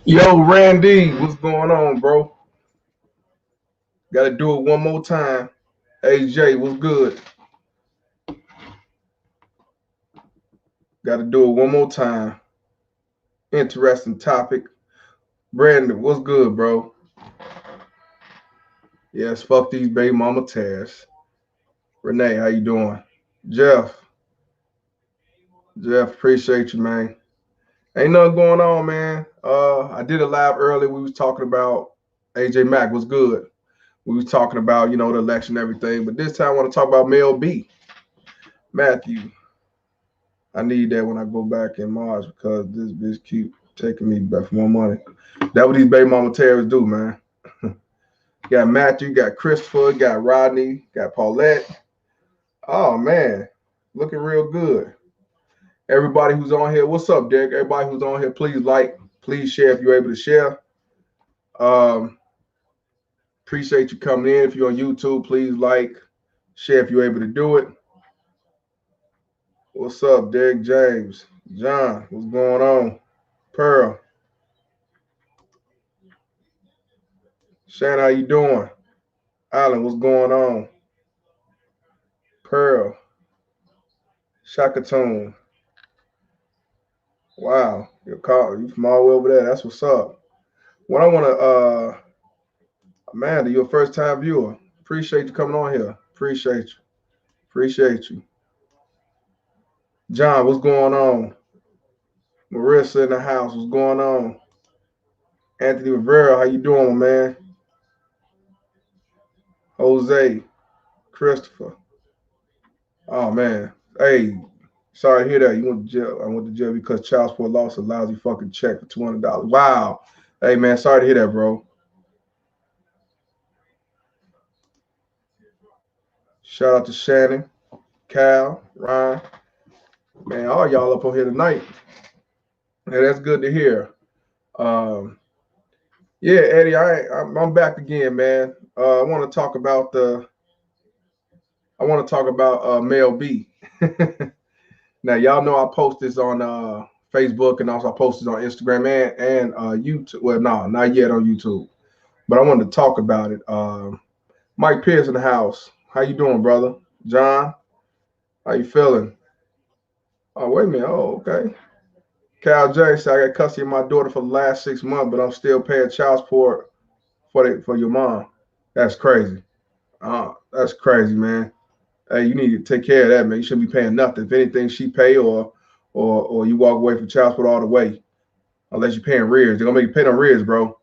Yo, Randy, what's going on, bro? Got to do it one more time. AJ, what's good? Got to do it one more time. Interesting topic. Brandon, what's good, bro? Yes, fuck these baby mama tears. Renee, how you doing? Jeff, appreciate you, man. Ain't nothing going on, man. I did a live early. We was talking about AJ Mack was good. We was talking about, the election and everything. But this time I want to talk about Mel B. Matthew, I need that when I go back in March because this bitch keep taking me back for more money. That what these baby mama terrorists do, man. Got Matthew, got Christopher, got Rodney, got Paulette. Oh man, looking real good. Everybody who's on here, what's up, Derek? Everybody who's on here, please like, please share if you're able to share. Appreciate you coming in. If you're on YouTube, please like, share if you're able to do it. What's up, Derek James? John, what's going on? Pearl. Shannon, how you doing? Alan, what's going on? Pearl. Shakatoon. Wow, you from all the way over there. That's what's up. What I want to, Amanda, you're a first time viewer. Appreciate you coming on here. Appreciate you. Appreciate you. John, what's going on? Marissa in the house, what's going on? Anthony Rivera, how you doing, man? Jose, Christopher. Oh man, hey, sorry to hear that. You went to jail. I went to jail because child support lost a lousy fucking check for $200. Wow. Hey man, sorry to hear that, bro. Shout out to Shannon, Cal, Ryan. Man, all y'all up on here tonight. Hey, that's good to hear. Yeah, Eddie, I'm back again, man. I want to talk about Mel B. Now, y'all know I post this on Facebook and also I post this on Instagram and YouTube. Well, no, not yet on YouTube, but I wanted to talk about it. Mike Pierce in the house. How you doing, brother? John, how you feeling? Oh, wait a minute. Oh, okay. Cal James said, I got custody of my daughter for the last 6 months, but I'm still paying child support for your mom. That's crazy. That's crazy, man. Hey, you need to take care of that, man. You shouldn't be paying nothing. If anything, she pay or you walk away from child support all the way, unless you're paying arrears. They're gonna make you pay no arrears, bro.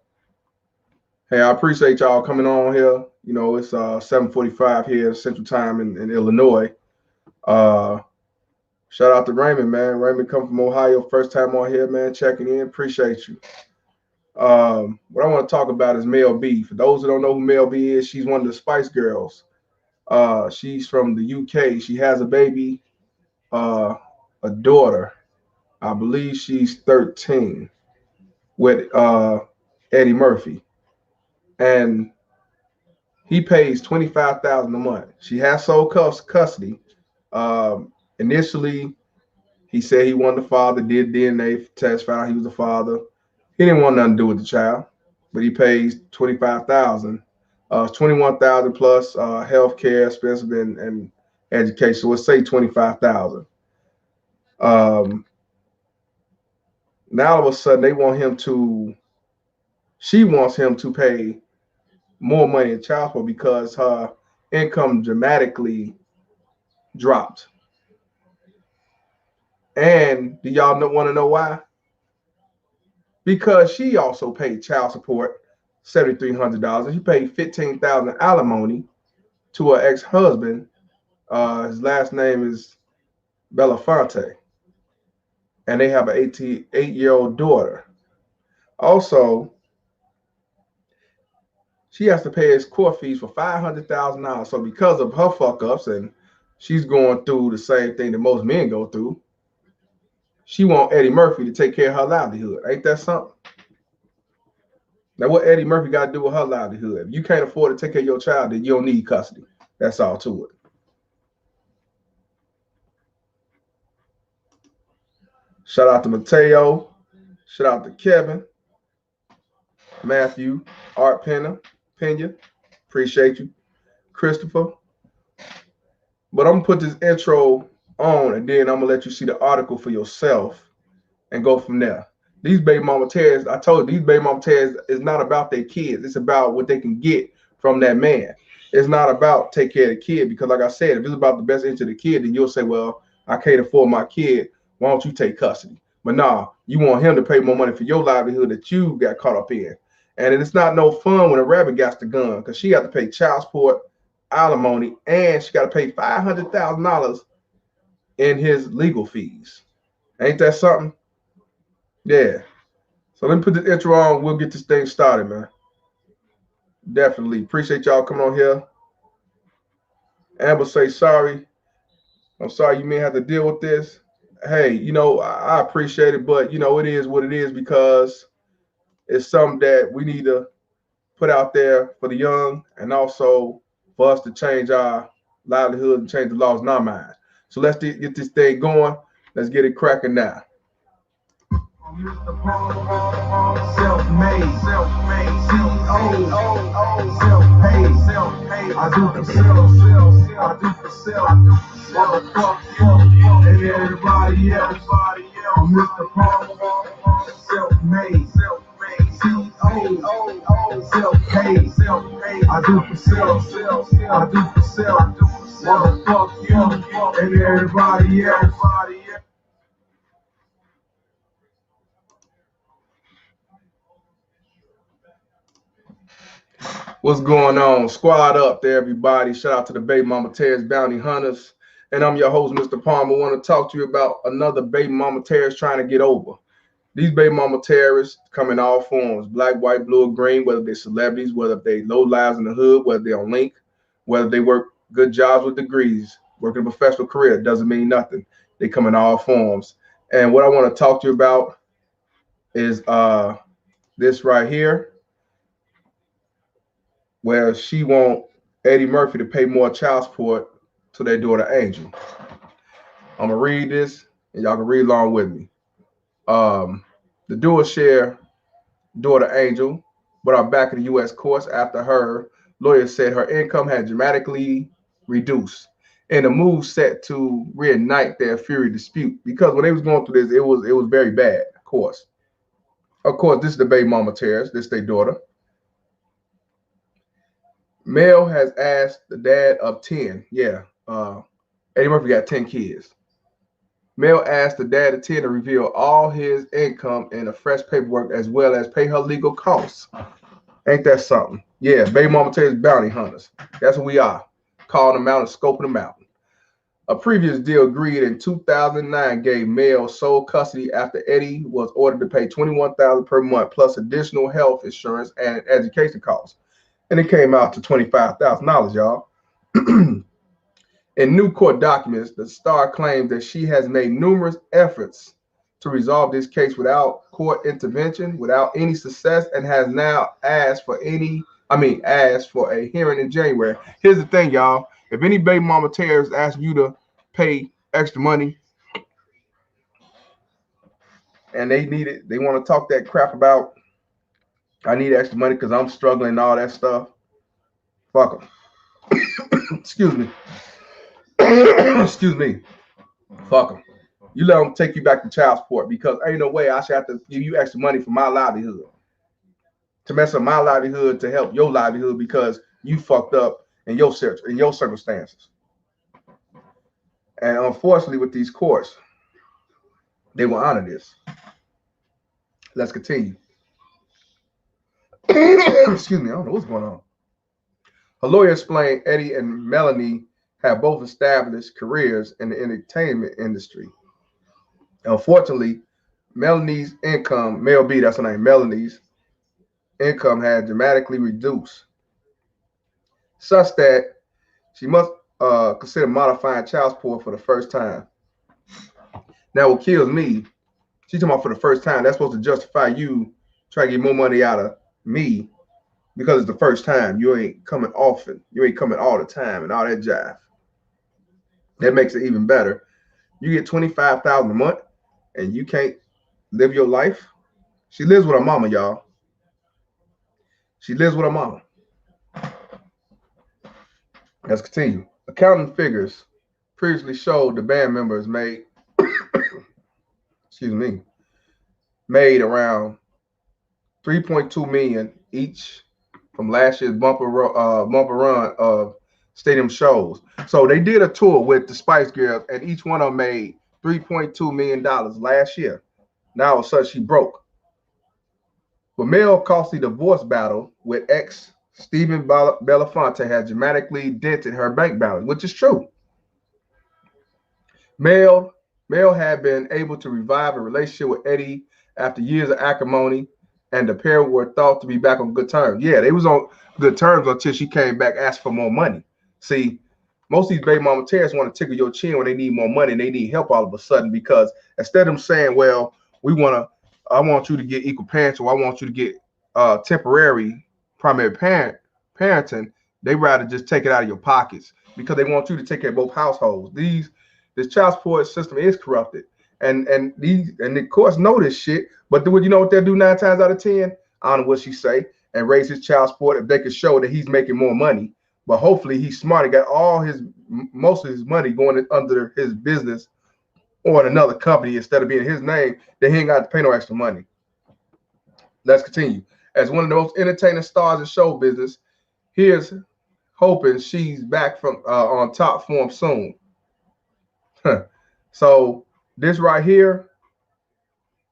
Hey, I appreciate y'all coming on here. It's 7:45 here Central Time in Illinois. Shout out to Raymond, man. Raymond come from Ohio, first time on here, man. Checking in. Appreciate you. What I want to talk about is Mel B. For those who don't know who Mel B is, she's one of the Spice Girls. She's from the UK. She has a baby, a daughter. I believe she's 13 with Eddie Murphy, and he pays $25,000 a month. She has sole custody. Initially, he said he wanted the father. Did DNA test, found he was the father. He didn't want nothing to do with the child, but he pays $25,000. 21,000 plus health care expenses and education. So let's say 25,000. Now all of a sudden she wants him to pay more money in child support because her income dramatically dropped. And do y'all want to know why? Because she also paid child support $7,300. She paid $15,000 alimony to her ex-husband His last name is Belafonte, and they have an 8-year-old daughter. Also, she has to pay his court fees for $500,000. So because of her fuck ups, and she's going through the same thing that most men go through, she want Eddie Murphy to take care of her livelihood. Ain't that something? Now, what Eddie Murphy got to do with her livelihood? If you can't afford to take care of your child, then you don't need custody. That's all to it. Shout out to Mateo. Shout out to Kevin, Matthew, Art Pena. Appreciate you. Christopher. But I'm going to put this intro on, and then I'm going to let you see the article for yourself and go from there. These baby mama tears, I told you, these baby mama tears is not about their kids. It's about what they can get from that man. It's not about take care of the kid, because like I said, if it's about the best interest of the kid, then you'll say, well, I can't afford my kid. Why don't you take custody? But nah, you want him to pay more money for your livelihood that you got caught up in. And it's not no fun when a rabbit got the gun, because she got to pay child support, alimony, and she got to pay $500,000 in his legal fees. Ain't that something? Yeah. So let me put this intro on. We'll get this thing started, man. Definitely. Appreciate y'all coming on here. Amber say sorry. I'm sorry you may have to deal with this. Hey, I appreciate it, but it is what it is, because it's something that we need to put out there for the young, and also for us to change our livelihood and change the laws in our mind. So let's get this thing going. Let's get it cracking now. Self-made, CEO, self-paid, I do for self, motherfucker, and everybody else. I'm Mr. Palmer, self-made, CEO, self-paid, I do for self, motherfucker, and everybody else. What's going on? Squad up there, everybody. Shout out to the Baby Mama Terrorist Bounty Hunters. And I'm your host, Mr. Palmer. I want to talk to you about another Baby Mama Terrorist trying to get over. These Baby Mama Terrorists come in all forms: black, white, blue, or green, whether they're celebrities, whether they low lives in the hood, whether they're on link, whether they work good jobs with degrees, working a professional career. It doesn't mean nothing. They come in all forms. And what I want to talk to you about is this right here, where she want Eddie Murphy to pay more child support to their daughter Angel. I'm gonna read this, and y'all can read along with me. The duo share daughter Angel, but are back in the U.S. courts after her lawyer said her income had dramatically reduced, and the move set to reignite their fury dispute. Because when they was going through this, it was very bad. Of course, this is the baby mama tears. This is their daughter. Mel has asked the dad of 10. Yeah, Eddie Murphy got 10 kids. Mel asked the dad of 10 to reveal all his income in a fresh paperwork, as well as pay her legal costs. Ain't that something? Yeah, baby mama Terry's bounty hunters. That's what we are. Calling them out and scoping them out. A previous deal agreed in 2009 gave Mel sole custody after Eddie was ordered to pay $21,000 per month plus additional health insurance and education costs. And it came out to $25,000, y'all. In new court documents, the star claims that she has made numerous efforts to resolve this case without court intervention, without any success, and has now asked for a hearing in January. Here's the thing, y'all. If any baby mama terrorist asks you to pay extra money and they need it, they want to talk that crap about, I need extra money because I'm struggling and all that stuff, fuck them. Excuse me. Excuse me. Fuck them. You let them take you back to child support, because ain't no way I should have to give you extra money for my livelihood, to mess up my livelihood, to help your livelihood, because you fucked up in your circumstances. And unfortunately, with these courts, they will honor this. Let's continue. Excuse me, I don't know what's going on. Her lawyer explained Eddie and Melanie have both established careers in the entertainment industry. Unfortunately, Melanie's income, Mel B, that's her name, Melanie's income had dramatically reduced, such that she must consider modifying child support for the first time. Now, what kills me, she's talking about for the first time, that's supposed to justify you trying to get more money out of me because it's the first time. You ain't coming often. You ain't coming all the time and all that jive. That makes it even better. You get $25,000 a month and you can't live your life. She lives with her mama, y'all. She lives with her mama. Let's continue. Accounting figures previously showed the band members made, made around 3.2 million each from last year's bumper run of stadium shows. So they did a tour with the Spice Girls, and each one of them made $3.2 million last year. Now, all of a sudden, she broke. But Mel costly divorce battle with ex Stephen Belafonte has dramatically dented her bank balance, which is true. Mel had been able to revive a relationship with Eddie after years of acrimony, and the pair were thought to be back on good terms. Yeah, they was on good terms until she came back asking for more money. See, most of these baby mama terrorists want to tickle your chin when they need more money and they need help all of a sudden, because instead of them saying, well, I want you to get equal parents, or I want you to get temporary primary parenting, they rather just take it out of your pockets because they want you to take care of both households. This child support system is corrupted. And the courts know this shit, but you know what they'll do 9 times out of 10? I don't know what she say, and raise his child support if they could show that he's making more money. But hopefully he's smart and got most of his money going under his business or in another company instead of being his name, then he ain't got to pay no extra money. Let's continue. As one of the most entertaining stars in show business, here's hoping she's back from on top form soon. So this right here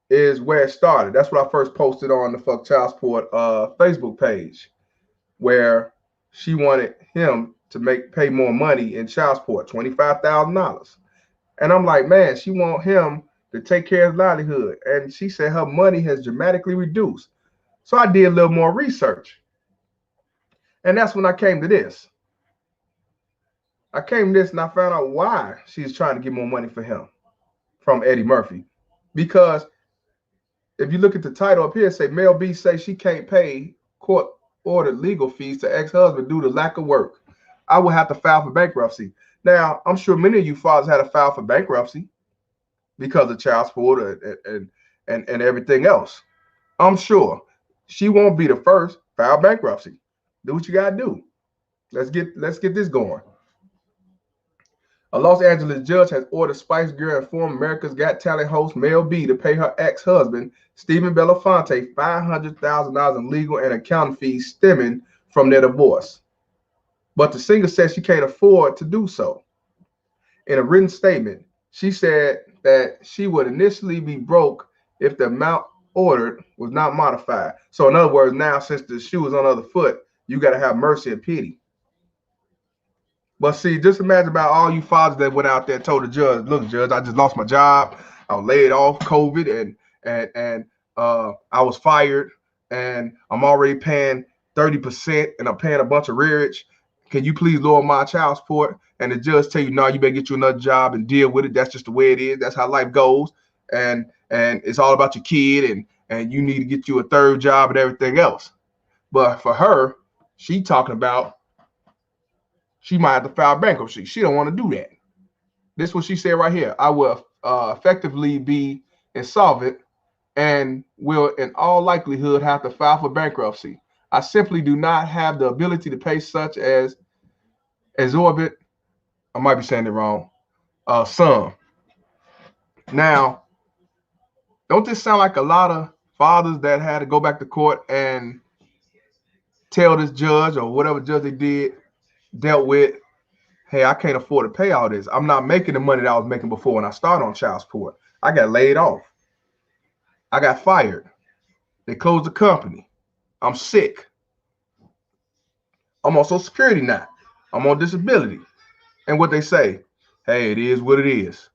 is where it started. That's what I first posted on the Fuck Child Support Facebook page, where she wanted him to pay more money in child support, $25,000. And I'm like, man, she want him to take care of his livelihood. And she said her money has dramatically reduced. So I did a little more research. And that's when I came to this. I came to this and I found out why she's trying to get more money for him from Eddie Murphy. Because if you look at the title up here, say Mel B say she can't pay court-ordered legal fees to ex-husband due to lack of work. I would have to file for bankruptcy. Now, I'm sure many of you fathers had to file for bankruptcy because of child support and everything else. I'm sure she won't be the first. File bankruptcy. Do what you gotta do. Let's get this going. A Los Angeles judge has ordered Spice Girl and former America's Got Talent host Mel B to pay her ex-husband Stephen Belafonte $500,000 in legal and accounting fees stemming from their divorce. But the singer says she can't afford to do so. In a written statement, she said that she would initially be broke if the amount ordered was not modified. So in other words, now since the shoe is on the other foot, you got to have mercy and pity. But see, just imagine about all you fathers that went out there and told the judge, look, judge, I just lost my job. I was laid off COVID and I was fired and I'm already paying 30% and I'm paying a bunch of rearage. Can you please lower my child support? And the judge tell you, no, you better get you another job and deal with it. That's just the way it is. That's how life goes. And it's all about your kid and you need to get you a third job and everything else. But for her, she talking about she might have to file bankruptcy. She don't want to do that. This is what she said right here. I will effectively be insolvent and will in all likelihood have to file for bankruptcy. I simply do not have the ability to pay such as exorbitant, I might be saying it wrong, sum. Now, don't this sound like a lot of fathers that had to go back to court and tell this judge or whatever judge they dealt with, hey, I can't afford to pay all this. I'm not making the money that I was making before when I started on child support. I got laid off. I got fired. They closed the company. I'm sick. I'm on Social Security now. I'm on disability. And what they say, hey, it is what it is.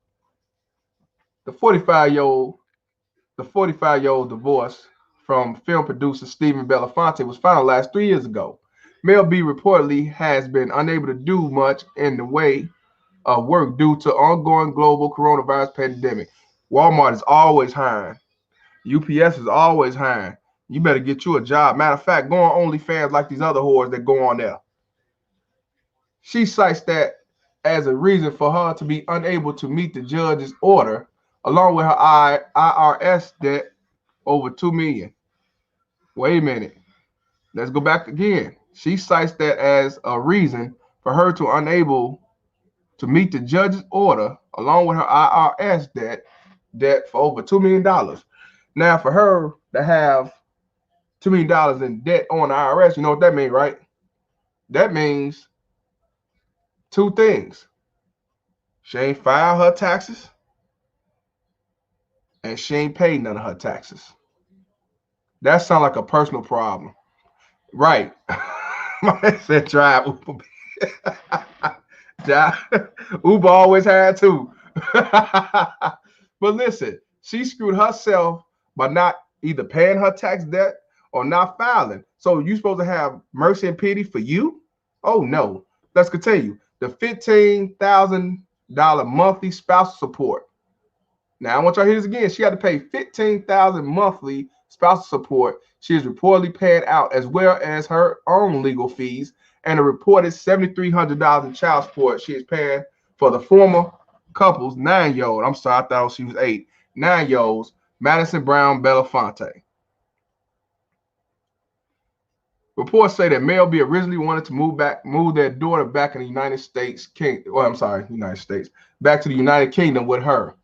The 45-year-old, the 45-year-old divorce from film producer Stephen Belafonte was finalized 3 years ago. Mel B reportedly has been unable to do much in the way of work due to ongoing global coronavirus pandemic. Walmart is always hiring. UPS is always hiring. You better get you a job. Matter of fact, go on OnlyFans like these other whores that go on there. She cites that as a reason for her to be unable to meet the judge's order, along with her IRS debt over $2 million. Wait a minute. Let's go back again. She cites that as a reason for her to unable to meet the judge's order, along with her IRS debt for over $2 million. Now, for her to have $2 million in debt on the IRS, you know what that means, right? That means two things. She ain't filed her taxes, and she ain't paid none of her taxes. That sounds like a personal problem. Right. My man said drive Uber. Uber always had to. But listen, she screwed herself by not either paying her tax debt or not filing. So you supposed to have mercy and pity for you? Oh no. Let's continue. The $15,000 monthly spousal support. Now I want y'all to hear this again. She had to pay $15,000 monthly spousal support. She is reportedly paying out, as well as her own legal fees, and a reported $7,300 in child support she is paying for the former couple's 9-year-old. I'm sorry, I thought she was 8. 9-year-olds, Madison Brown Belafonte. Reports say that Mel B originally wanted to move their daughter back in the United States, back to the United Kingdom with her.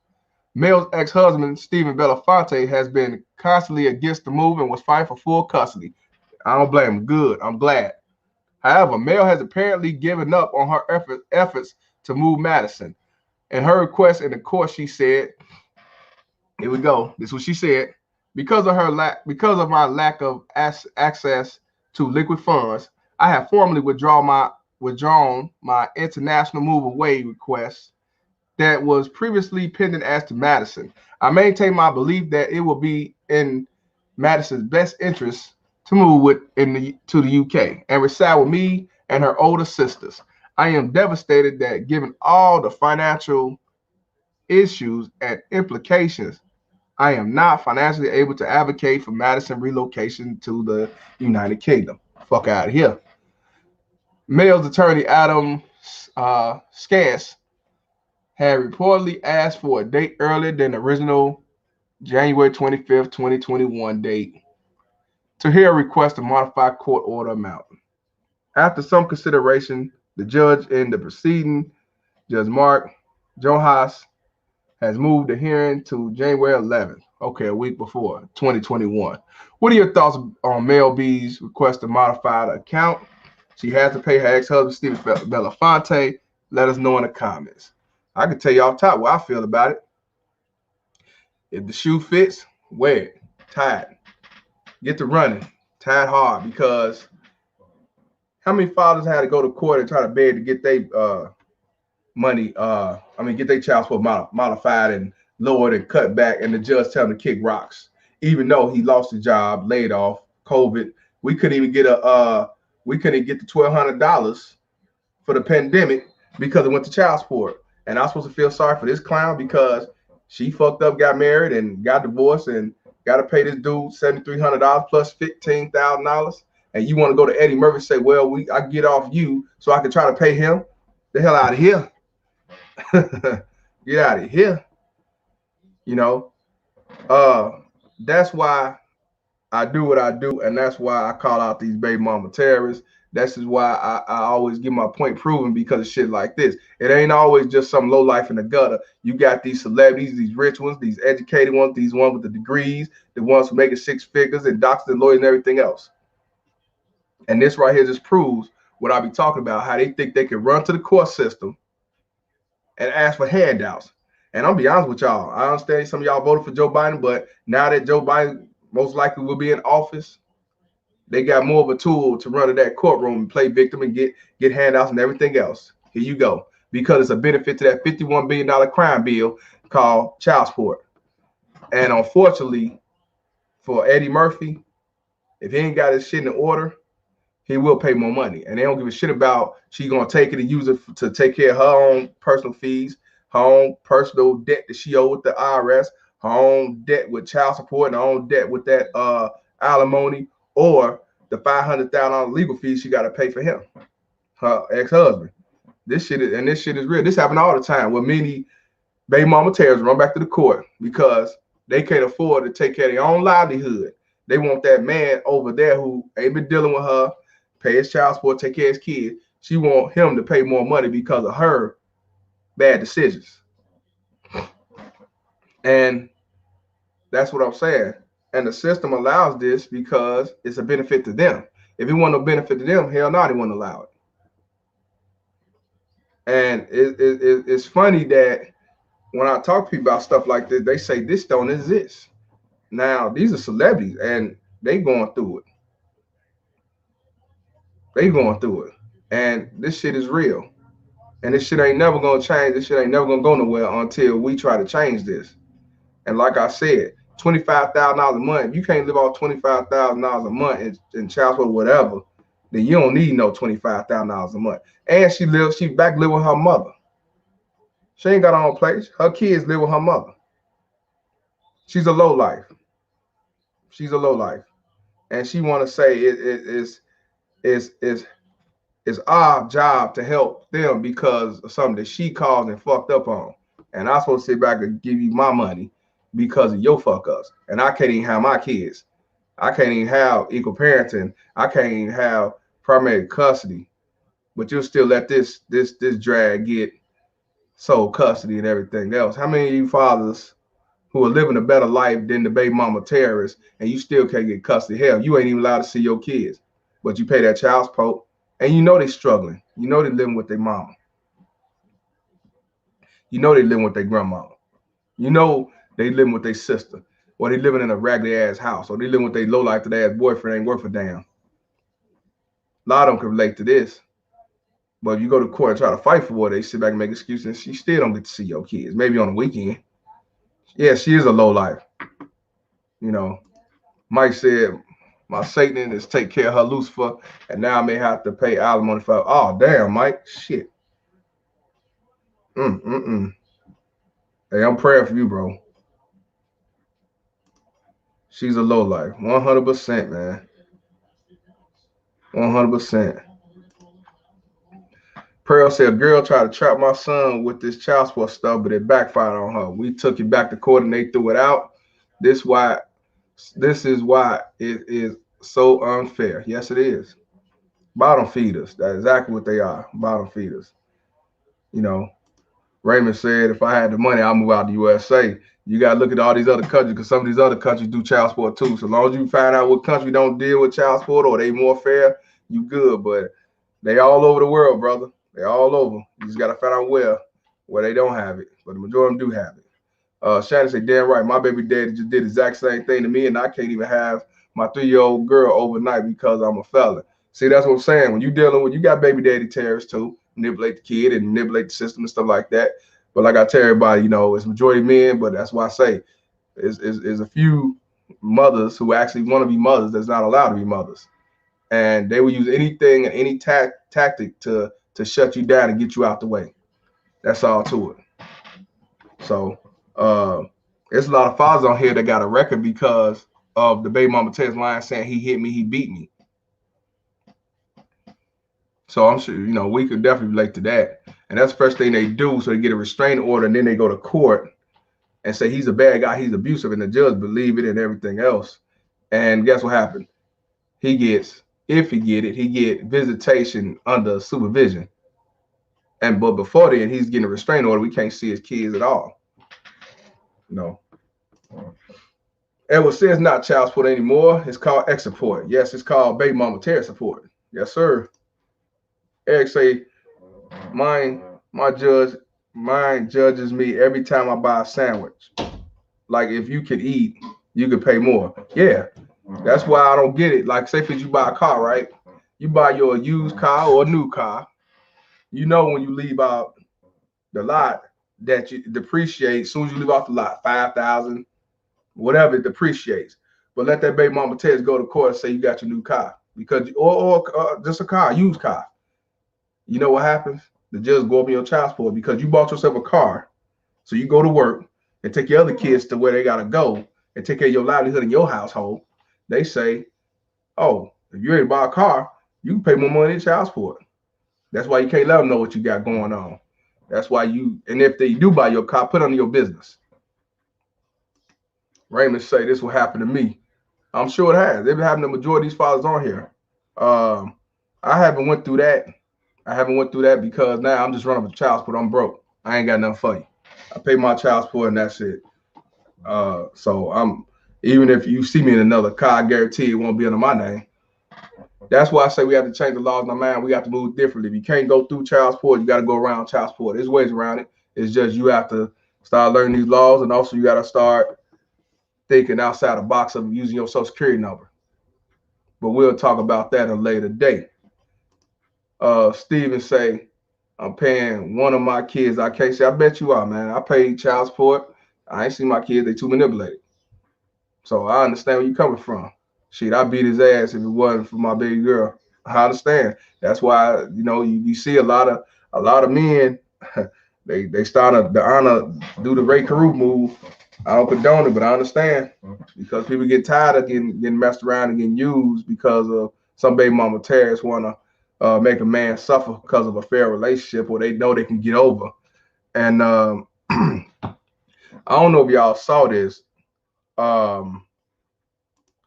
Mel's ex-husband, Stephen Belafonte, has been constantly against the move and was fighting for full custody. I don't blame him. Good. I'm glad. However, Mel has apparently given up on her efforts to move Madison. In her request in the court, she said, here we go. This is what she said. Because of my lack of access to liquid funds, I have formally withdrawn my international move away request that was previously pending as to Madison. I maintain my belief that it will be in Madison's best interest to move to the UK and reside with me and her older sisters. I am devastated that given all the financial issues and implications, I am not financially able to advocate for Madison relocation to the United Kingdom. Fuck out of here. Mel's attorney, Adam Scance, had reportedly asked for a date earlier than the original January 25th, 2021 date to hear a request to modify court order amount. After some consideration, the judge in the proceeding, Judge Mark Johas, has moved the hearing to January 11th, okay, a week before, 2021. What are your thoughts on Mel B's request to modify the account? She has to pay her ex-husband, Stephen Belafonte. Let us know in the comments. I can tell you off top what I feel about it. If the shoe fits, wear it. Tie it. Get to running. Tie it hard, because how many fathers had to go to court and try to beg to get their money, get their child support modified and lowered and cut back, and the judge tell them to kick rocks, even though he lost his job, laid off, COVID. We couldn't even get the $1,200 for the pandemic because it went to child support. And I'm supposed to feel sorry for this clown because she fucked up, got married, and got divorced, and got to pay this dude $7,300 plus $15,000. And you want to go to Eddie Murphy and say, well, I get off you so I can try to pay him? The hell out of here. Get out of here. That's why I do what I do, and that's why I call out these baby mama terrorists. That's just why I always get my point proven, because of shit like this. It ain't always just some low life in the gutter. You got these celebrities, these rich ones, these educated ones, these ones with the degrees, the ones who make it 6 figures, and doctors and lawyers and everything else. And this right here just proves what I be talking about, how they think they can run to the court system and ask for handouts. And I'll be honest with y'all, I understand some of y'all voted for Joe Biden, but now that Joe Biden most likely will be in office, they got more of a tool to run to that courtroom and play victim and get handouts and everything else. Here you go. because it's a benefit to that $51 billion crime bill called child support. And unfortunately for Eddie Murphy, if he ain't got his shit in order, he will pay more money. And they don't give a shit about she gonna take it and use it to take care of her own personal fees, her own personal debt that she owed with the IRS, her own debt with child support, and her own debt with that alimony, or the $500,000 legal fees she got to pay for him, her ex-husband. This shit is real. This happen all the time with many baby mama terrorists run back to the court because they can't afford to take care of their own livelihood. They want that man over there who ain't been dealing with her, pay his child support, take care of his kids. She want him to pay more money because of her bad decisions. And that's what I'm saying. And the system allows this because it's a benefit to them. If it wasn't no benefit to them, hell no, they wouldn't allow it. And it's funny that when I talk to people about stuff like this, they say this don't exist. Now, these are celebrities, and they going through it. They going through it. And this shit is real. And this shit ain't never going to change. This shit ain't never going to go nowhere until we try to change this. And like I said, $25,000 a month, if you can't live off $25,000 a month in child support or whatever, then you don't need no $25,000 a month. And she back live with her mother. She ain't got her own place. Her kids live with her mother. She's a lowlife. She's a lowlife. And she want to say it's our job to help them because of something that she caused and fucked up on. And I'm supposed to sit back and give you my money because of your fuck ups. And I can't even have my kids. I can't even have equal parenting. I can't even have primary custody. But you'll still let this drag get sole custody and everything else. How many of you fathers who are living a better life than the baby mama terrorists and you still can't get custody? Hell, you ain't even allowed to see your kids, but you pay that child support and you know they're struggling. You know they're living with their mama. You know they're living with their grandmama. You know they living with their sister, or they living in a raggedy ass house, or they living with their low life ass boyfriend ain't worth a damn. A lot of them can relate to this. But if you go to court and try to fight for her, they sit back and make excuses, and she still don't get to see your kids. Maybe on the weekend. Yeah, she is a low life. You know, Mike said, my Satan is take care of her Lucifer, and now I may have to pay alimony for her. Oh, damn, Mike. Shit. Hey, I'm praying for you, bro. She's a low life. 100%, man. 100%. Pearl said, girl tried to trap my son with this child support stuff, but it backfired on her. We took it back to court and they threw it out. This is why it is so unfair. Yes, it is. Bottom feeders. That's exactly what they are. Bottom feeders. You know, Raymond said, if I had the money, I'll move out to the USA. You got to look at all these other countries because some of these other countries do child support too. So as long as you find out what country don't deal with child support or they more fair, you good. But they all over the world, brother. They all over. You just got to find out where they don't have it. But the majority of them do have it. Shannon said, damn right. My baby daddy just did the exact same thing to me, and I can't even have my 3-year-old girl overnight because I'm a fella. See, that's what I'm saying. When you dealing with, you got baby daddy terrorists too, manipulate the kid and manipulate the system and stuff like that. But like I tell everybody, you know, it's majority men, but that's why I say is a few mothers who actually want to be mothers that's not allowed to be mothers. And they will use anything and any tactic to shut you down and get you out the way. That's all to it. So there's a lot of fathers on here that got a record because of the baby mama text line saying he hit me, he beat me. So I'm sure, you know, we could definitely relate to that. And that's the first thing they do. So they get a restraining order and then they go to court and say he's a bad guy, he's abusive, and the judge believe it and everything else. And guess what happened? He gets, if he get it, he get visitation under supervision. But before then, he's getting a restraining order. We can't see his kids at all. No. Edward says not child support anymore. It's called X support. Yes, it's called baby mama terror support. Yes, sir. Eric say, mine judges me every time I buy a sandwich. Like if you could eat, you could pay more. Yeah. That's why I don't get it. Like say for you buy a car, right? You buy your used car or a new car. You know when you leave out the lot that you depreciate as soon as you leave off the lot, 5,000, whatever it depreciates. But let that baby mama test go to court and say you got your new car because, or just a car, used car. You know what happens? The judge go up in your child support because you bought yourself a car, so you go to work and take your other kids to where they gotta go and take care of your livelihood in your household. They say, oh, if you're ready to buy a car, you can pay more money in child support. That's why you can't let them know what you got going on. That's why and if they do buy your car, put it under your business. Raymond say this will happen to me. I'm sure it has. They've been having the majority of these fathers on here. I haven't went through that. I haven't went through that because now I'm just running with child support. I'm broke. I ain't got nothing for you. I pay my child support and that's it. So even if you see me in another car, I guarantee it won't be under my name. That's why I say we have to change the laws in our mind. We have to move differently. If you can't go through child support, you got to go around child support. There's ways around it. It's just you have to start learning these laws, and also you got to start thinking outside the box of using your social security number. But we'll talk about that a later date. Steven say, I'm paying one of my kids. I can't say, I bet you are, man. I paid child support. I ain't seen my kids. They too manipulated. So I understand where you're coming from. Shit, I beat his ass if it wasn't for my baby girl. I understand. That's why, you see a lot of men, they start to honor, do the Ray Carew move. I don't condone it, but I understand because people get tired of getting messed around and getting used because of some baby mama terrorists want to make a man suffer because of a fair relationship or they know they can get over. And I don't know if y'all saw this.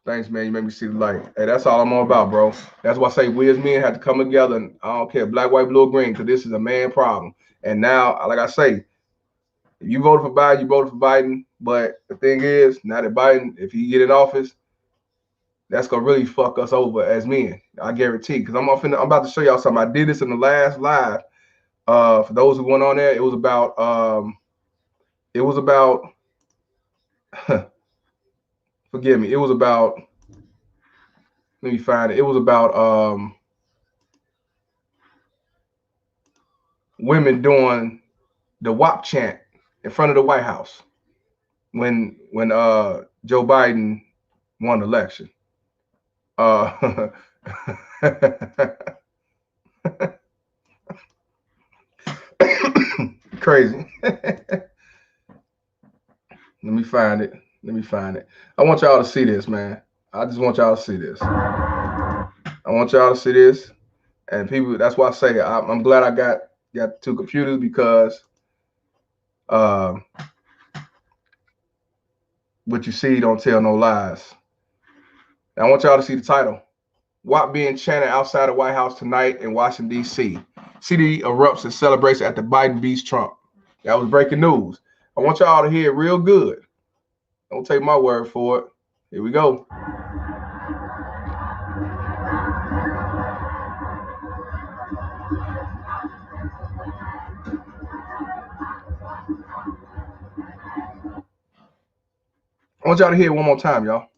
Thanks, man. You made me see the light. Hey, that's all I'm all about, bro. That's why I say we as men have to come together. And I don't care, black, white, blue, or green, because this is a man problem. And now, like I say, if you voted for Biden, you voted for Biden. But the thing is, now that Biden, if he get in office, that's gonna really fuck us over as men. I guarantee. Because I'm about to show y'all something. I did this in the last live. For those who went on there, it was about forgive me. It was about. Let me find it. It was about women doing the WAP chant in front of the White House when Joe Biden won the election. Crazy. Let me find it. I want y'all to see this, man. I just want y'all to see this. I want y'all to see this. And people, that's why I say I'm glad I got two computers because what you see don't tell no lies. Now, I want y'all to see the title. WAP being chanted outside the White House tonight in Washington, D.C. City erupts and celebrates after Biden beats Trump. That was breaking news. I want y'all to hear it real good. Don't take my word for it. Here we go. I want y'all to hear it one more time, y'all.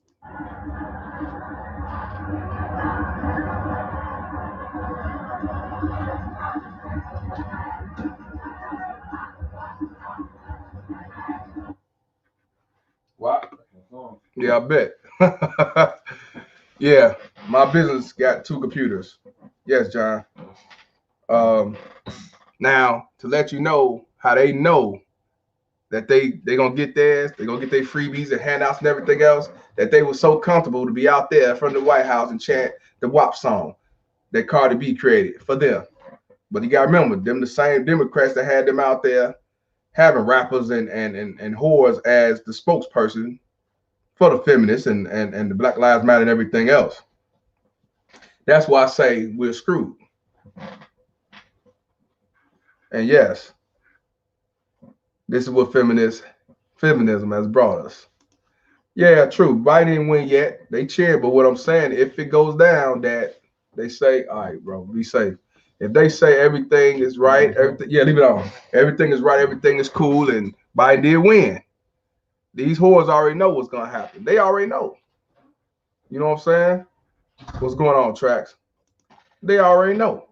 What? Yeah, I bet. Yeah, my business got two computers. Yes, John. Now, to let you know how they know that they gonna get theirs, they gonna get their freebies and handouts and everything else, that they were so comfortable to be out there from the White House and chant the WAP song that Cardi B created for them. But you gotta remember, them the same Democrats that had them out there having rappers and whores as the spokesperson for the feminists and the Black Lives Matter and everything else. That's why I say we're screwed. And yes, this is what feminism has brought us. Yeah, true. Biden didn't win yet. They cheered, but what I'm saying, if it goes down that they say, all right, bro, be safe. If they say everything is right, leave it on. Everything is right, everything is cool, and Biden did win. These whores already know what's gonna happen. They already know. You know what I'm saying? What's going on, Trax? They already know.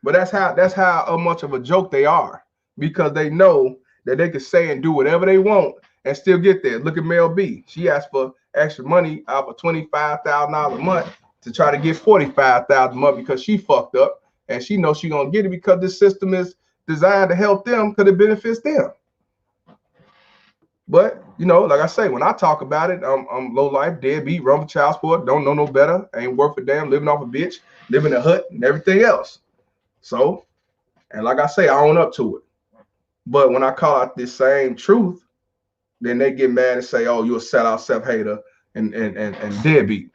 But that's how much of a joke they are. because they know that they can say and do whatever they want and still get there. Look at Mel B. She asked for extra money out of $25,000 a month to try to get $45,000 a month because she fucked up, and she knows she's gonna get it because this system is designed to help them because it benefits them. But you know, like I say, when I talk about it, I'm low life, deadbeat, run for child support, don't know no better, ain't worth a damn, living off a bitch, living in a hut and everything else. So, and like I say, I own up to it. But when I call out this same truth, then they get mad and say, "Oh, you're a sellout, self-hater, and deadbeat."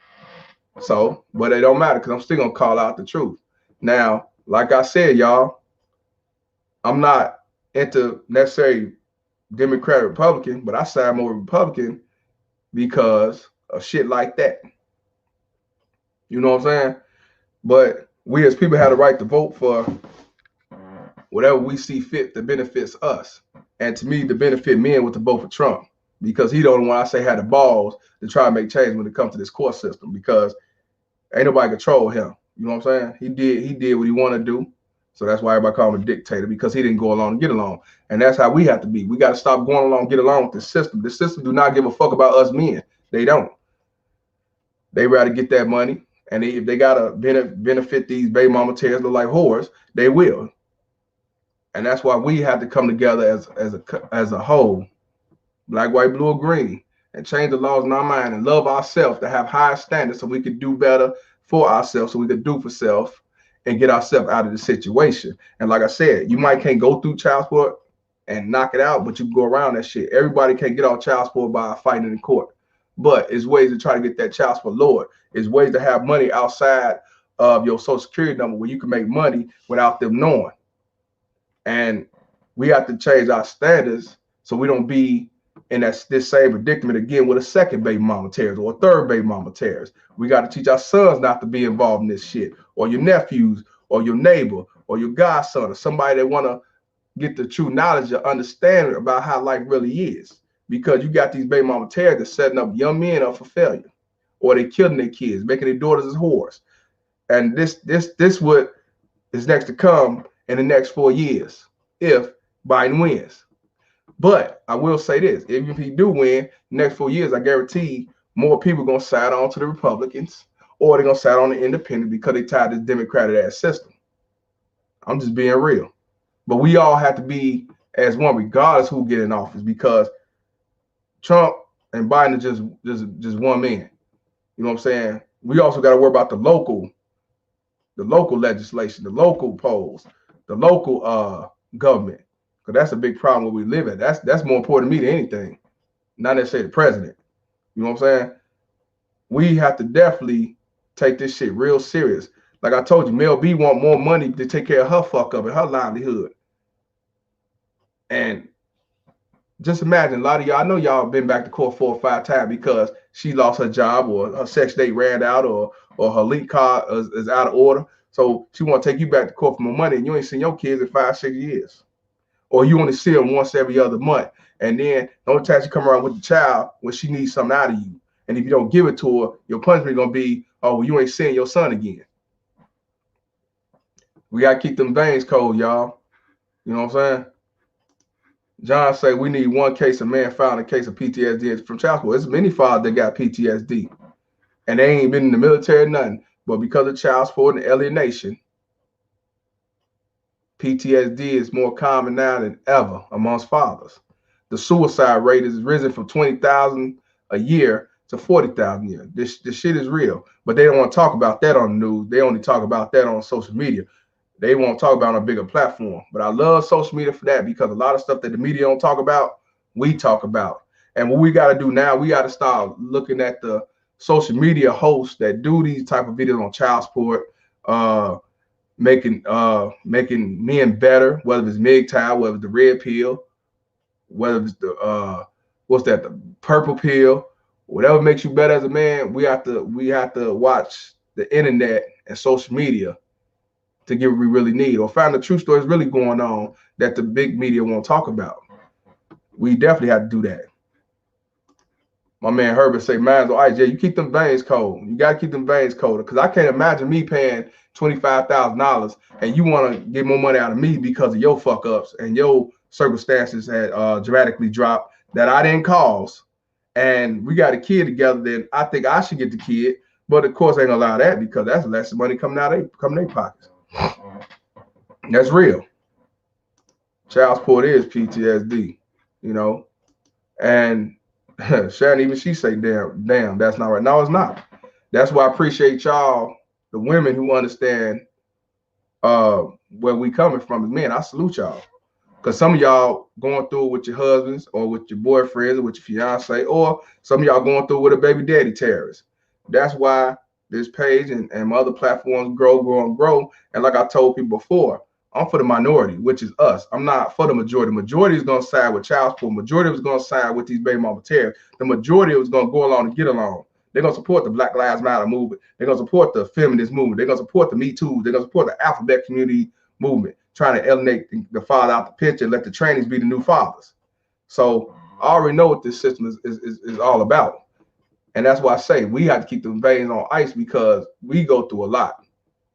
So, but it don't matter because I'm still gonna call out the truth. Now, like I said, y'all, I'm not into necessarily Democrat, Republican, but I side more Republican because of shit like that. You know what I'm saying? But we as people have the right to vote for whatever we see fit that benefits us. And to me, the benefit men was to vote for Trump because he the only one I say had the balls to try to make change when it comes to this court system because ain't nobody control him. You know what I'm saying? He did what he wanted to do. So that's why everybody call him a dictator because he didn't go along and get along. And that's how we have to be. We got to stop going along and get along with the system. The system do not give a fuck about us men. They don't. They rather get that money. And if they got to benefit these baby mama tears look like whores, they will. And that's why we have to come together as a whole, black, white, blue, or green, and change the laws in our mind and love ourselves to have higher standards so we can do better for ourselves, so we can do for self and get ourselves out of the situation. And like I said, you might can't go through child support and knock it out, but you can go around that shit. Everybody can't get off child support by fighting in court. But it's ways to try to get that child support lowered. It's ways to have money outside of your social security number where you can make money without them knowing. And we have to change our standards so we don't be in this same predicament again with a second baby mama tears or a third baby mama tears. We got to teach our sons not to be involved in this shit, or your nephews, or your neighbor, or your godson, or somebody that want to get the true knowledge or understanding about how life really is. Because you got these baby mama tears that's setting up young men up for failure, or they killing their kids, making their daughters as whores. And this what is next to come in the next 4 years if Biden wins. But I will say this, even if he do win, next 4 years, I guarantee more people are going to side on to the Republicans or they're going to side on the independent because they tied this Democratic ass system. I'm just being real. But we all have to be as one regardless who get in office because Trump and Biden are just one man. You know what I'm saying? We also got to worry about the local legislation, the local polls, the local government, because that's a big problem where we live in. That's more important to me than anything, not necessarily the president. You know what I'm saying? We have to definitely take this shit real serious. Like I told you, Mel B want more money to take care of her fuck up and her livelihood. And just imagine, a lot of y'all, I know y'all been back to court 4 or 5 times because she lost her job or her sex date ran out or her link card is out of order. So she want to take you back to court for more money and you ain't seen your kids in 5-6 years. Or you only see them once every other month. And then the only time she come around with the child when she needs something out of you. And if you don't give it to her, your punishment going to be, oh, well, you ain't seeing your son again. We got to keep them veins cold, y'all. You know what I'm saying? John say we need one case of man filed a case of PTSD from child support. There's many fathers that got PTSD. And they ain't been in the military or nothing. But because of child support and alienation, PTSD is more common now than ever amongst fathers. The suicide rate has risen from 20,000 a year to 40,000 a year. This shit is real. But they don't want to talk about that on the news. They only talk about that on social media. They won't talk about it on a bigger platform. But I love social media for that because a lot of stuff that the media don't talk about, we talk about. And what we got to do now, we got to start looking at the social media hosts that do these type of videos on child support, making men better, whether it's MGTOW, whether it's the red pill, whether it's the the purple pill, whatever makes you better as a man. We have to watch the internet and social media to get what we really need, or find the true stories really going on that the big media won't talk about. We definitely have to do that. My man Herbert say, man's all right, Jay, you keep them veins cold. You got to keep them veins colder. Because I can't imagine me paying $25,000 and you want to get more money out of me because of your fuck ups and your circumstances had dramatically dropped that I didn't cause. And we got a kid together, then I think I should get the kid. But of course, I ain't gonna allow that because that's less money coming their pockets. That's real. Child support is PTSD, you know. And Sharon, even she say, damn, that's not right. No, it's not. That's why I appreciate y'all, the women who understand where we coming from as men. I salute y'all. Because some of y'all going through it with your husbands or with your boyfriends or with your fiance, or some of y'all going through with a baby daddy terrorist. That's why this page and my other platforms grow. And like I told people before, I'm for the minority, which is us. I'm not for the majority. The majority is going to side with child support. The majority is going to side with these baby mama terrorists. The majority is going to go along and get along. They're going to support the Black Lives Matter movement. They're going to support the feminist movement. They're going to support the Me Too. They're going to support the alphabet community movement, trying to alienate the father out the picture and let the trainees be the new fathers. So I already know what this system is all about. And that's why I say we have to keep the veins on ice because we go through a lot.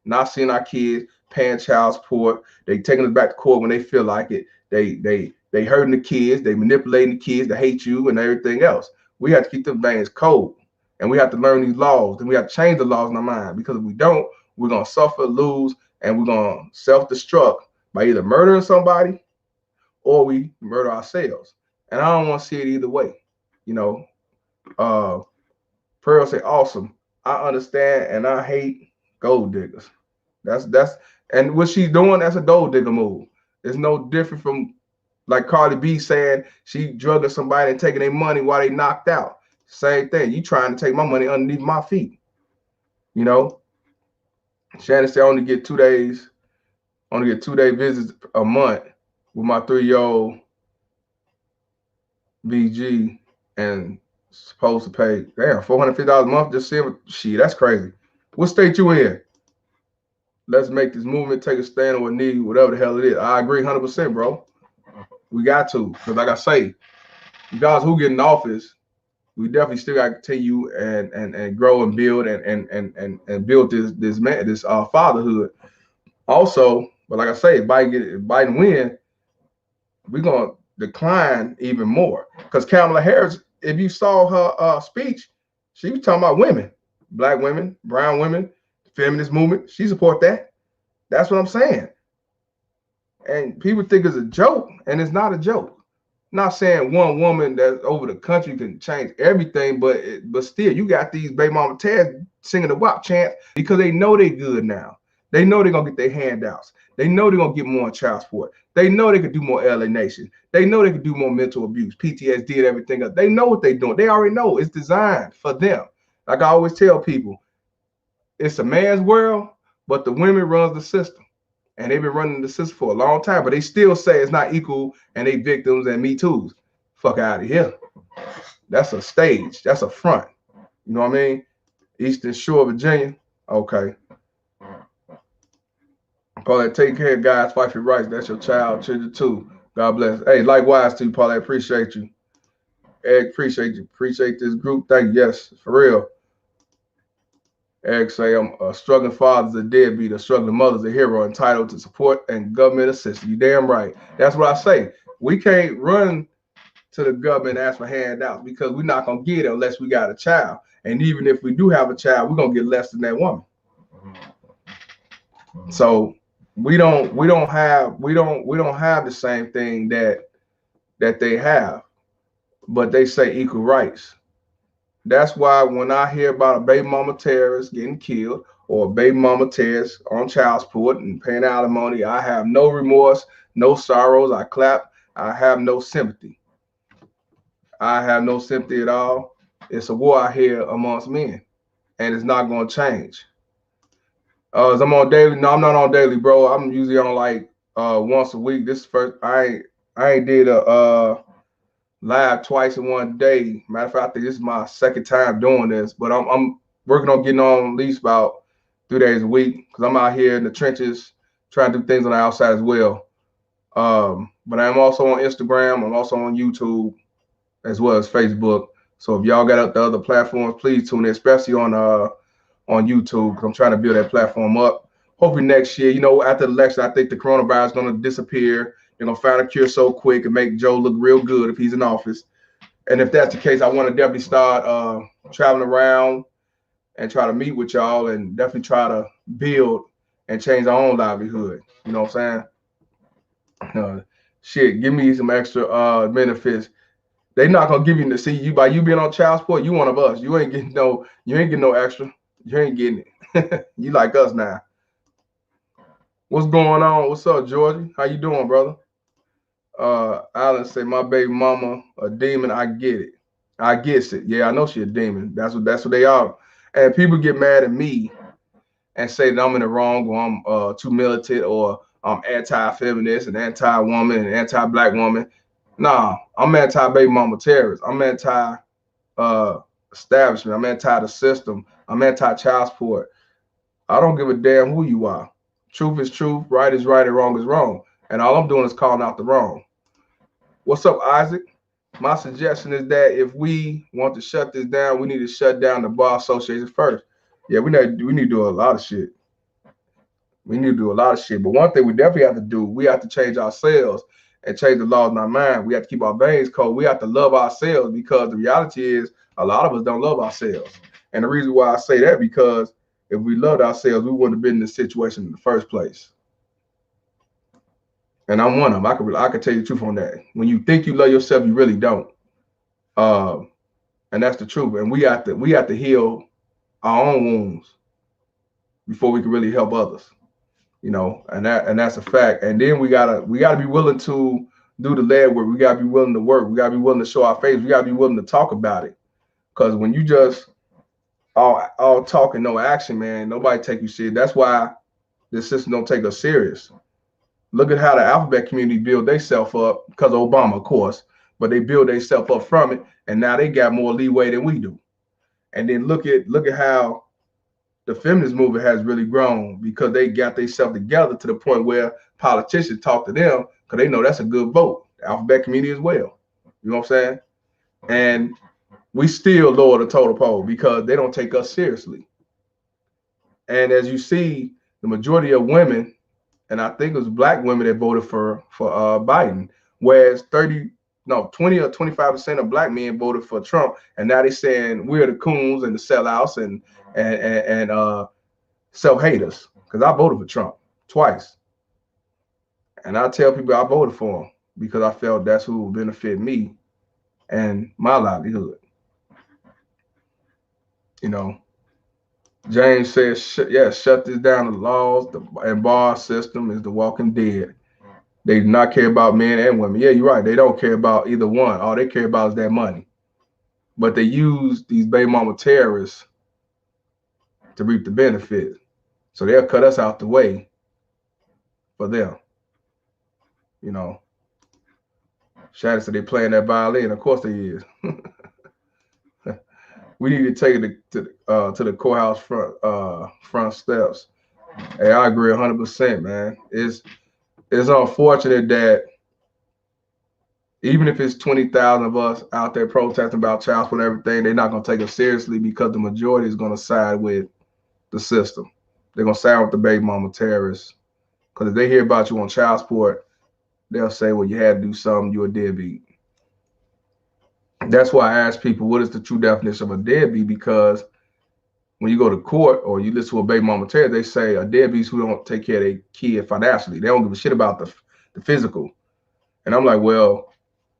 Not seeing our kids paying child support, they taking us back to court when they feel like it. They hurting the kids, they manipulating the kids to hate you and everything else. We have to keep the veins cold. And we have to learn these laws. And we have to change the laws in our mind. Because if we don't, we're gonna suffer, lose, and we're gonna self-destruct by either murdering somebody or we murder ourselves. And I don't want to see it either way. You know, Pearl say, awesome. I understand and I hate gold diggers. That's and what she's doing, that's a gold digger move. It's no different from like Cardi B saying she drugging somebody and taking their money while they knocked out. Same thing. You trying to take my money underneath my feet. You know? Shannon said I only get 2 days, only get 2-day visits a month with my 3-year-old BG and supposed to pay, damn, $450 a month just seeing shit, that's crazy. What state you in? Let's make this movement, take a stand or a knee, whatever the hell it is. I agree 100%, bro. We got to, because like I say, regardless who get in office, we definitely still got to continue and grow and build and build this fatherhood. Also, but like I say, if Biden win, we're gonna decline even more. Because Kamala Harris, if you saw her speech, she was talking about women, black women, brown women, feminist movement. She support that. That's what I'm saying. And people think it's a joke, and it's not a joke. Not saying one woman that's over the country can change everything, but still, you got these baby mama Taz singing the WAP chant because they know they good now. They know they're gonna get their handouts. They know they're gonna get more on child support. They know they could do more alienation. They know they could do more mental abuse, PTSD, and everything else. They know what they're doing. They already know it's designed for them. Like I always tell people, it's a man's world, but the women runs the system. And they've been running the system for a long time, but they still say it's not equal and they victims and Me Too's. Fuck out of here. That's a stage. That's a front. You know what I mean? Eastern Shore, Virginia. Okay. Paulette, take care, guys. Fight for your rights. That's your child, children too. God bless. Hey, likewise to you, Paulette. Appreciate you. Egg, appreciate you. Appreciate this group. Thank you. Yes, for real. Eric say, I'm a struggling father's a deadbeat, a struggling mother's a hero, entitled to support and government assistance. You damn right. That's what I say. We can't run to the government and ask for handouts because we're not gonna get it unless we got a child. And even if we do have a child, we're gonna get less than that woman. So we don't have the same thing that they have, but they say equal rights. That's why when I hear about a baby mama terrorist getting killed or a baby mama terrorist on child support and paying alimony, I have no remorse, no sorrows. I clap. I have no sympathy. I have no sympathy at all. It's a war out here amongst men, and it's not going to change. As I'm on daily, no, I'm not on daily, bro. I'm usually on like once a week. This first, I ain't did a live twice in one day. Matter of fact, I think this is my second time doing this, but I'm working on getting on at least about 3 days a week because I'm out here in the trenches trying to do things on the outside as well. But I'm also on Instagram. I'm also on YouTube as well as Facebook. So if y'all got the other platforms, please tune in, especially on YouTube, because I'm trying to build that platform up. Hopefully next year, after the election, I think the coronavirus is going to disappear. They're going to find a cure so quick and make Joe look real good if he's in office. And if that's the case, I want to definitely start traveling around and try to meet with y'all and definitely try to build and change our own livelihood. You know what I'm saying? Shit, give me some extra benefits. They not gonna give you to see you by you being on child support. You one of us. You ain't getting no extra. You ain't getting it. You like us now. What's going on? What's up, Georgie? How you doing, brother? Alan say my baby mama a demon. I get it. I guess it. Yeah, I know she a demon. That's what they are. And people get mad at me and say that I'm in the wrong, or I'm too militant, or I'm anti-feminist and anti-woman and anti-black woman. Nah, I'm anti-baby mama terrorist. I'm anti establishment. I'm anti the system. I'm anti-child support. I don't give a damn who you are. Truth is truth, right is right, and wrong is wrong. And all I'm doing is calling out the wrong. What's up, Isaac? My suggestion is that if we want to shut this down, we need to shut down the bar association first. Yeah, we need to do a lot of shit. We need to do a lot of shit. But one thing we definitely have to do, we have to change ourselves and change the laws in our mind. We have to keep our veins cold. We have to love ourselves, because the reality is a lot of us don't love ourselves. And the reason why I say that, because if we loved ourselves, we wouldn't have been in this situation in the first place. And I'm one of them. I can tell you the truth on that. When you think you love yourself, you really don't. And that's the truth. And we have to heal our own wounds before we can really help others. And that's a fact. And then we gotta be willing to do the lead work. We gotta be willing to work. We gotta be willing to show our face. We gotta be willing to talk about it. Because when you just all talk and no action, man, nobody take you serious. That's why the system don't take us serious. Look at how the alphabet community build themselves up, because of Obama, of course, but they build themselves up from it, and now they got more leeway than we do. And then look at how the feminist movement has really grown, because they got themselves together to the point where politicians talk to them because they know that's a good vote. The alphabet community as well. You know what I'm saying? And we still lower the total poll because they don't take us seriously. And as you see, the majority of women, and I think it was black women that voted for Biden, whereas 20 or 25% of black men voted for Trump, and now they're saying we're the coons and the sellouts and self-haters, because I voted for Trump twice. And I tell people I voted for him because I felt that's who would benefit me and my livelihood. James says, shut this down. The laws and bar system is the walking dead. They do not care about men and women. Yeah, you're right. They don't care about either one. All they care about is that money. But they use these baby mama terrorists to reap the benefit. So they'll cut us out the way for them. Shannon said they playing that violin. Of course they is. We need to take it to the courthouse front steps. Hey, I agree 100%, man. It's unfortunate that even if it's 20,000 of us out there protesting about child support and everything, they're not going to take us seriously, because the majority is going to side with the system. They're going to side with the baby mama terrorists. Because if they hear about you on child support, they'll say, well, you had to do something. You're a deadbeat. That's why I ask people, what is the true definition of a deadbeat? Because when you go to court or you listen to a baby mama terrorist, they say a deadbeat who don't take care of their kid financially. They don't give a shit about the physical. And I'm like, well,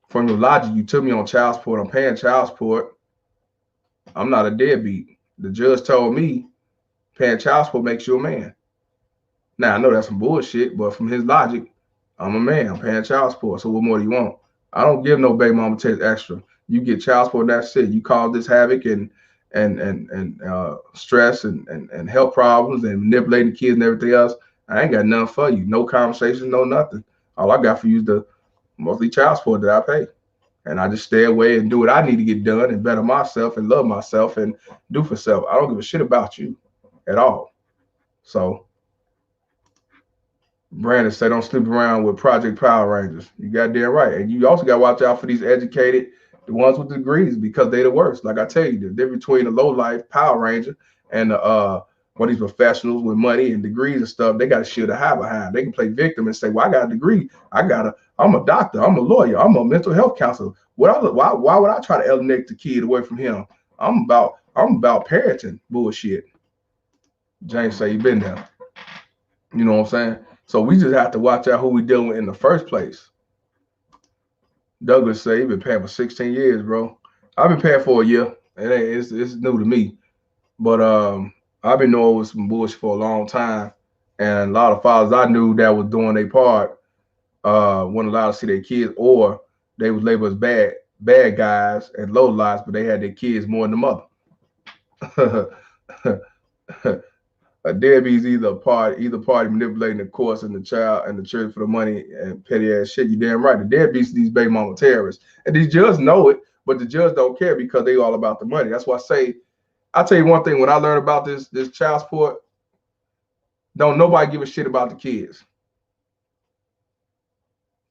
from your logic, you took me on child support. I'm paying child support. I'm not a deadbeat. The judge told me paying child support makes you a man. Now, I know that's some bullshit, but from his logic, I'm a man. I'm paying child support. So what more do you want? I don't give no baby mama terrorist extra. You get child support, that's it. You cause this havoc and stress and health problems and manipulating kids and everything else. I ain't got nothing for you. No conversation, no nothing. All I got for you is the monthly child support that I pay. And I just stay away and do what I need to get done and better myself and love myself and do for self. I don't give a shit about you at all. So Brandon said, don't sleep around with Project Power Rangers. You goddamn right. And you also got to watch out for these educated The ones with the degrees, because they the worst. Like I tell you, the difference between the low life Power Ranger and the one of these professionals with money and degrees and stuff, they got a shield to hide behind. They can play victim and say, "Well, I got a degree. I'm a doctor. I'm a lawyer. I'm a mental health counselor. Why would I try to alienate the kid away from him? I'm about parenting bullshit." James say he been there. You know what I'm saying? So we just have to watch out who we dealing with in the first place. Douglas say he been paying for 16 years, bro. I've been paying for a year. It's new to me. But I've been knowing with some bullshit for a long time. And a lot of fathers I knew that was doing their part weren't allowed to see their kids, or they was labeled as bad guys and low lives, but they had their kids more than the mother. A deadbeat's either party manipulating the courts and the child and the church for the money and petty ass shit. You damn right. The deadbeats these baby mama terrorists. And these judges know it, but the judge don't care because they all about the money. That's why I tell you one thing, when I learned about this child support, don't nobody give a shit about the kids.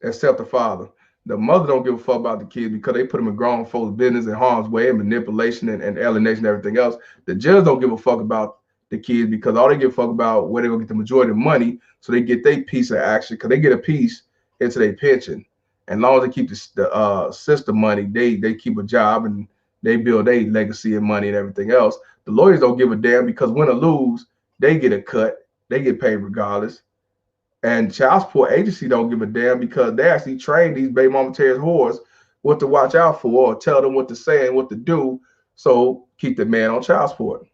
Except the father. The mother don't give a fuck about the kids because they put them in grown folks' business and harm's way and manipulation and alienation and everything else. The judge don't give a fuck about the kids because all they give a fuck about where they're gonna get the majority of the money, so they get their piece of action because they get a piece into their pension. And as long as they keep the system money, they keep a job and they build their legacy and money and everything else. The lawyers don't give a damn because win or lose, they get a cut, they get paid regardless. And child support agency don't give a damn because they actually train these baby mama terrorist whores what to watch out for or tell them what to say and what to do. So keep the man on child support.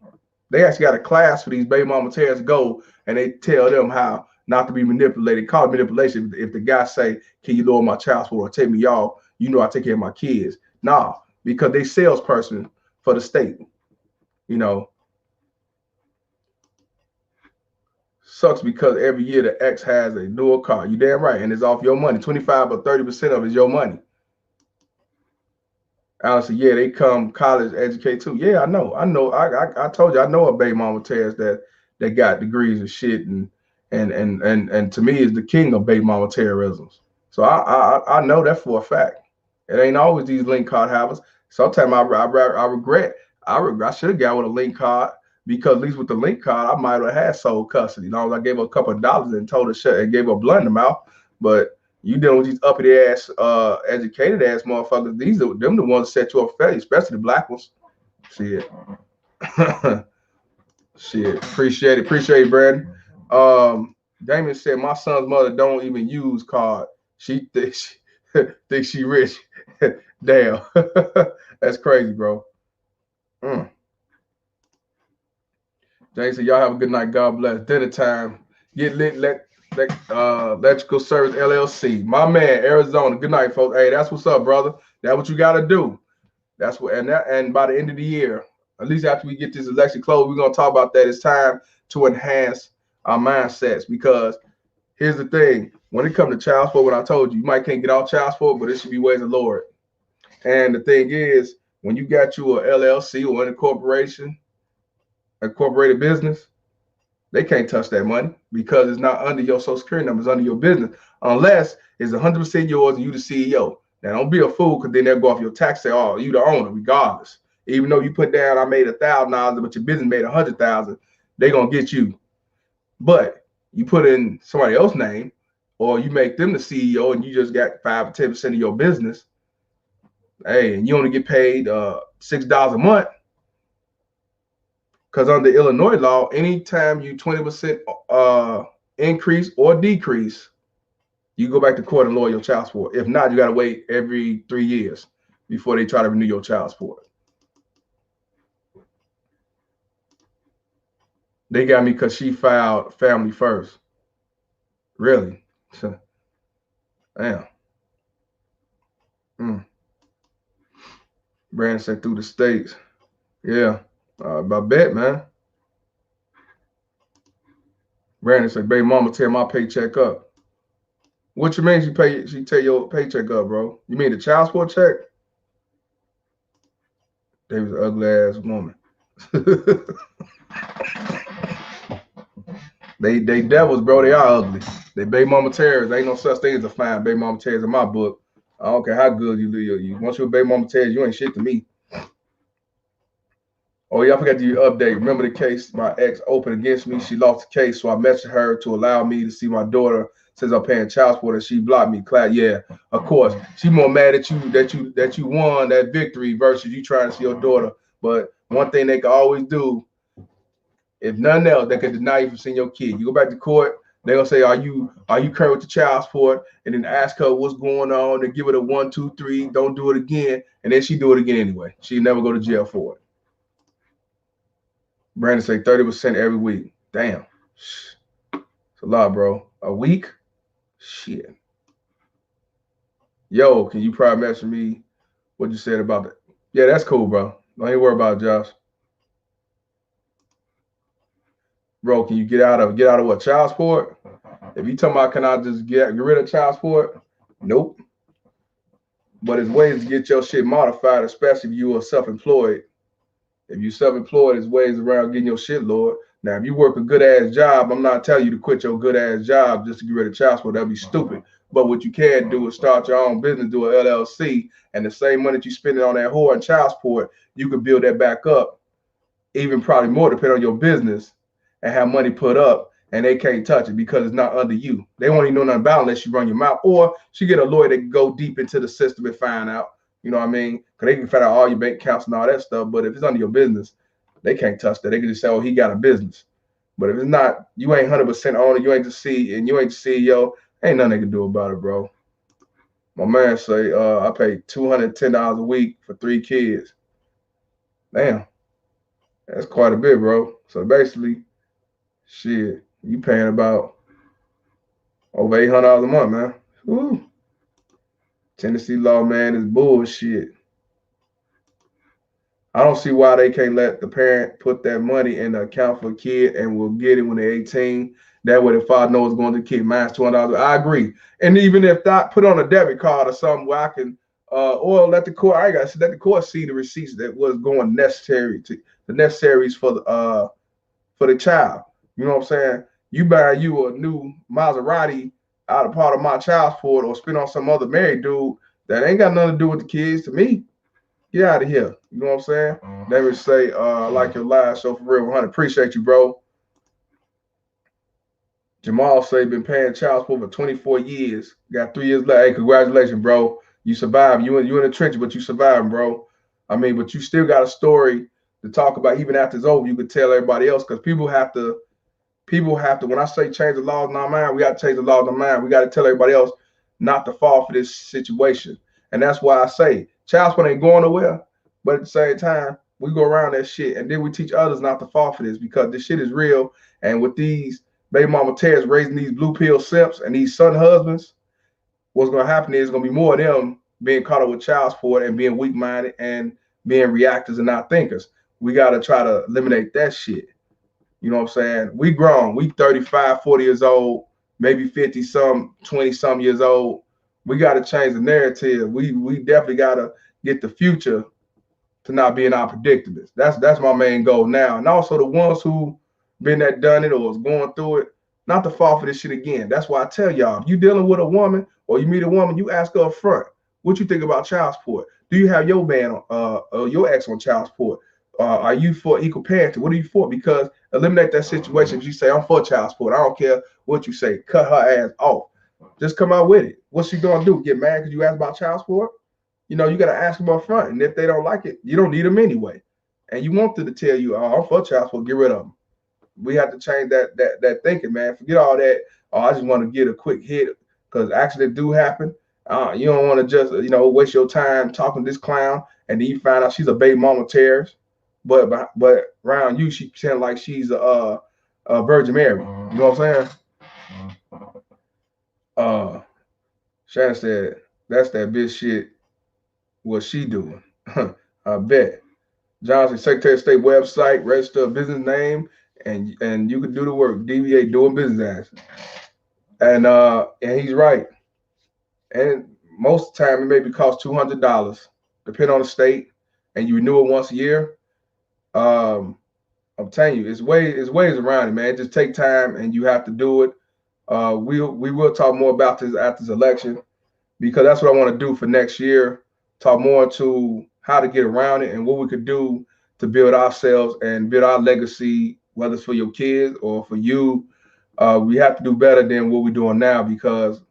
They actually got a class for these baby mama terrorists go, and they tell them how not to be manipulated. Call it manipulation. If the guy say, "Can you lower my child support or take me off?" You know I take care of my kids. Nah, because they salesperson for the state. You know, sucks because every year the X has a newer car. You damn right, and it's off your money. 25 or 30% of it is your money. Honestly, yeah, they come college educate too. Yeah, I know. I told you I know a baby mama terrorist that got degrees and shit, and to me is the king of baby mama terrorisms. So I know that for a fact. It ain't always these link card havers. Sometimes I regret. I should have got with a link card because at least with the link card I might have had sole custody. As long as I gave her a couple of dollars and told her shut and gave her a blunt in the mouth, but you dealing with these uppity ass, educated ass motherfuckers. These are them the ones that set you up fairly, especially the black ones. Shit. Shit. Appreciate it, Brandon. Damon said my son's mother don't even use card. She thinks she rich. Damn. That's crazy, bro. James said, y'all have a good night. God bless. Dinner time. Get lit. Electrical Service LLC. My man, Arizona. Good night, folks. Hey, that's what's up, brother. That's what you got to do. That's what, and by the end of the year, at least after we get this election closed, we're gonna talk about that. It's time to enhance our mindsets because here's the thing: when it comes to child support, what I told you, you might can't get off child support, but it should be ways to lower it. And the thing is, when you got you a LLC or an incorporation, incorporated business, they can't touch that money because it's not under your social security number, it's under your business, unless it's 100% yours and you the CEO. Now, don't be a fool because then they'll go off your tax, say, oh, you the owner, regardless. Even though you put down, I made $1,000, but your business made 100,000, they're going to get you. But you put in somebody else's name or you make them the CEO and you just got 5 or 10% of your business, hey, and you only get paid $6 a month. Because under Illinois law, anytime you 20% increase or decrease, you go back to court and lower your child support. If not, you got to wait every 3 years before they try to renew your child support. They got me because she filed family first. Really? Damn. Brandon said through the states. Yeah. I bet, man. Brandon said, baby mama tear my paycheck up. What you mean she tear your paycheck up, bro? You mean the child support check? They was an ugly ass woman. they devils, bro. They are ugly. They baby mama terrorists. Ain't no such thing as a fine baby mama terrorist in my book. I don't care how good you live. You once your baby mama tells you ain't shit to me. Oh yeah, I forgot to update. Remember the case my ex opened against me? She lost the case, so I messaged her to allow me to see my daughter since I'm paying child support, and she blocked me. Class, yeah, of course. She more mad at you that you won that victory versus you trying to see your daughter. But one thing they can always do, if nothing else, they can deny you from seeing your kid. You go back to court, they're gonna say, are you current with the child support? And then ask her what's going on and give it a 1, 2, 3, don't do it again, and then she do it again anyway. She never go to jail for it. Brandon say 30% every week. Damn. It's a lot, bro. A week? Shit. Yo, can you probably message me what you said about that? Yeah, that's cool, bro. Don't even worry about it, Josh. Bro, can you get out of what? Child support? If you talking about can I just get rid of child support? Nope. But there's ways to get your shit modified, especially if you are self-employed. If you self-employed, there's ways around getting your shit lowered. Now, if you work a good ass job, I'm not telling you to quit your good ass job just to get rid of child support. That'd be stupid. But what you can do is start your own business, do an LLC, and the same money that you spending on that whore and child support, you could build that back up, even probably more, depending on your business, and have money put up, and they can't touch it because it's not under you. They won't even know nothing about it unless you run your mouth, or she get a lawyer that can go deep into the system and find out. You know what I mean? Because they can find out all your bank accounts and all that stuff. But if it's under your business, they can't touch that. They can just say, "Oh, he got a business." But if it's not, you ain't 100% owner. You ain't the C, and you ain't the CEO. Ain't nothing they can do about it, bro. My man say, I pay $210 a week for 3 kids. Damn, that's quite a bit, bro. So basically, shit, you paying about over $800 a month, man. Woo. Tennessee law, man, is bullshit. I don't see why they can't let the parent put that money in the account for a kid and will get it when they're 18. That way the father knows it's going to the kid. Mine's $200. I agree. And even if not, put on a debit card or something where I can, or let the court. I got to let the court see the receipts that was going necessary to the necessaries for the child. You know what I'm saying? You buy you a new Maserati out of part of my child support or spend on some other married dude that ain't got nothing to do with the kids to me. Get out of here. You know what I'm saying? Let me say, like your live show for real 100. Appreciate you, bro. Jamal say been paying child support for 24 years. Got 3 years left. Hey, congratulations, bro. You survived. You in the trenches, but you survived, bro. I mean, but you still got a story to talk about. Even after it's over, you could tell everybody else because people have to. When I say change the laws in our mind, we got to change the laws in our mind. We got to tell everybody else not to fall for this situation. And that's why I say child support ain't going nowhere. But at the same time, we go around that shit. And then we teach others not to fall for this because this shit is real. And with these baby mama tears raising these blue pill simps and these son husbands, what's going to happen is going to be more of them being caught up with child support and being weak minded and being reactors and not thinkers. We got to try to eliminate that shit. You know what I'm saying? We grown. We 35, 40 years old, maybe 50 some, 20 some years old. We got to change the narrative. We definitely got to get the future to not be in our predicaments. That's my main goal now. And also the ones who been there, done it, or is going through it, not to fall for this shit again. That's why I tell y'all, if you dealing with a woman or you meet a woman, you ask her up front, what you think about child support? Do you have your man, your ex on child support? Are you for equal parenting? What are you for? Because eliminate that situation. If you say I'm for child support, I don't care what you say. Cut her ass off. Just come out with it. What's she gonna do? Get mad because you asked about child support? You know, you gotta ask them up front. And if they don't like it, you don't need them anyway. And you want them to tell you, oh, I'm for child support, get rid of them. We have to change that thinking, man. Forget all that. Oh, I just want to get a quick hit because accidents do happen. You don't want to just waste your time talking to this clown and then you find out she's a baby mama terrorist. But around you, she pretend like she's a Virgin Mary. You know what I'm saying? Shannon said that's that bitch shit. What she doing? I bet. Johnson Secretary of State website, register a business name, and you can do the work. DBA doing business and he's right. And most of the time it maybe cost $200, depending on the state, and you renew it once a year. I'm telling you, it's ways around it, man. It just take time, and you have to do it. We will talk more about this after this election because that's what I want to do for next year. Talk more to how to get around it and what we could do to build ourselves and build our legacy, whether it's for your kids or for you. We have to do better than what we're doing now, because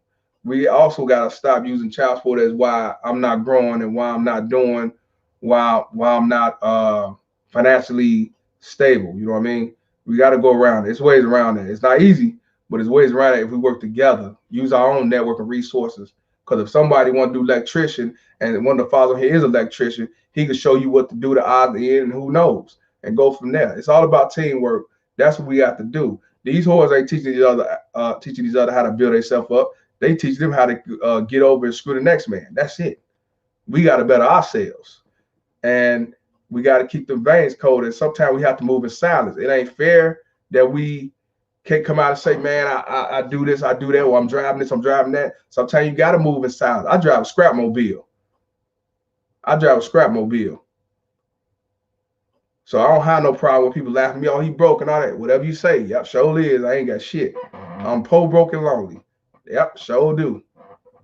we also got to stop using child support as why I'm not growing and why I'm not doing, why I'm not financially stable. You know what I mean? We got to go around it. There's ways around it. It's not easy, but there's ways around it if we work together, use our own network of resources. Because if somebody want to do electrician and one of the fathers here is an electrician, he can show you what to do, the odds, the end, and who knows, and go from there. It's all about teamwork. That's what we have to do. These whores ain't teaching each other how to build themselves up. They teach them how to get over and screw the next man. That's it. We got to better ourselves, and we got to keep the veins cold. And sometimes we have to move in silence. It ain't fair that we can't come out and say, man, I do this, I do that, or I'm driving this, I'm driving that. Sometimes you got to move in silence. I drive a scrapmobile. So I don't have no problem with people laughing at me. Oh, he broke and all that. Whatever you say. Yep, sure is. I ain't got shit. I'm poor, broke, and lonely. Yep, sure do.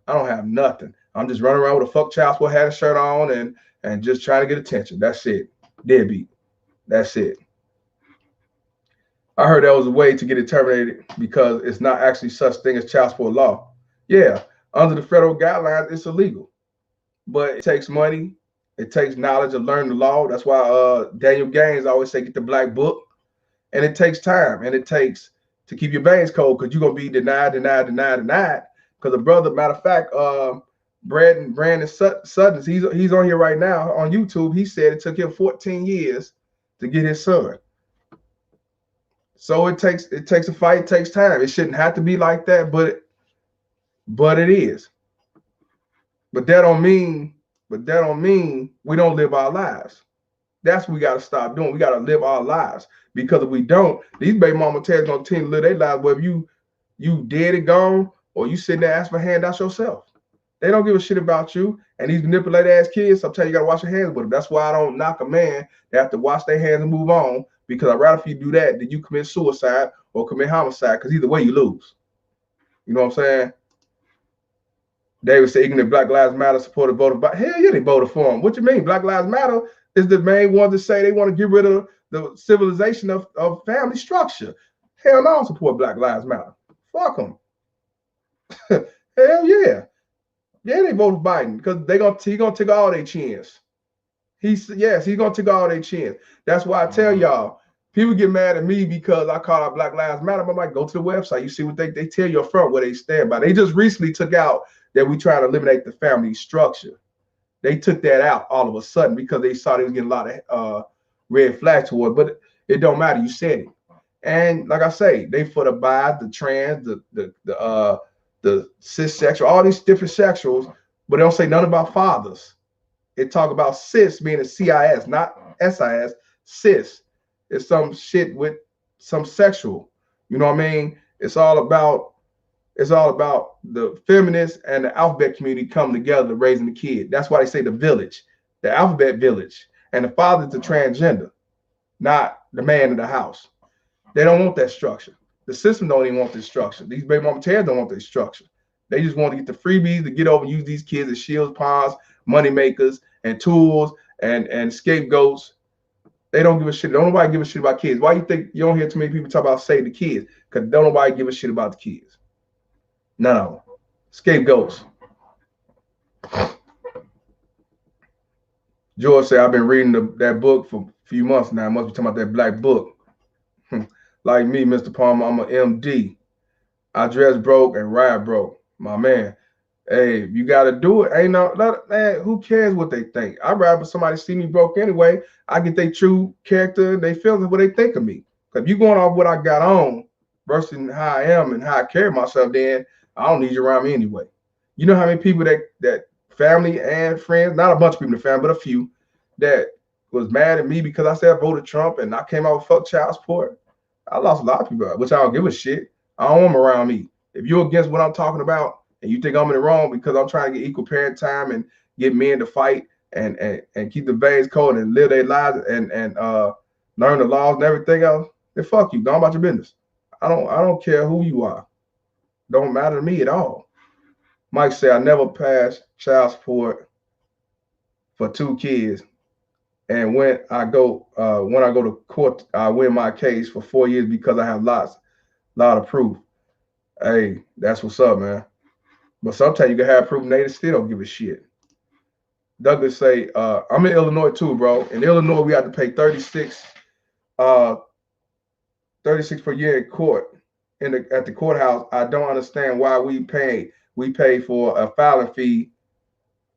I don't have nothing. I'm just running around with a fuck child support, had a shirt on, and just trying to get attention. That's it. Deadbeat. That's it. I heard that was a way to get it terminated because it's not actually such thing as child support law. Yeah, under the federal guidelines, it's illegal. But it takes money. It takes knowledge of learning the law. That's why Daniel Gaines always say get the black book. And it takes time, and it takes to keep your veins cold, because you're going to be denied. Because a brother, matter of fact, Brandon Sutton, he's on here right now on YouTube. He said it took him 14 years to get his son. So it takes a fight, it takes time. It shouldn't have to be like that, but it is. But that don't mean we don't live our lives. That's what we got to stop doing. We got to live our lives, because if we don't, these baby mama tails gonna continue to live their lives, whether you dead and gone or you sitting there asking for handouts yourself. They don't give a shit about you. And these manipulated ass kids, sometimes you gotta wash your hands with them. That's why I don't knock a man. They have to wash their hands and move on, because I'd rather for you do that than you commit suicide or commit homicide, because either way you lose. You know what I'm saying? David said, even if Black Lives Matter supported voted by, hell yeah, they voted for him. What you mean? Black Lives Matter is the main one to say they want to get rid of the civilization of family structure. Hell no, I don't support Black Lives Matter. Fuck them. Hell yeah. Yeah, they voted Biden because he gonna take all their chins. He's gonna take all their chins. That's why I tell y'all, people get mad at me because I call out Black Lives Matter. But I'm like, go to the website. You see what they tell you up front where they stand by. They just recently took out that we try to eliminate the family structure. They took that out all of a sudden because they saw they was getting a lot of red flags toward. But it don't matter. You said it. And like I say, they for the bi, the trans, the cis-sexual, all these different sexuals, but they don't say nothing about fathers. It talk about cis being a CIS, not SIS. Cis is some shit with some sexual. You know what I mean? It's all about the feminists and the alphabet community coming together raising the kid. That's why they say the village, the alphabet village, and the father's the transgender, not the man in the house. They don't want that structure. The system don't even want this structure. These baby mama tails don't want this structure. They just want to get the freebies to get over and use these kids as shields, pawns, money makers, and tools, and scapegoats. They don't give a shit. Don't nobody give a shit about kids. Why you think you don't hear too many people talk about save the kids? Because don't nobody give a shit about the kids. None of them. Scapegoats. George said, I've been reading that book for a few months now. I must be talking about that black book. Like me, Mr. Palmer, I'm an MD. I dress broke and ride broke. My man. Hey, you got to do it. Ain't no, man, who cares what they think? I'd rather somebody see me broke anyway. I get their true character and they feel what they think of me. Because if you going off what I got on versus how I am and how I carry myself, then I don't need you around me anyway. You know how many people that family and friends, not a bunch of people in the family, but a few, that was mad at me because I said I voted Trump and I came out with fuck child support. I lost a lot of people, which I don't give a shit. I don't want them around me. If you're against what I'm talking about and you think I'm in the wrong because I'm trying to get equal parent time and get men to fight and keep the veins cold and live their lives and learn the laws and everything else, then fuck you. Go about your business. I don't care who you are. Don't matter to me at all. Mike said, I never passed child support for 2 kids. And when I go to court, I win my case for 4 years because I have lot of proof. Hey, that's what's up, man. But sometimes you can have proof and they still don't give a shit. Douglas say, I'm in Illinois too, bro. In Illinois, we have to pay 36 uh 36 per year in court at the courthouse. I don't understand why we pay for a filing fee,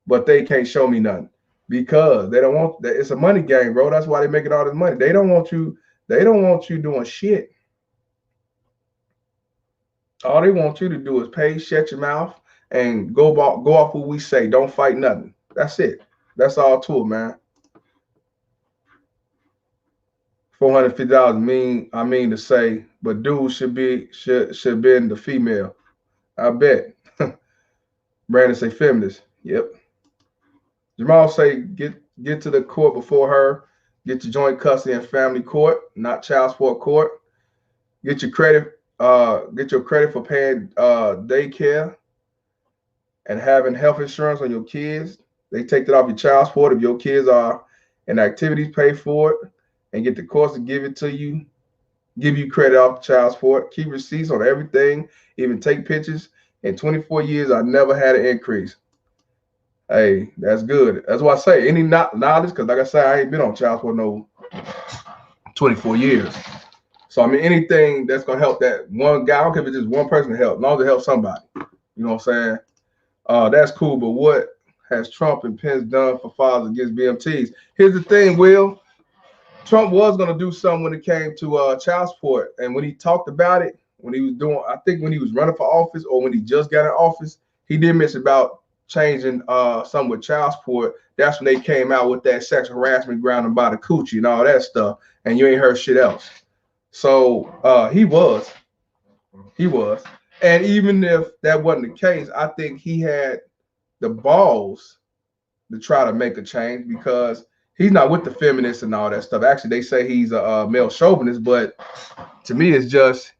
but they can't show me nothing. Because they don't want it's a money game, bro. That's why they making all this money. They don't want you doing shit. All they want you to do is pay, shut your mouth, and go off what we say. Don't fight nothing. That's it. That's all to it, man. $450 mean to say, but dude should be the female. I bet. Brandon say feminist. Yep. Jamal say get to the court before her. Get your joint custody and family court, not child support court. Get your credit. Get your credit for paying daycare and having health insurance on your kids. They take that off your child support if your kids are in activities. Pay for it and get the courts to give it to you. Give you credit off the child support. Keep receipts on everything. Even take pictures. In 24 years, I never had an increase. Hey, that's good. That's why I say any knowledge, because like I said, I ain't been on child support no 24 years. So I mean, anything that's gonna help that one guy, I don't care if it's just one person to help, as long as it helps somebody. You know what I'm saying? That's cool. But what has Trump and Pence done for fathers against BMTs? Here's the thing, Will. Trump was gonna do something when it came to child support, and when he talked about it, when he was doing, I think when he was running for office or when he just got in office, he did mention about changing something with child support. That's when they came out with that sexual harassment grounded by the coochie and all that stuff, and you ain't heard shit else. So he was, and even if that wasn't the case, I think he had the balls to try to make a change because he's not with the feminists and all that stuff. Actually, they say he's a male chauvinist, but to me, it's just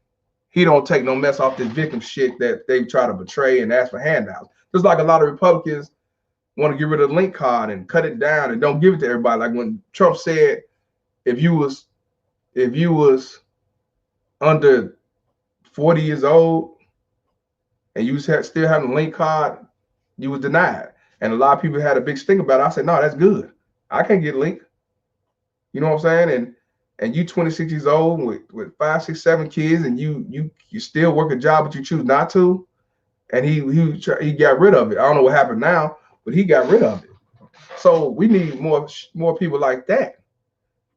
he don't take no mess off this victim shit that they try to betray and ask for handouts. Just like a lot of Republicans want to get rid of the link card and cut it down and don't give it to everybody. Like when Trump said, if you was under 40 years old and you still having a link card, you was denied. And a lot of people had a big stink about it. I said, no, that's good. I can't get linked. You know what I'm saying? And you 26 years old with 5, 6, 7 kids, and you still work a job, but you choose not to. And he got rid of it. I don't know what happened now, but he got rid of it. So we need more people like that,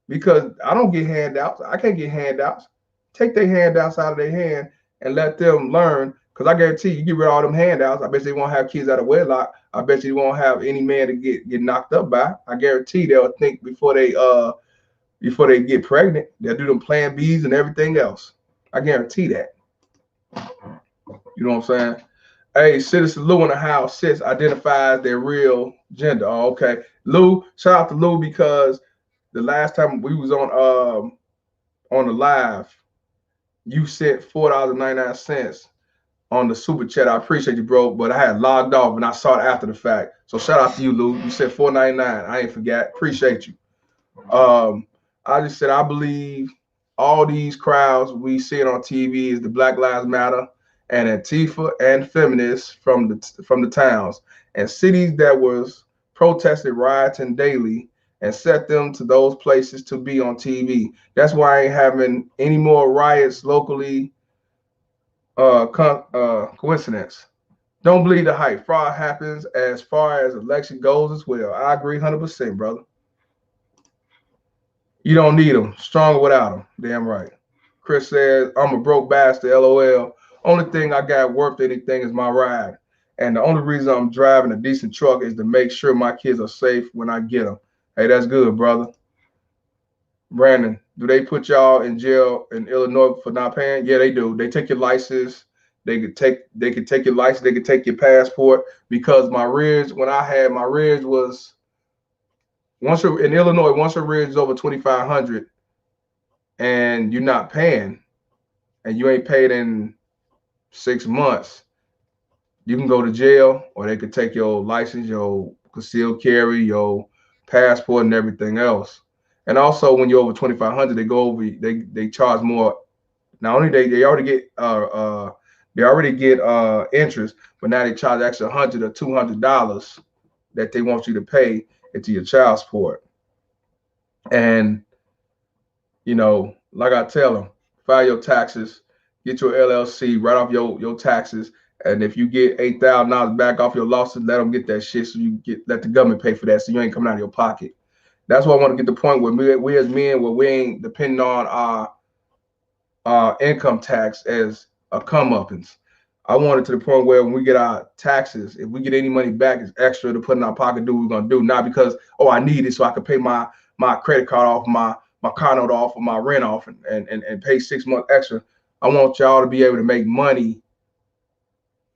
because I don't get handouts. I can't get handouts. Take their handouts out of their hand and let them learn. Because I guarantee you get rid of all them handouts, I bet they won't have kids out of wedlock. I bet you won't have any man to get knocked up by. I guarantee they'll think before they get pregnant, they'll do them plan Bs and everything else. I guarantee that. You know what I'm saying? Hey, Citizen Lou in the house, sis identifies their real gender. Oh, okay. Lou, shout out to Lou, because the last time we was on the live, you sent $4.99 on the super chat. I appreciate you, bro, but I had logged off and I saw it after the fact. So shout out to you, Lou. You said $4.99. I ain't forgot. Appreciate you. I just said I believe all these crowds we see it on TV is the Black Lives Matter and Antifa and feminists from the towns and cities that was protested, rioting daily, and set them to those places to be on TV. That's why I ain't having any more riots locally. Coincidence. Don't believe the hype. Fraud happens as far as election goes as well. I agree 100%, brother. You don't need them. Stronger without them. Damn right. Chris says, I'm a broke bastard, LOL. Only thing I got worth anything is my ride. And the only reason I'm driving a decent truck is to make sure my kids are safe when I get them. Hey, that's good, brother. Brandon, do they put y'all in jail in Illinois for not paying? Yeah, they do. They take your license. They could take your license. They could take your passport, because my rears, when I had my rears was, once you're in Illinois, once your rears is over 2,500 and you're not paying and you ain't paid in 6 months, you can go to jail, or they could take your license, your concealed carry, your passport, and everything else. And also, when you're over 2,500, they go over. They charge more. Not only they already get interest, but now they charge extra $100 or $200 that they want you to pay into your child support. And like I tell them, file your taxes, get your LLC, write off your taxes, and if you get $8,000 back off your losses, let them get that shit, so you let the government pay for that, so you ain't coming out of your pocket. That's why I want to get the point where we as men, where we ain't depending on our income tax as a comeuppance. I want it to the point where when we get our taxes, if we get any money back, it's extra to put in our pocket, do what we're gonna do. Not because, oh, I need it so I can pay my credit card off, my car note off, or my rent off, and pay 6 months extra. I want y'all to be able to make money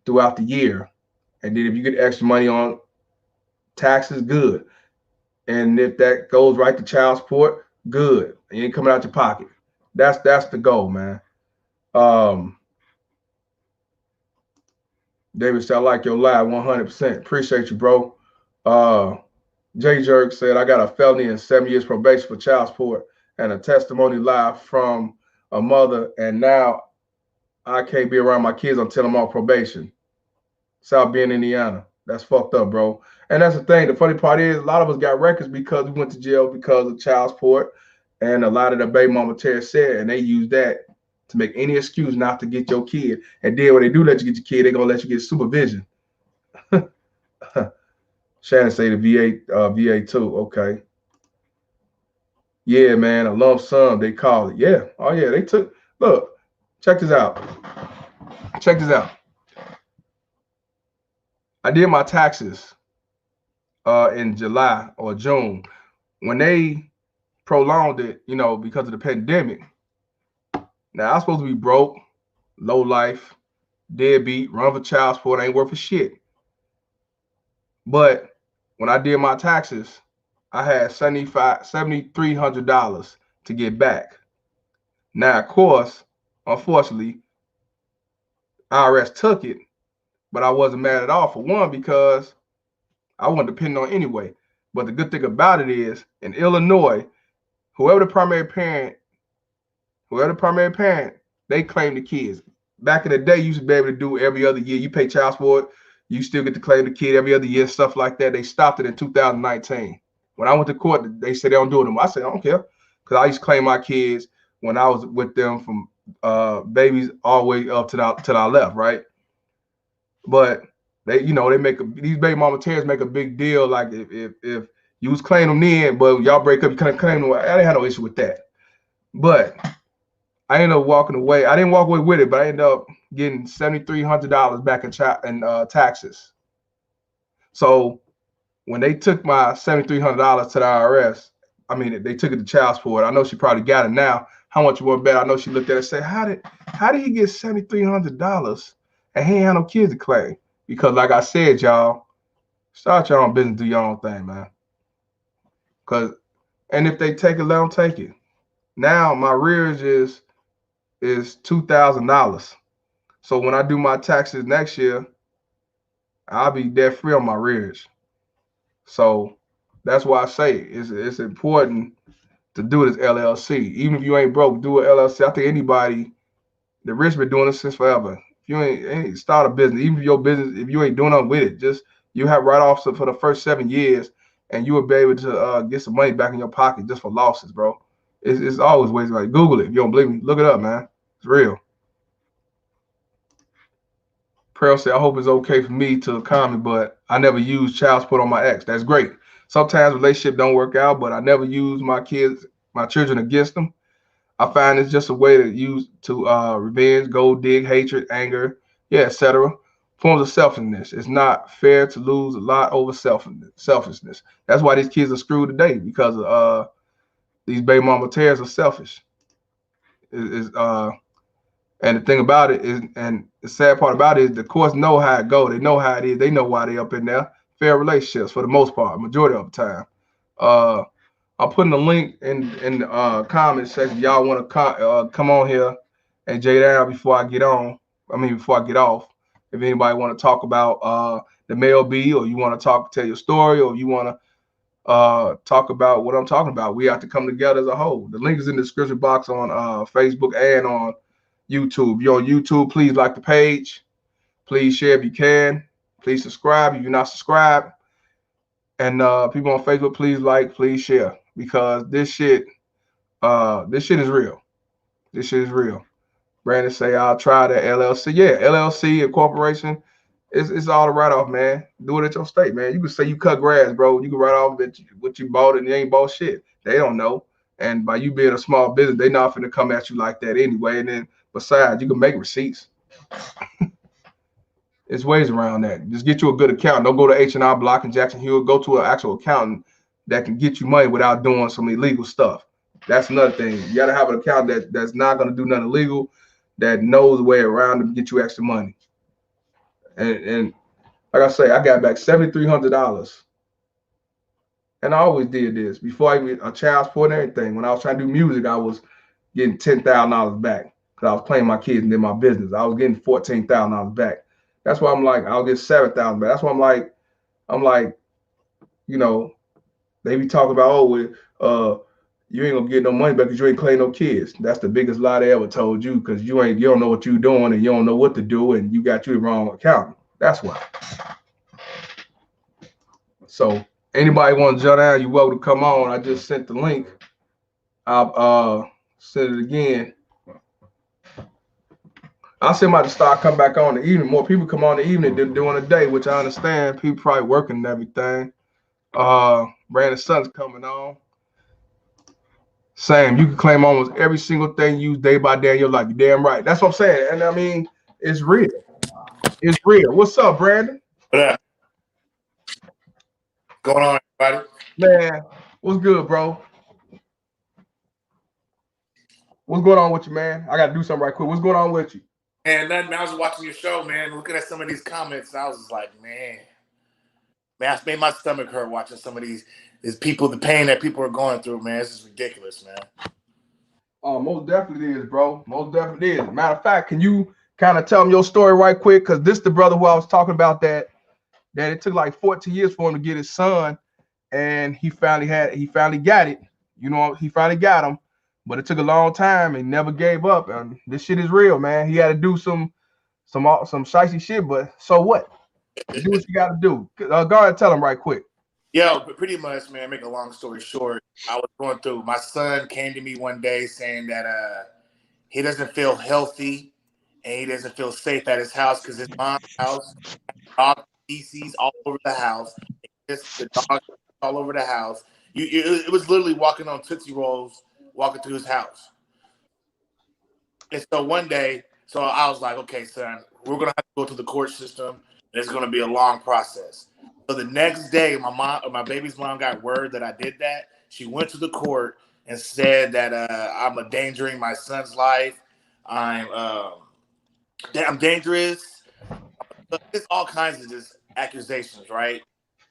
throughout the year. And then if you get extra money on taxes, good. And if that goes right to child support, good. You ain't coming out your pocket. That's the goal, man. David said, I like your live 100%. Appreciate you, bro. Jay Jerk said, I got a felony and 7 years probation for child support and a testimony live from a mother, and now I can't be around my kids until I'm on probation. South Bend, Indiana. That's fucked up, bro. And that's the thing. The funny part is, a lot of us got records because we went to jail because of child support, and a lot of the baby mama Terry said, and they use that to make any excuse not to get your kid. And then when they do let you get your kid, they're gonna let you get supervision. Shannon say the VA too. Okay. Yeah, man, a lump sum, they call it. Yeah. Oh yeah, they took. Look, check this out. Check this out. I did my taxes in July or June. When they prolonged it, because of the pandemic. Now, I was supposed to be broke, low life, deadbeat, run for child support, ain't worth a shit. But when I did my taxes, I had $7,300 to get back. Now, of course, unfortunately, IRS took it, but I wasn't mad at all, for one, because I wasn't depending on it anyway. But the good thing about it is, in Illinois, whoever the primary parent, they claim the kids. Back in the day, you used to be able to do every other year. You pay child support, you still get to claim the kid every other year, stuff like that. They stopped it in 2019. When I went to court, they said they don't do it anymore. I said, I don't care, because I used to claim my kids when I was with them from babies all the way up to I left, right? But they these baby mama tears make a big deal, like if you was claiming them then, but y'all break up, you couldn't claim them. I didn't have no issue with that. But I ended up walking away. I didn't walk away with it, but I ended up getting $7,300 back in taxes. So when they took my $7,300 to the IRS, I mean, they took it to child support. I know she probably got it now. How much you want bet? I know she looked at it and said, how did he get $7,300 and he ain't had no kids to claim? Because like I said, y'all, start your own business, do your own thing, man. And if they take it, let them take it. Now my rearage is $2,000. So when I do my taxes next year, I'll be debt free on my rearage. So that's why I say it's important to do this LLC. Even if you ain't broke, do an LLC. I think anybody, the rich been doing this since forever. If you ain't start a business, even if your business, if you ain't doing nothing with it, just you have write-offs for the first 7 years, and you will be able to get some money back in your pocket just for losses, bro. It's always ways. Like, Google it. If you don't believe me, look it up, man. It's real. Pearl said, I hope it's okay for me to comment, but I never used child support on my ex. That's great. Sometimes relationship don't work out, but I never use my children against them. I find it's just a way to use to revenge, gold dig, hatred, anger, etc. Forms of selfishness. It's not fair to lose a lot over selfishness. That's why these kids are screwed today, because of these baby mama tears are selfish. And the thing about it is, and the sad part about it is, the courts know how it go. They know how it is. They know why they up in there. Fair relationships for the most part, majority of the time. I'm putting a link in the comment section. Y'all want to come on here and J down before I get on. Before I get off. If anybody want to talk about the Male B, or you want to tell your story, or you want to talk about what I'm talking about, we have to come together as a whole. The link is in the description box on Facebook and on YouTube. If you're on YouTube, please like the page. Please share if you can. Please subscribe if you're not subscribed. And people on Facebook, please like, please share, because this shit is real. This shit is real. Brandon say, I'll try the LLC. Yeah, LLC and corporation, it's all a write-off, man. Do it at your state, man. You can say you cut grass, bro. You can write off that what you bought and you ain't bought shit. They don't know. And by you being a small business, they not finna come at you like that anyway. And then besides, you can make receipts. There's ways around that. Just get you a good accountant. Don't go to H&R Block and Jackson Hewitt. Go to an actual accountant that can get you money without doing some illegal stuff. That's another thing. You got to have an accountant that's not going to do nothing illegal, that knows the way around to get you extra money. And like I say, I got back $7,300. And I always did this. Before I get a child support and everything, when I was trying to do music, I was getting $10,000 back because I was playing my kids and then my business. I was getting $14,000 back. That's why I'm like, I'll get $7,000 back. That's why I'm like, you know, they be talking about, you ain't gonna get no money back because you ain't claim no kids. That's the biggest lie they ever told you, because you don't know what you're doing and you don't know what to do, and you got you the wrong accountant. That's why. So anybody want to jump down, you're welcome to come on. I just sent the link. I'll send it again. I see about to start come back on the evening. More people come on the evening than during the day, which I understand. People probably working and everything. Brandon's son's coming on. Same. You can claim almost every single thing you use day by day in your life. You're damn right. That's what I'm saying. And I mean, it's real. It's real. What's up, Brandon? What up? Going on, everybody? Man, what's good, bro? What's going on with you, man? I got to do something right quick. What's going on with you? Man, nothing. I was watching your show, man, looking at some of these comments, and I was just like, man, it made my stomach hurt watching some of these people, the pain that people are going through, man. This is ridiculous, man. Oh, most definitely is, bro. Most definitely is. Matter of fact, can you kind of tell them your story right quick? Because this the brother who I was talking about that it took like 14 years for him to get his son, and he finally got it. You know, he finally got him, but it took a long time and never gave up. And this shit is real, man. He had to do some shicey shit, but so what? Do what you got to do. Go ahead and tell him right quick. Yo, but pretty much, man, make a long story short, I was going through, my son came to me one day saying that he doesn't feel healthy and he doesn't feel safe at his house because his mom's house, dog feces all over the house, the dog all over the house. It was literally walking on Tootsie Rolls, walking through his house. And so one day, so I was like, okay, son, we're going to have to go to the court system. And it's going to be a long process. So the next day, my baby's mom got word that I did that. She went to the court and said that I'm endangering my son's life. I'm dangerous. It's all kinds of just accusations, right?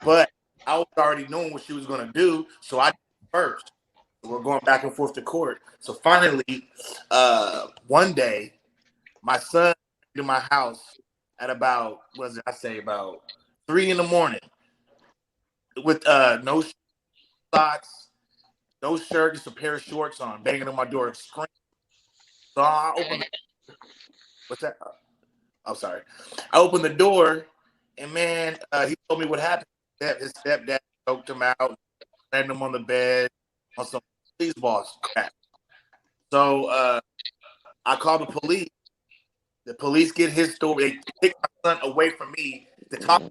But I was already knowing what she was going to do, so I did it first. We're going back and forth to court. So finally, one day, my son came to my house at about, about 3 a.m. with no socks, no shirt, just a pair of shorts on, banging on my door, screaming. So I opened what's that? I'm sorry. I opened the door, and man, he told me what happened. His stepdad choked him out, landed him on the bed on some police boss crap. So I called the police. The police get his story. They take my son away from me to talk.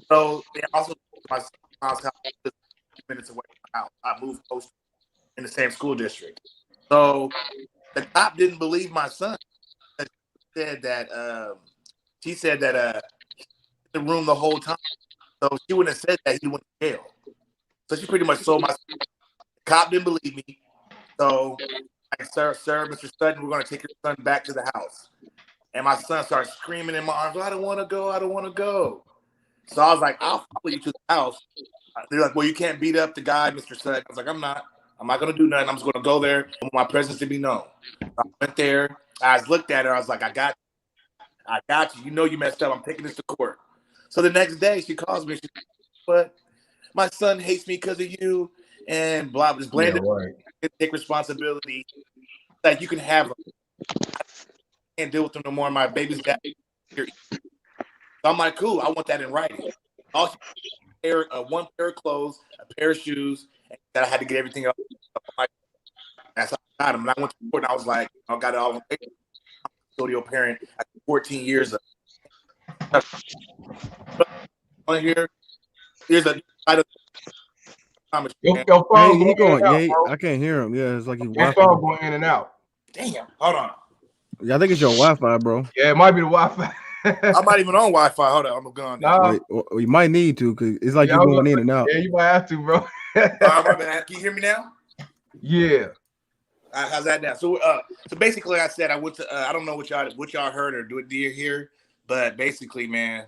So they also took my son's house 2 minutes away from my house. I moved close in the same school district. So the cop didn't believe my son. She said that in the room the whole time. So she wouldn't have said that he went to jail. So she pretty much sold my son. The cop didn't believe me. So I said, sir, Mr. Sutton, we're going to take your son back to the house. And my son started screaming in my arms, I don't want to go, I don't want to go. So I was like, I'll follow you to the house. They're like, well, you can't beat up the guy, Mr. Sutton. I was like, I'm not going to do nothing. I'm just going to go there. I want my presence to be known. So I went there. I looked at her. I was like, I got you. I got you. You know you messed up. I'm taking this to court. So the next day she calls me. She's like, but my son hates me because of you, and blah, just Yeah, blame it. right. Take responsibility. Like, you can have them. I can't deal with them no more. My baby's got here. So I'm like, cool. I want that in writing. Also, one pair of clothes, a pair of shoes, and that I had to get everything else. That's how I got them. And I went to court and I was like, I got it all on paper. Custodial parent after 14 years of on here. Here's a title. Your Hey, phone he going in going. and out, Yeah, bro. I can't hear him. Yeah, it's like his Your Wi-Fi. phone going in and out. Damn, hold on. Yeah, I think it's your Wi-Fi, bro. Yeah, it might be the Wi-Fi. I'm not even on Wi-Fi. Hold on, I'm going down. Nah, You might need to, because it's like yeah, you're going in and out. yeah, you might have to, bro. My bad. Can you hear me now? Yeah. How's that now? So basically, like I said, I went to. I don't know what y'all heard or did you hear, but basically, man,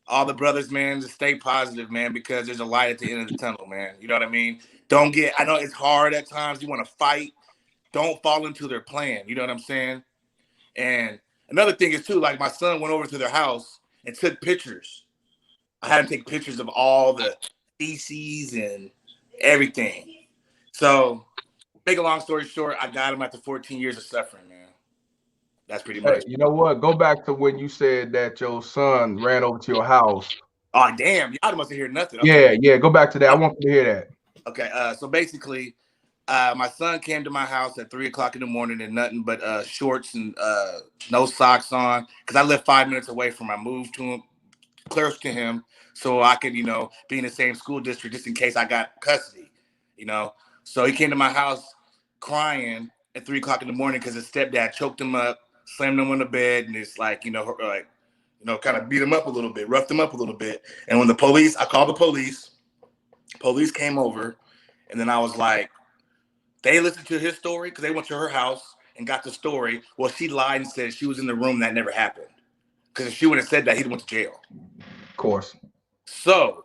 all the brothers, man, just stay positive, man, because there's a light at the end of the tunnel, man. You know what I mean? Don't get. I know it's hard at times. You want to fight. Don't fall into their plan. You know what I'm saying? And another thing is too, like my son went over to their house and took pictures. I had him take pictures of all the feces and everything. So, make a long story short, I got him after 14 years of suffering, man. That's pretty Hey, much. you know what? Go back to when you said that your son ran over to your house. Oh, damn. Y'all must have heard nothing. Yeah, Okay. yeah. Go back to that. I want you to hear that. Okay. So basically, my son came to my house at 3 o'clock in the morning in nothing but shorts and no socks on because I lived 5 minutes away from him. I moved to him, close to him, so I could, be in the same school district just in case I got custody, you know. So he came to my house crying at 3 o'clock in the morning because his stepdad choked him up, slammed him on the bed, and it's like, kind of beat him up a little bit, roughed him up a little bit. And when I called the police. Police came over, and then I was like, they listened to his story because they went to her house and got the story. Well, she lied and said she was in the room. That never happened. Because if she would have said that, he'd went to jail. Of course. So,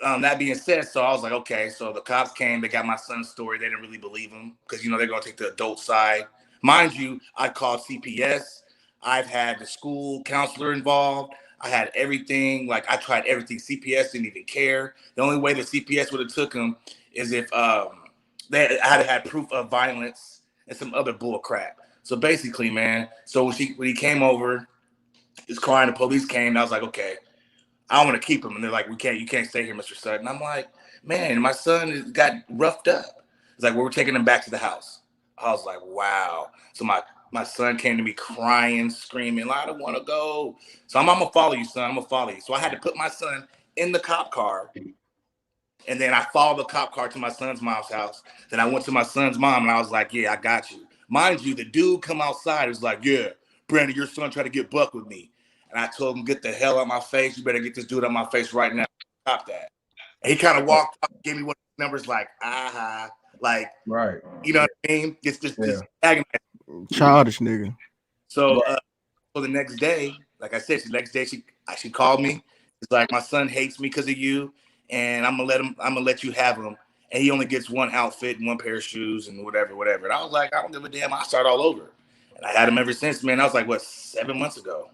that being said, so I was like, okay. So the cops came. They got my son's story. They didn't really believe him because, they're going to take the adult side. Mind you, I called CPS. I've had the school counselor involved. I had everything. Like, I tried everything. CPS didn't even care. The only way the CPS would have took him is if I had proof of violence and some other bull crap. So basically, man, so when he came over, he's crying, the police came, and I was like, okay, I want to keep him. And they're like, you can't stay here, Mr. Sutton. I'm like, man, my son got roughed up. It's like, well, we're taking him back to the house. I was like, wow. So my son came to me crying, screaming, I don't want to go. So I'm going to follow you, son. I'm going to follow you. So I had to put my son in the cop car. And then I followed the cop car to my son's mom's house. Then I went to my son's mom and I was like, yeah, I got you. Mind you, the dude come outside. He was like, yeah, Brandon, your son tried to get buck with me. And I told him, get the hell out of my face. You better get this dude out of my face right now. Stop that. And he kind of walked up, gave me one of the numbers like, like, right. You know what I mean? It's just agonizing. Childish nigga. So, so the next day, like I said, the next day she called me. It's like, my son hates me because of you, and I'm gonna let you have him. And he only gets one outfit and one pair of shoes and whatever. And I was like, I don't give a damn. I'll start all over. And I had him ever since, man. I was like, what, 7 months ago?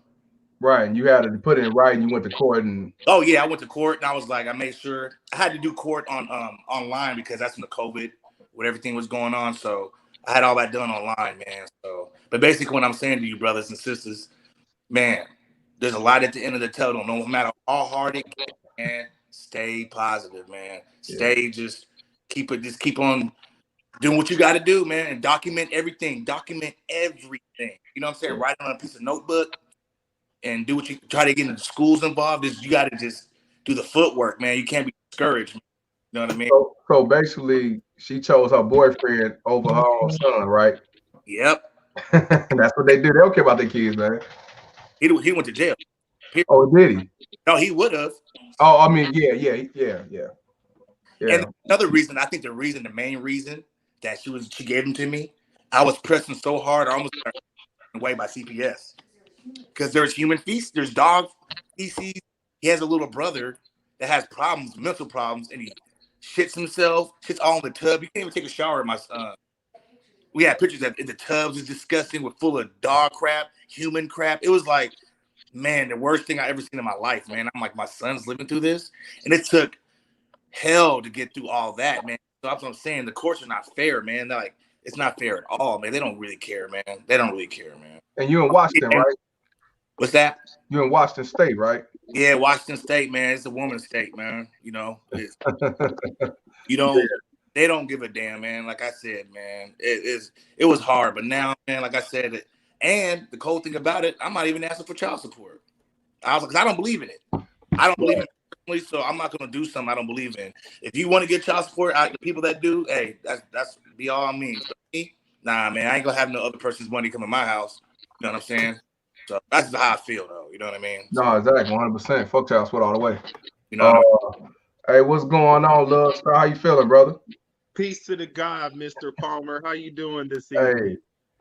Right. And you had to put it in writing. You went to court and oh yeah, I went to court and I was like, I made sure I had to do court on online because that's when the COVID, when everything was going on. So I had all that done online, man. So, but basically, what I'm saying to you, brothers and sisters, man, there's a light at the end of the tunnel. No matter how hard it gets, man, stay positive, man. Just keep on doing what you got to do, man, and document everything. Document everything. You know what I'm saying? Write it on a piece of notebook. And do what you try to get into the schools involved. You got to just do the footwork, man. You can't be discouraged. You know what I mean? So basically, she chose her boyfriend over her own son, right? Yep. That's what they do. They don't care about their kids, man. He went to jail. Oh, did he? No, he would have. Oh, I mean, yeah. And another reason, I think the main reason that she gave him to me, I was pressing so hard, I almost got away by CPS. Because there's human feces, there's dog feces. He has a little brother that has problems, mental problems, and he shits himself, shits all in the tub. You can't even take a shower, my son. We had pictures that in the tubs is disgusting, with full of dog crap, human crap. It was like, man, the worst thing I ever seen in my life, man. I'm like, my son's living through this, and it took hell to get through all that, man. So that's what I'm saying. The courts are not fair, man. They're like, it's not fair at all, man. They don't really care, man. They don't really care, man. And you in Washington, right? What's that? You in Washington State, right? Yeah, Washington State, man. It's a woman's state, man. You know, you don't. They don't give a damn, man. Like I said, man, it was hard, but now, man, like I said, and the cold thing about it, I'm not even asking for child support. I was like, 'cause I don't believe in it. I don't believe in it personally, so I'm not gonna do something I don't believe in. If you want to get child support, the people that do, hey, that's be all means. But me, nah, man, I ain't gonna have no other person's money come in my house. You know what I'm saying? So that's how I feel, though. You know what I mean? No, exactly, 100%. Fuck child support all the way. You know what I mean? Hey, what's going on, Love Star? How you feeling, brother? Peace to the God, Mr. Palmer. How you doing this evening? Hey,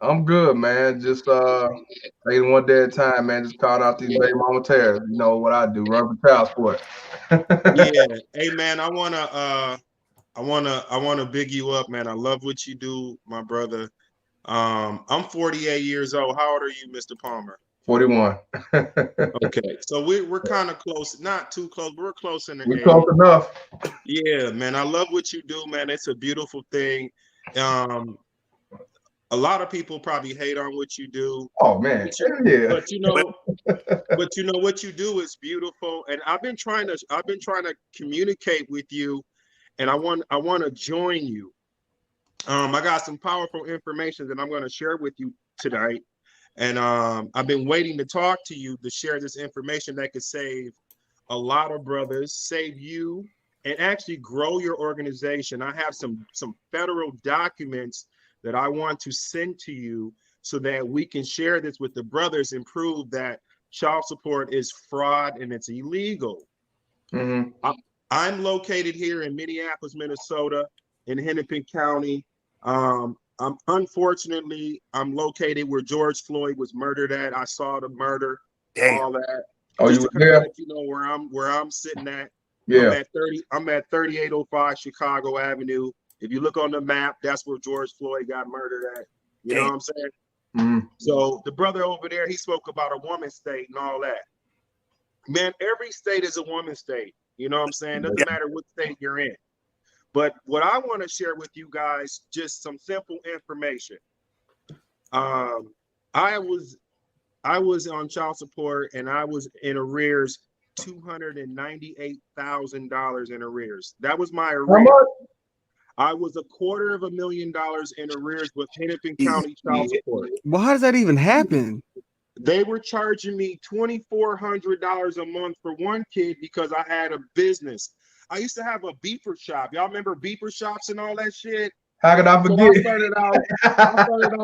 I'm good, man. Just taking one day at a time, man. Just calling out these baby mama tears. You know what I do? Run for child support. Yeah. Hey, man. I wanna big you up, man. I love what you do, my brother. I'm 48 years old. How old are you, Mr. Palmer? 41. Okay, so we're kind of close, not too close, but we're close in the We age. close enough. Yeah, man. I love what you do, man. It's a beautiful thing. A lot of people probably hate on what you do. Oh man, yeah. But you know what you do is beautiful. And I've been trying to communicate with you, and I want to join you. I got some powerful information that I'm going to share with you tonight. And I've been waiting to talk to you to share this information that could save a lot of brothers, save you, and actually grow your organization. I have some federal documents that I want to send to you so that we can share this with the brothers and prove that child support is fraud and it's illegal. Mm-hmm. I'm located here in Minneapolis, Minnesota, in Hennepin County. Unfortunately, I'm located where George Floyd was murdered at. I saw the murder, all that. Oh, just you to were there? let you know where I'm sitting at. Yeah. I'm at 3805 Chicago Avenue. If you look on the map, that's where George Floyd got murdered at. You know what I'm saying? Mm-hmm. So the brother over there, he spoke about a woman state and all that. Man, every state is a woman state. You know what I'm saying? Doesn't matter what state you're in. But what I want to share with you guys, just some simple information. I was on child support and I was in arrears, $298,000 in arrears. That was my arrears. How much? I was $250,000 in arrears with Hennepin County child support. Well, how does that even happen? They were charging me $2,400 a month for one kid because I had a business. I used to have a beeper shop. Y'all remember beeper shops and all that shit? How could I forget? So I started out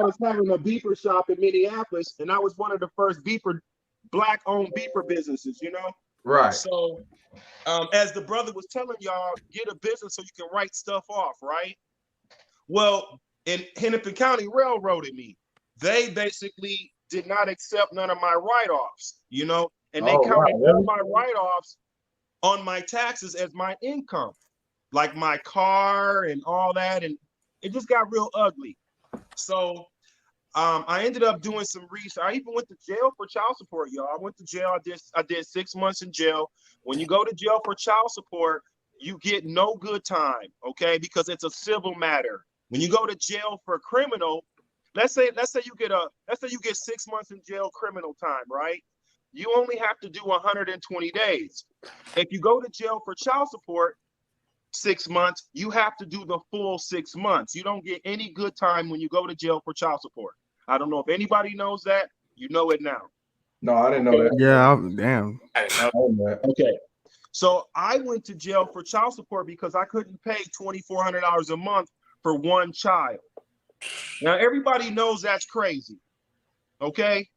as having a beeper shop in Minneapolis, and I was one of the first black-owned beeper businesses, you know? Right. So as the brother was telling y'all, get a business so you can write stuff off, right? Well, in Hennepin County railroaded me. They basically did not accept none of my write-offs, you know? And they counted all my write-offs on my taxes as my income, like my car and all that. And it just got real ugly. So I ended up doing some research. I even went to jail for child support, y'all. I went to jail. I did 6 months in jail. When you go to jail for child support, you get no good time, okay? Because it's a civil matter. When you go to jail for criminal, let's say you get 6 months in jail criminal time, right? You only have to do 120 days. If you go to jail for child support, 6 months, you have to do the full 6 months. You don't get any good time when you go to jail for child support. I don't know if anybody knows that. You know it now. No, I didn't know that. Yeah, damn. I didn't know. Okay. So I went to jail for child support because I couldn't pay $2,400 a month for one child. Now, everybody knows that's crazy. Okay?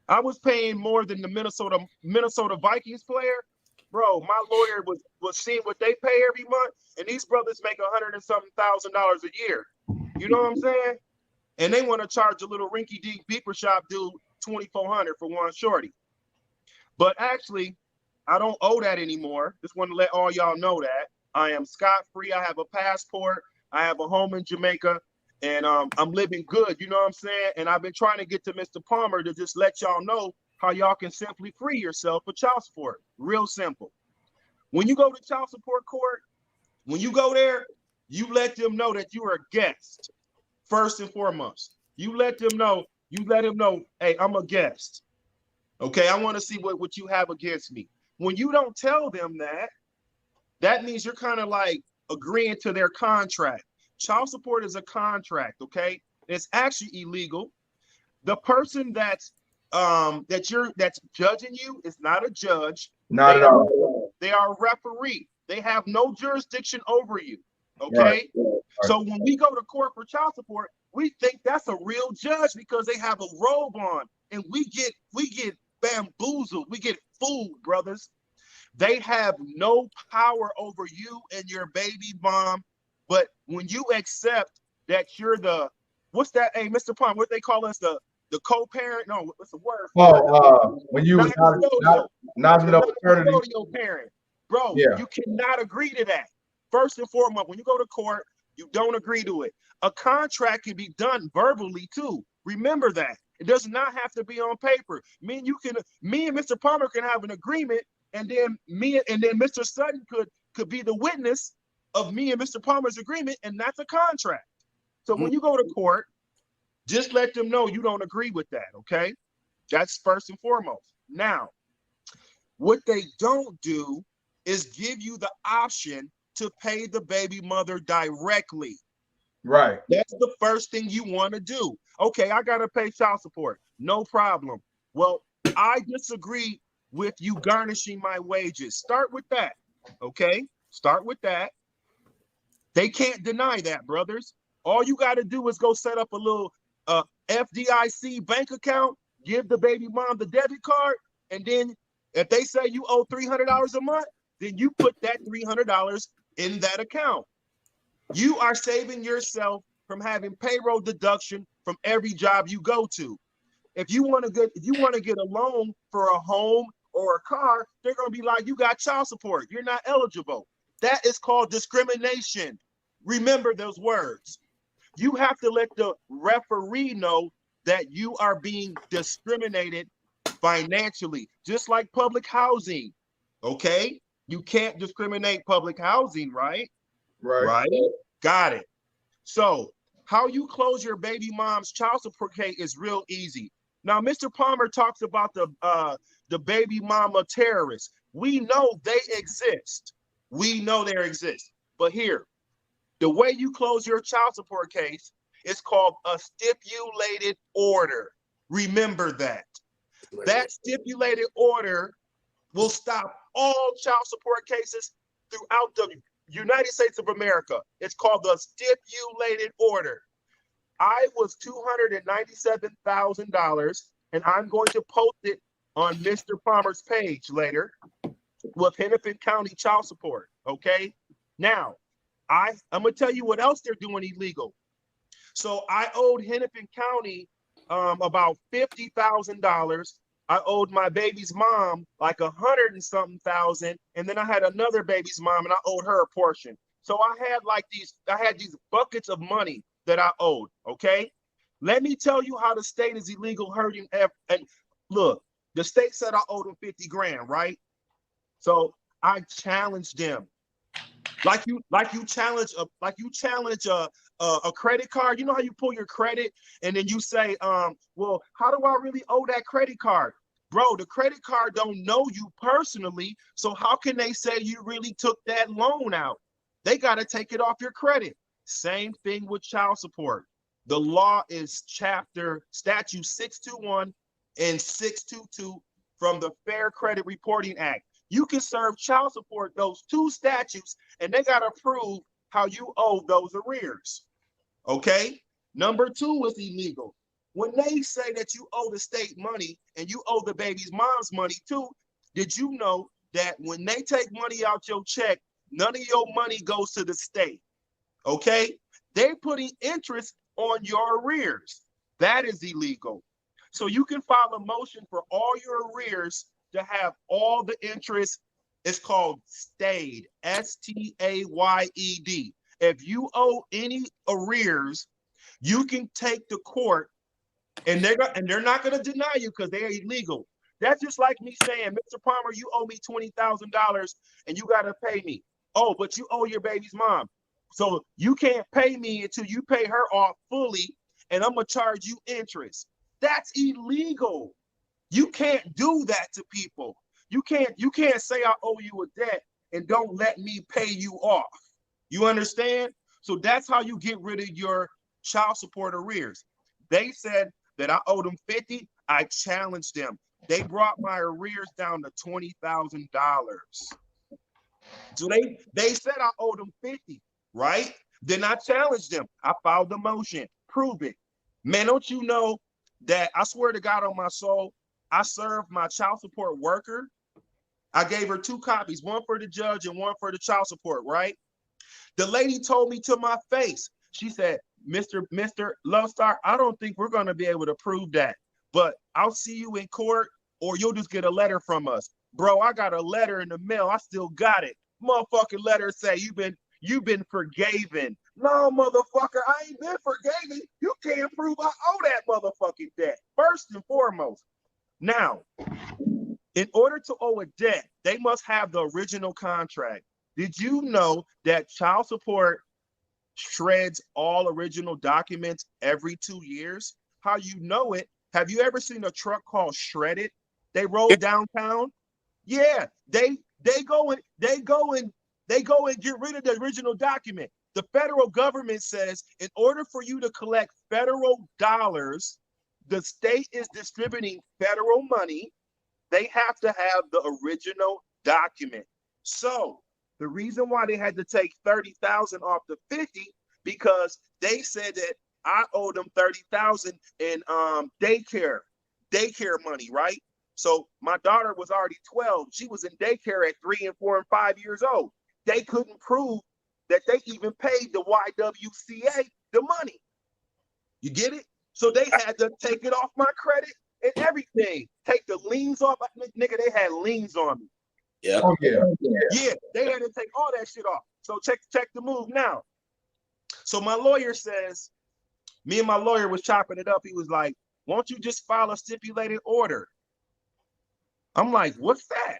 I was paying more than the Minnesota Vikings player. Bro, my lawyer was seeing what they pay every month, and these brothers make $100,000 and something a year. You know what I'm saying? And they want to charge a little rinky-dink beeper shop dude $2,400 for one shorty. But actually, I don't owe that anymore. Just want to let all y'all know that I am scot-free. I have a passport. I have a home in Jamaica, and I'm living good. You know what I'm saying? And I've been trying to get to Mr. Palmer to just let y'all know how y'all can simply free yourself for child support. Real simple. When you go to child support court, when you go there, you let them know that you are a guest. First and foremost, you let them know. You let him know, hey, I'm a guest. Okay, I want to see what you have against me. When you don't tell them that, that means you're kind of like agreeing to their contract. Child support is a contract, okay? It's actually illegal. The person that's judging you is not a judge. Not at all. They are a referee. They have no jurisdiction over you. Okay. Right. So when we go to court for child support, we think that's a real judge because they have a robe on, and we get bamboozled. We get fooled, brothers. They have no power over you and your baby mom. But when you accept that you're the, what's that? Hey, Mr. Palm, what they call us, the co-parent? No, what's the word? When you was not custodial parent, bro, yeah. You cannot agree to that. First and foremost, when you go to court, you don't agree to it. A contract can be done verbally too. Remember that. It does not have to be on paper. Me and Mr. Palmer can have an agreement, and then Mr. Sutton could be the witness of me and Mr. Palmer's agreement, and that's a contract. So when you go to court, just let them know you don't agree with that, okay? That's first and foremost. Now, what they don't do is give you the option to pay the baby mother directly. Right. That's the first thing you want to do. Okay, I got to pay child support. No problem. Well, I disagree with you garnishing my wages. Start with that, okay? Start with that. They can't deny that, brothers. All you got to do is go set up a little FDIC bank account, give the baby mom the debit card, and then if they say you owe $300 a month, then you put that $300 in that account. You are saving yourself from having payroll deduction from every job you go to. If you want to get a loan for a home or a car, they're going to be like, you got child support. You're not eligible. That is called discrimination. Remember those words. You have to let the referee know that you are being discriminated financially, just like public housing. Okay? You can't discriminate public housing, right? Right. Got it. So how you close your baby mom's child support case is real easy. Now, Mr. Palmer talks about the baby mama terrorists. We know they exist. We know they exist. But here, the way you close your child support case is called a stipulated order. Remember that. That stipulated order will stop all child support cases throughout the United States of America. It's called the stipulated order. I was $297,000, and I'm going to post it on Mr. Palmer's page later with Hennepin County child support. Okay. Now, I'm gonna tell you what else they're doing illegal. So I owed Hennepin County about $50,000. I owed my baby's mom like $100 and something thousand, and then I had another baby's mom, and I owed her a portion. So I had these buckets of money that I owed. Okay, let me tell you how the state is illegal hurting. And look, the state said I owed them 50 grand, right? So I challenged them, like you challenge a credit card. You know how you pull your credit and then you say, well, how do I really owe that credit card? Bro, the credit card don't know you personally, so how can they say you really took that loan out? They got to take it off your credit. Same thing with child support. The law is statute 621 and 622 from the Fair Credit Reporting Act. You can serve child support, those two statutes, and they got to prove how you owe those arrears. Okay? Number two is illegal. When they say that you owe the state money and you owe the baby's mom's money too, did you know that when they take money out your check, none of your money goes to the state? Okay? They're putting interest on your arrears. That is illegal. So you can file a motion for all your arrears to have all the interest. It's called stayed, STAYED. If you owe any arrears You can take the court, and they're not going to deny you because they're illegal. That's just like me saying, Mr. Palmer, you owe me $20,000 and you got to pay me. Oh, but you owe your baby's mom. So you can't pay me until you pay her off fully, and I'm going to charge you interest. That's illegal. You can't do that to people. You can't say I owe you a debt and don't let me pay you off. You understand? So that's how you get rid of your child support arrears. They said that I owed them 50. I challenged them. They brought my arrears down to $20,000. So they said I owed them 50, right? Then I challenged them. I filed the motion. Prove it. Man, don't you know that I swear to God on my soul, I served my child support worker. I gave her 2 copies, one for the judge and one for the child support, right? The lady told me to my face, she said, Mr. Lovestar, I don't think we're going to be able to prove that, but I'll see you in court or you'll just get a letter from us. Bro, I got a letter in the mail. I still got it. Motherfucking letter say you've been forgiven. No, motherfucker, I ain't been forgiven. You can't prove I owe that motherfucking debt, first and foremost. Now, in order to owe a debt, they must have the original contract. Did you know that child support shreds all original documents every 2 years? How you know it? Have you ever seen a truck called Shredded? They roll downtown. Yeah, they go and get rid of the original document. The federal government says in order for you to collect federal dollars, the state is distributing federal money. They have to have the original document. So the reason why they had to take 30,000 off the 50, because they said that I owed them 30,000 in daycare money, right? So my daughter was already 12. She was in daycare at 3 and 4 and 5 years old. They couldn't prove that they even paid the YWCA the money. You get it? So they had to take it off my credit and everything. Take the liens off. Nigga, they had liens on me. Yeah. Oh yeah. Yeah, they had to take all that shit off. So check the move now. So my lawyer says, me and my lawyer was chopping it up. He was like, won't you just file a stipulated order? I'm like, what's that?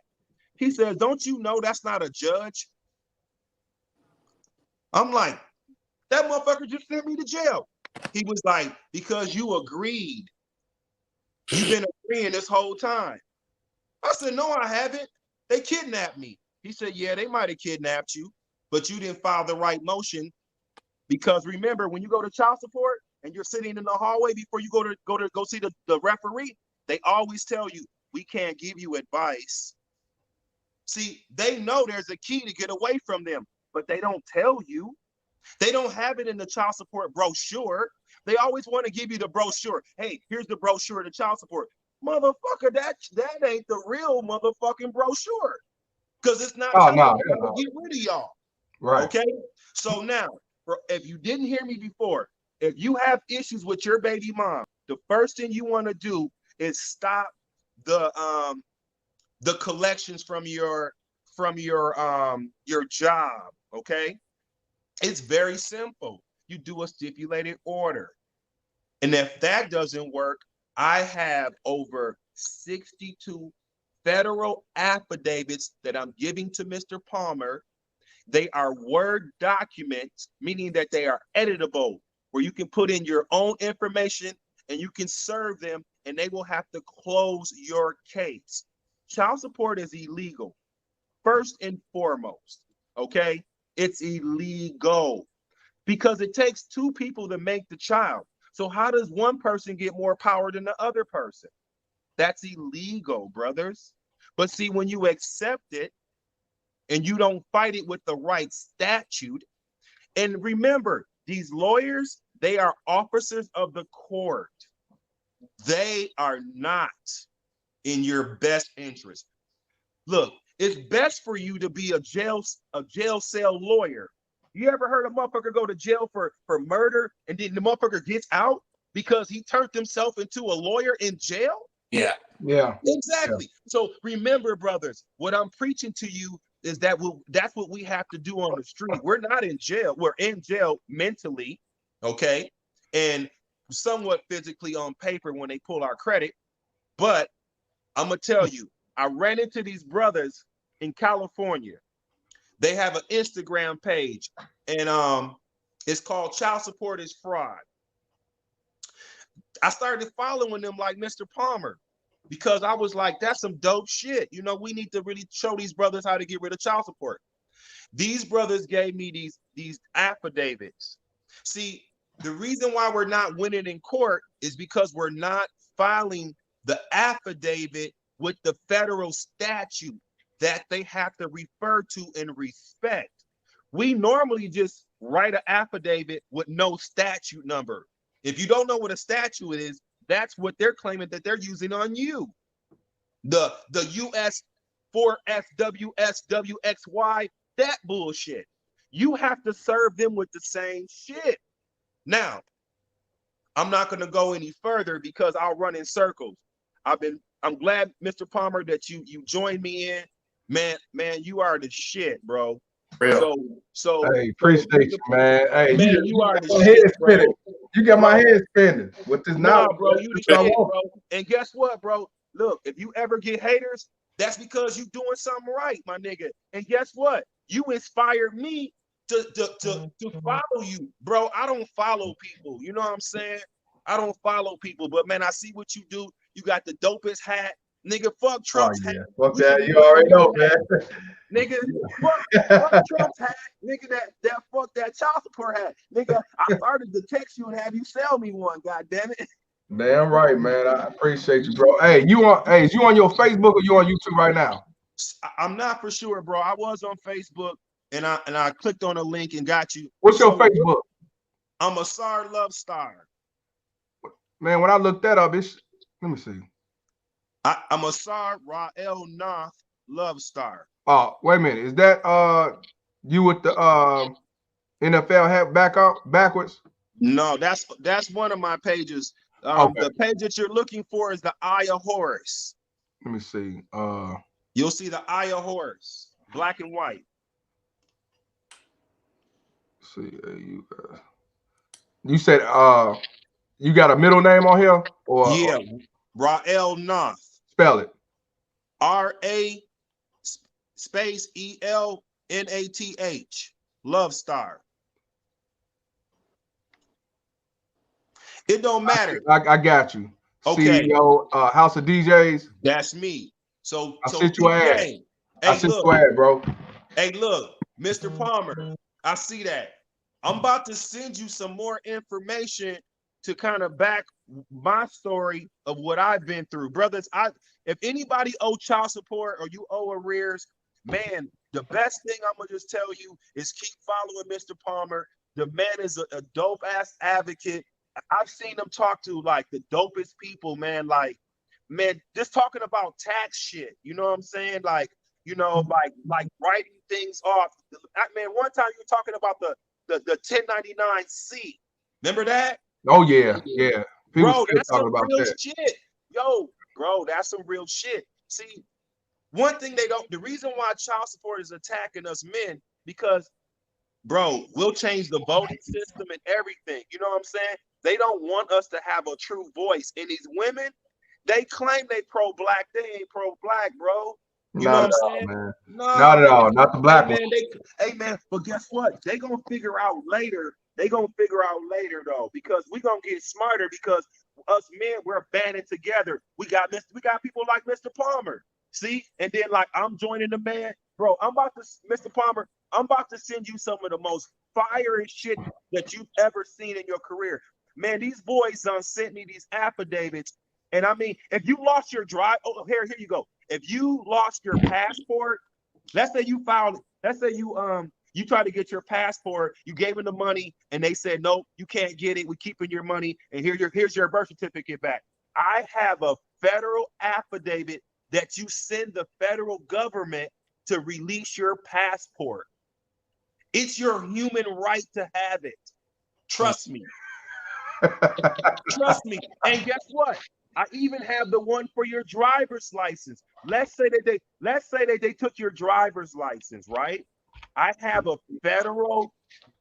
He says, don't you know that's not a judge? I'm like, that motherfucker just sent me to jail. He was like, because you agreed. You've been agreeing this whole time. I said, no, I haven't. They kidnapped me. He said, yeah, they might have kidnapped you, but you didn't file the right motion. Because remember, when you go to child support and you're sitting in the hallway before you go see the referee, they always tell you, we can't give you advice. See, they know there's a key to get away from them, but they don't tell you. They don't have it in the child support brochure. They always want to give you the brochure. Hey, here's the brochure of the child support. Motherfucker, that ain't the real motherfucking brochure. Because it's not trying to get rid of y'all. Right. Okay? So now, if you didn't hear me before, if you have issues with your baby mom, the first thing you want to do is stop the collections from your job. Okay? It's very simple. You do a stipulated order. And if that doesn't work, I have over 62 federal affidavits that I'm giving to Mr. Palmer. They are Word documents, meaning that they are editable, where you can put in your own information and you can serve them and they will have to close your case. Child support is illegal, first and foremost, okay? It's illegal because it takes 2 people to make the child. So how does one person get more power than the other person? That's illegal, brothers. But see, when you accept it and you don't fight it with the right statute, and remember, these lawyers, they are officers of the court. They are not in your best interest. Look, it's best for you to be a jail cell lawyer. You ever heard a motherfucker go to jail for murder and then the motherfucker gets out because he turned himself into a lawyer in jail? Yeah. Yeah. Exactly. Yeah. So remember, brothers, what I'm preaching to you is that that's what we have to do on the street. We're not in jail. We're in jail mentally, okay? and somewhat physically on paper when they pull our credit. But I'm gonna tell you, I ran into these brothers in California. They have an Instagram page, and it's called Child Support is Fraud. I started following them like Mr. Palmer because I was like, that's some dope shit. You know, we need to really show these brothers how to get rid of child support. These brothers gave me these affidavits. See, the reason why we're not winning in court is because we're not filing the affidavit with the federal statute that they have to refer to and respect. We normally just write an affidavit with no statute number. If you don't know what a statute is, that's what they're claiming that they're using on you. The US 4FWSWXY, that bullshit. You have to serve them with the same shit. Now, I'm not going to go any further because I'll run in circles. I'm glad, Mr. Palmer, that you joined me in. Man, you are the shit, bro. Real. So hey, appreciate you, man. Hey, man, you are the my head shit, bro. spinning. You got my head spinning with this Nah, knowledge. bro, you the shit, bro. And guess what, bro? Look, if you ever get haters, that's because you doing something right, my nigga. And guess what? You inspired me to follow you, bro. I don't follow people. You know what I'm saying? I don't follow people, but man, I see what you do. You got the dopest hat. Nigga, fuck Trump's hat. Fuck that. You already know, man. Nigga, fuck Trump's hat. Nigga, that fuck that child support hat. Nigga, I started to text you and have you sell me one, god damn it. Damn right, man. I appreciate you, bro. Hey, is you on your Facebook or you on YouTube right now? I'm not for sure, bro. I was on Facebook and I clicked on a link and got you. What's your Facebook? I'm Asar Love Star. Man, when I looked that up, let me see. I'm Asar Rael Noth Love Star. Oh, wait a minute. Is that you with the NFL hat backwards? No, that's one of my pages. Okay. The page that you're looking for is the Eye of Horus. Let me see. You'll see the Eye of Horus, black and white. See, you said you got a middle name on here, or yeah, Rael Noth. Spell it. R-A space E-L-N-A-T-H. Love Star. It don't matter. I got you. Okay. CEO, House of DJs. That's me. So I sent you an ad. Hey, I sent you an ad, bro. Hey, look, Mr. Palmer, I see that. I'm about to send you some more information to kind of back my story of what I've been through. Brothers, if anybody owe child support or you owe arrears, man, the best thing I'm going to just tell you is keep following Mr. Palmer. The man is a dope-ass advocate. I've seen him talk to, like, the dopest people, man. Like, man, just talking about tax shit. You know what I'm saying? Like, you know, like writing things off. Man, one time you were talking about the 1099-C. Remember that? Oh, yeah. People bro, that's some about real that. shit. Yo, bro, that's some real shit. See, one thing the reason why child support is attacking us men, because, bro, we'll change the voting system and everything. You know what I'm saying? They don't want us to have a true voice. And these women, they claim they pro-black. They ain't pro-black, bro. You know what I'm saying? Man. No, not at all. Not the black man. Hey, man, but guess what? They gonna figure out later. Though, because we gonna get smarter. Because us men, we're banding together. We got people like Mr. Palmer. See, and then like I'm joining the man, bro. Mr. Palmer. I'm about to send you some of the most fire shit that you've ever seen in your career. Man, these boys sent me these affidavits. And I mean, if you lost your here you go. If you lost your passport, let's say you tried to get your passport, you gave them the money, and they said, nope, you can't get it. We're keeping your money, and here's your birth certificate back. I have a federal affidavit that you send the federal government to release your passport. It's your human right to have it. Trust me. Trust me. And guess what? I even have the one for your driver's license. Let's say that they took your driver's license, right? I have a federal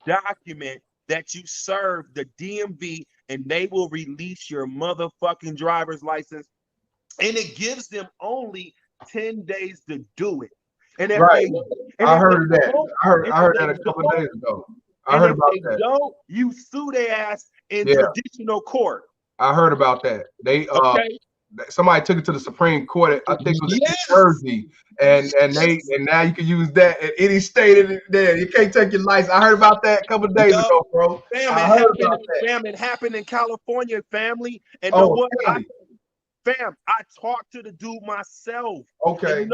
document that you serve the DMV and they will release your motherfucking driver's license. And it gives them only 10 days to do it. And if Right. I heard that. I heard that a couple of days ago. I heard about that. Don't, you sue their ass in Yeah. traditional court. I heard about that. They somebody took it to the Supreme Court. I think it was in Jersey, and now you can use that in any state in there. You can't take your license. I heard about that a couple of days ago, bro. It happened in California, family. And know what? I talked to the dude myself. Okay.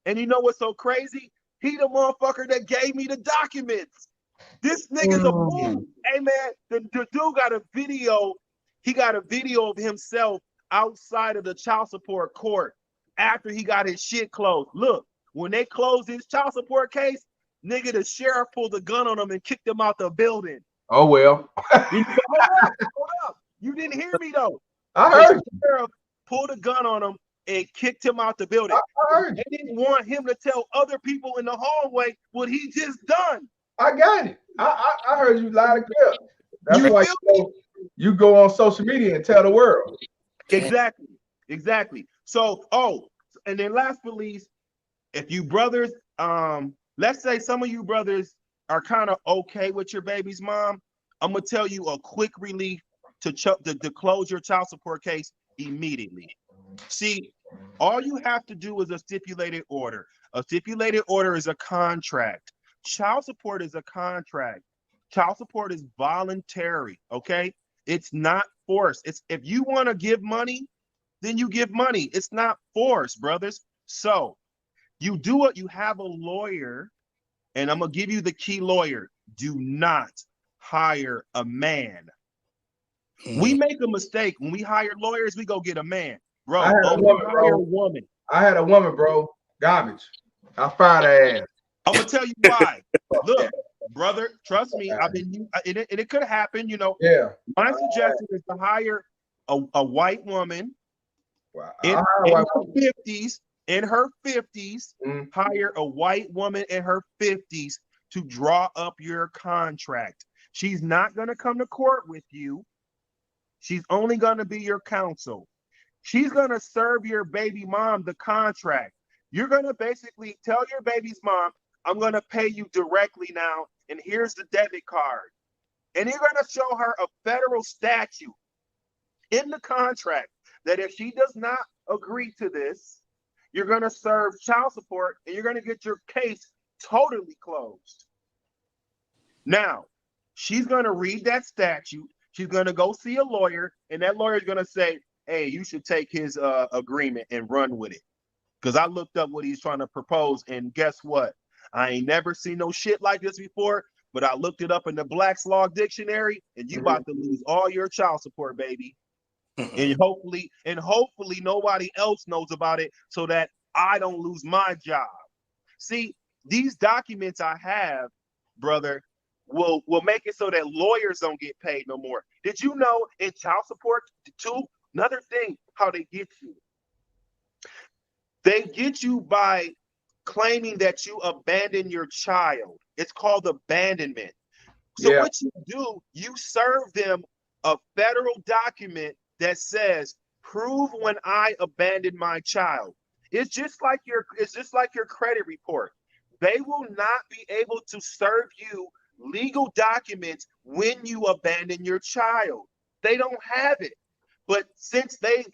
And you know what's so crazy? He the motherfucker that gave me the documents. This nigga's a fool. Hey man, the dude got a video. He got a video of himself outside of the child support court after he got his shit closed. Look, when they closed his child support case, nigga, the sheriff pulled a gun on him and kicked him out the building. Oh well. Hold up. You didn't hear me though. I heard the sheriff pulled a gun on him and kicked him out the building. I heard they didn't want him to tell other people in the hallway what he just done. I got it. I heard you loud and clear. That's why you go on social media and tell the world. Exactly. So, and then last but least, if you brothers, let's say some of you brothers are kind of okay with your baby's mom, I'm gonna tell you a quick relief to close your child support case immediately. See, all you have to do is a stipulated order. A stipulated order is a contract. Child support is a contract. Child support is voluntary, okay? It's not forced. It's if you want to give money, then you give money. It's not forced, brothers. So you do it, you have a lawyer, and I'm gonna give you the key lawyer. Do not hire a man. We make a mistake. When we hire lawyers, we go get a man. Bro, I had a woman, bro. Garbage. I fired her ass. I'm gonna tell you why. Look, brother, trust me. It could happen, you know. Yeah. My suggestion is to hire a white woman in her 50s. Hire a white woman in her 50s to draw up your contract. She's not gonna come to court with you. She's only gonna be your counsel. She's gonna serve your baby mom the contract. You're gonna basically tell your baby's mom, I'm gonna pay you directly now, and here's the debit card. And you're gonna show her a federal statute in the contract that if she does not agree to this, you're gonna serve child support and you're gonna get your case totally closed. Now, she's gonna read that statute, she's gonna go see a lawyer, and that lawyer is gonna say, hey, you should take his agreement and run with it. Because I looked up what he's trying to propose, and guess what? I ain't never seen no shit like this before, but I looked it up in the Black's Law Dictionary, and you about to lose all your child support, baby. And hopefully nobody else knows about it so that I don't lose my job. See, these documents I have, brother, will make it so that lawyers don't get paid no more. Did you know in child support, too, another thing, how they get you? They get you by claiming that you abandoned your child. It's called abandonment. So what you do, you serve them a federal document that says, prove when I abandoned my child. It's just like your credit report. They will not be able to serve you legal documents when you abandon your child. They don't have it. But since they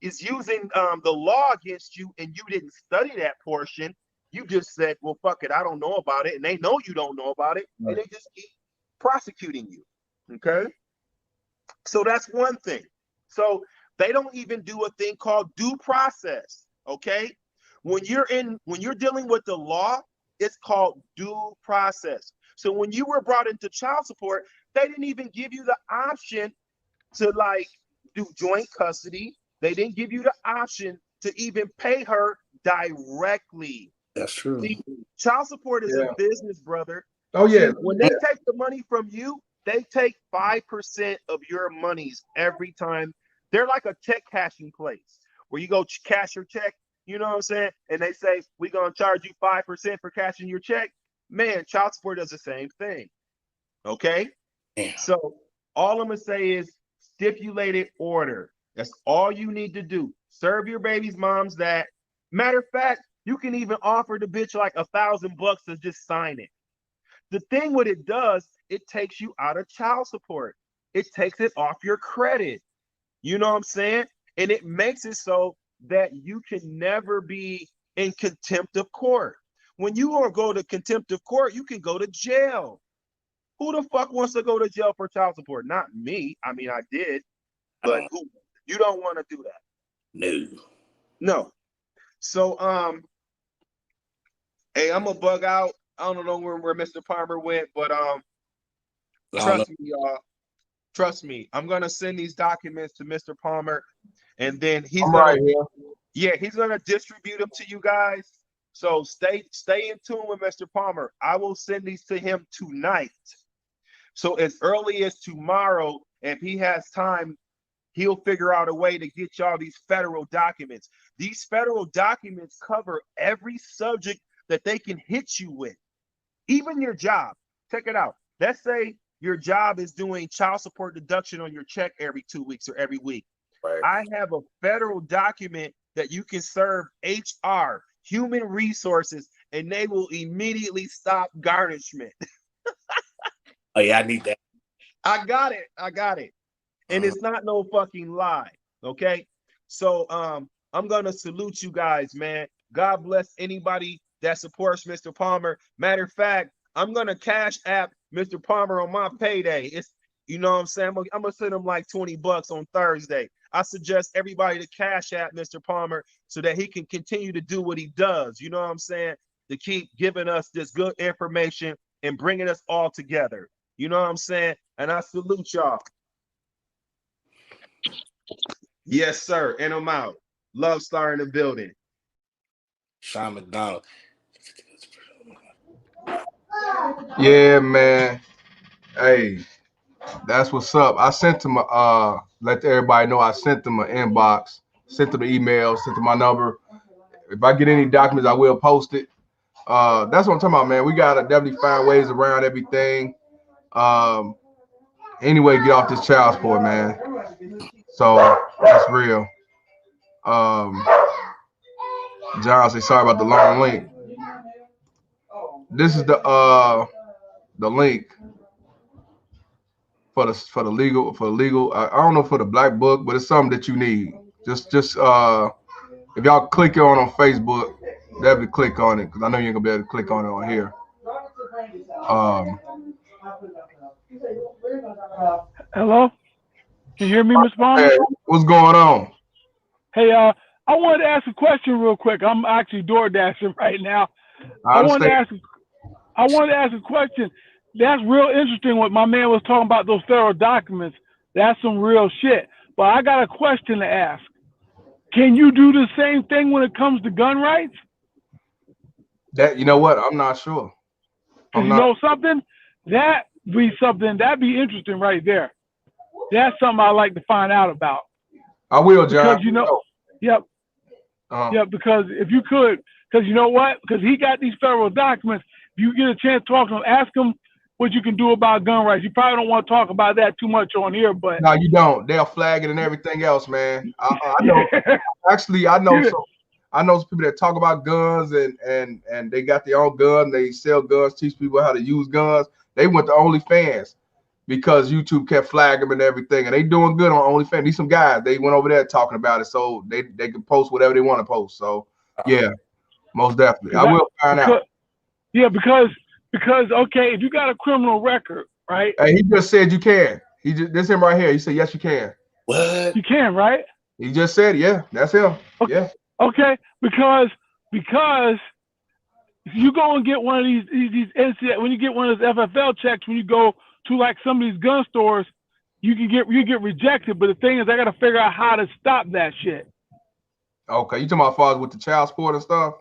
is using the law against you and you didn't study that portion, you just said, well, fuck it, I don't know about it. And they know you don't know about it. Right. And they just keep prosecuting you. Okay? So that's one thing. So they don't even do a thing called due process. Okay? When you're dealing with the law, it's called due process. So when you were brought into child support, they didn't even give you the option to like do joint custody. They didn't give you the option to even pay her directly. That's true. See, child support is a business, brother. Oh yeah. When they take the money from you, they take 5% of your monies every time. They're like a check cashing place where you go cash your check, you know what I'm saying? And they say, we're going to charge you 5% for cashing your check. Man, child support does the same thing. Okay? Damn. So all I'm gonna say is stipulated order. That's all you need to do. Serve your baby's moms that. Matter of fact, you can even offer the bitch like $1,000 to just sign it. The thing what it does, it takes you out of child support. It takes it off your credit. You know what I'm saying? And it makes it so that you can never be in contempt of court. When you want to go to contempt of court, you can go to jail. Who the fuck wants to go to jail for child support? Not me. I mean, I did, but who? You don't want to do that. No. So, hey, I'm gonna bug out. I don't know where Mr. Palmer went, but trust me, y'all. Trust me. I'm gonna send these documents to Mr. Palmer, and then he's I'm gonna right here. yeah, he's gonna distribute them to you guys. So stay in tune with Mr. Palmer. I will send these to him tonight. So as early as tomorrow, if he has time, he'll figure out a way to get y'all these federal documents. These federal documents cover every subject that they can hit you with, even your job. Check it out. Let's say your job is doing child support deduction on your check every 2 weeks or every week. Right. I have a federal document that you can serve HR, human resources, and they will immediately stop garnishment. Oh yeah, I need that. I got it. And it's not no fucking lie. Okay. So I'm gonna salute you guys, man. God bless anybody that supports Mr. Palmer. Matter of fact, I'm gonna cash app Mr. Palmer on my payday. It's, you know what I'm saying? I'm gonna send him like $20 on Thursday. I suggest everybody to cash app Mr. Palmer so that he can continue to do what he does. You know what I'm saying? To keep giving us this good information and bringing us all together. You know what I'm saying? And I salute y'all. Yes, sir. And I'm out. Love Star in the building. Sean McDonald. Yeah, man. Hey, that's what's up. I sent him let everybody know I sent them an inbox, sent them the email, sent them my number. If I get any documents, I will post it. That's what I'm talking about, man. We gotta definitely find ways around everything. Anyway, get off this child support, man. So that's real. John say sorry about the long link. This is the link for the legal. I don't know for the black book, but it's something that you need. Just if y'all click on Facebook, definitely click on it because I know you ain't gonna be able to click on it on here. Hello? Can you hear me, Ms. Palmer? Hey, what's going on? Hey, I wanted to ask a question real quick. I'm actually door dashing right now. I wanted to ask a question. That's real interesting what my man was talking about, those federal documents. That's some real shit. But I got a question to ask. Can you do the same thing when it comes to gun rights? That, you know what? I'm not sure. Know something? That'd be interesting right there. That's something I like to find out about. I will, John. Because, you know, yep. Yeah, because if you could, because you know what? Because he got these federal documents. If you get a chance to talk to him, ask him what you can do about gun rights. You probably don't want to talk about that too much on here, but no, you don't. They'll flag it and everything else, man. I know. Actually, I know some people that talk about guns and they got their own gun. They sell guns, teach people how to use guns. They went to OnlyFans because YouTube kept flagging them and everything, and they doing good on OnlyFans. These some guys, they went over there talking about it, so they can post whatever they want to post. So yeah, most definitely, I will find out. Yeah, because okay, if you got a criminal record, right? Hey, he just said you can. This him right here. He said yes, you can. What? You can, right? He just said, yeah, that's him. Okay. Yeah. Okay, because if you go and get one of these NCA, when you get one of those FFL checks, when you go to like some of these gun stores, you get rejected. But the thing is, I got to figure out how to stop that shit. Okay, you talking about fathers with the child support and stuff?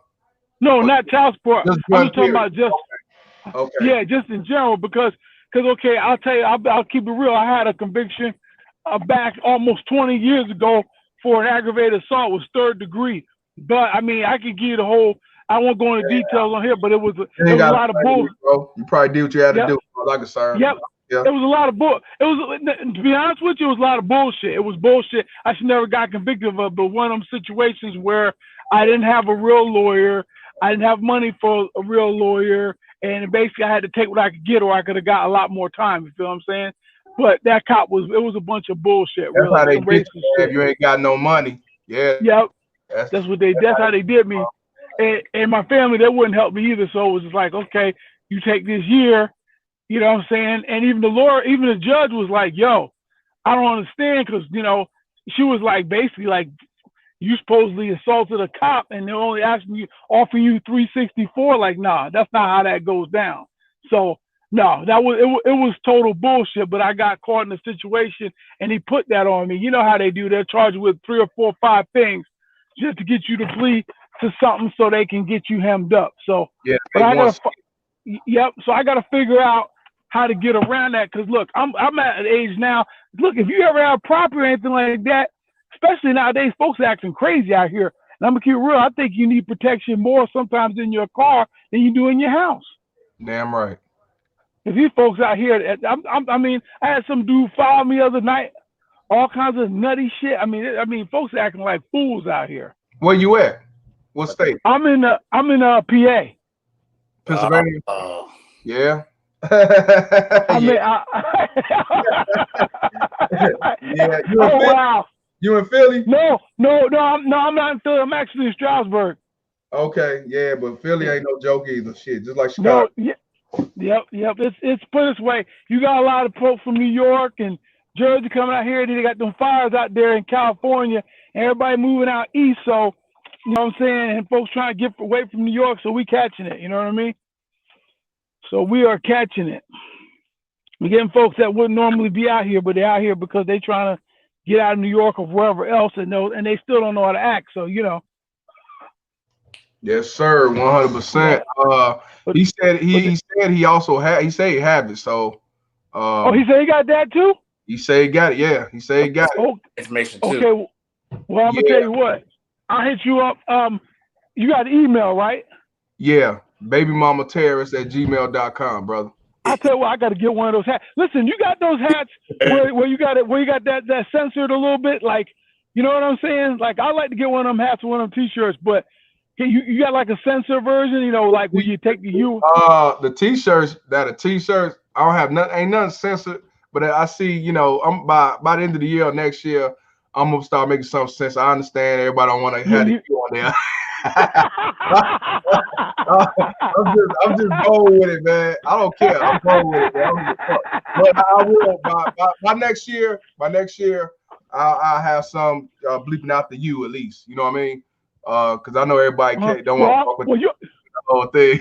No, not child support. I'm just talking about okay. Yeah, just in general because okay, I'll tell you, I'll keep it real. I had a conviction back almost 20 years ago for an aggravated assault with 3rd degree. But I mean, I could give you the whole. I won't go into details on here, but it was a lot of bull. You probably did what you had to do. Like a sir. Yep. Yeah. It was a lot of bull. It was, to be honest with you, it was a lot of bullshit. It was bullshit. I should never got convicted of it, but one of them situations where I didn't have a real lawyer, I didn't have money for a real lawyer, and basically I had to take what I could get, or I could have got a lot more time. You feel what I'm saying? But that cop was a bunch of bullshit. That's really, how they some get racist you, shit. if you ain't got no money. Yeah. Yep. That's That's how they did me. And my family, they wouldn't help me either. So it was just like, okay, you take this year, you know what I'm saying? And even the lawyer, even the judge was like, yo, I don't understand, because, you know, she was like, basically like, you supposedly assaulted a cop and they're only asking you, offering you 364. Like, nah, that's not how that goes down. So no, it was total bullshit, but I got caught in a situation and he put that on me. You know how they do. They'll charge you with 3 or 4 or 5 things just to get you to plead to something so they can get you hemmed up. So, yeah, but I gotta, so I gotta figure out how to get around that. Cause look, I'm at an age now. Look, if you ever have property or anything like that, especially nowadays, folks are acting crazy out here. And I'm gonna keep it real. I think you need protection more sometimes in your car than you do in your house. Damn right. If these folks out here, I mean, I had some dude follow me the other night, all kinds of nutty shit. I mean, folks are acting like fools out here. Where you at? What state? I'm in PA. Pennsylvania. Yeah. I mean, yeah. You in oh Philly? wow. You in Philly? No, I'm not in Philly. I'm actually in Strasbourg. Okay, yeah, but Philly ain't no joke either. Shit, just like Chicago. No, yep. It's put this way. You got a lot of folks from New York and Jersey coming out here. Then they got them fires out there in California, and everybody moving out east. So, you know what I'm saying? And folks trying to get away from New York, so we catching it. You know what I mean? So we are catching it. We're getting folks that wouldn't normally be out here, but they're out here because they trying to get out of New York or wherever else, and they still don't know how to act. So, you know. Yes, sir, 100%. He said he also had. He said he had it. So. He said he got that too. He said he got it. Yeah, he said he got it. Information too. Okay. Well, I'm gonna tell you what. I'll hit you up. You got the email, right? Yeah, babymamaterrace@gmail.com, brother. I tell you what, I got to get one of those hats. Listen, you got those hats where you got it, where you got that censored a little bit, like, you know what I'm saying? Like, I like to get one of them hats or one of them t-shirts, but you got like a censored version, you know, like where you take the the t-shirts I don't have nothing, ain't nothing censored, but I see, you know, I'm by the end of the year or next year, I'm gonna start making some sense. I understand everybody don't want to have it on there. I'm just going with it, man. I don't care. I'm going with it, man. But I will by next year. I'll have some bleeping out the U at least. You know what I mean? Because I know everybody don't want to talk with the whole thing.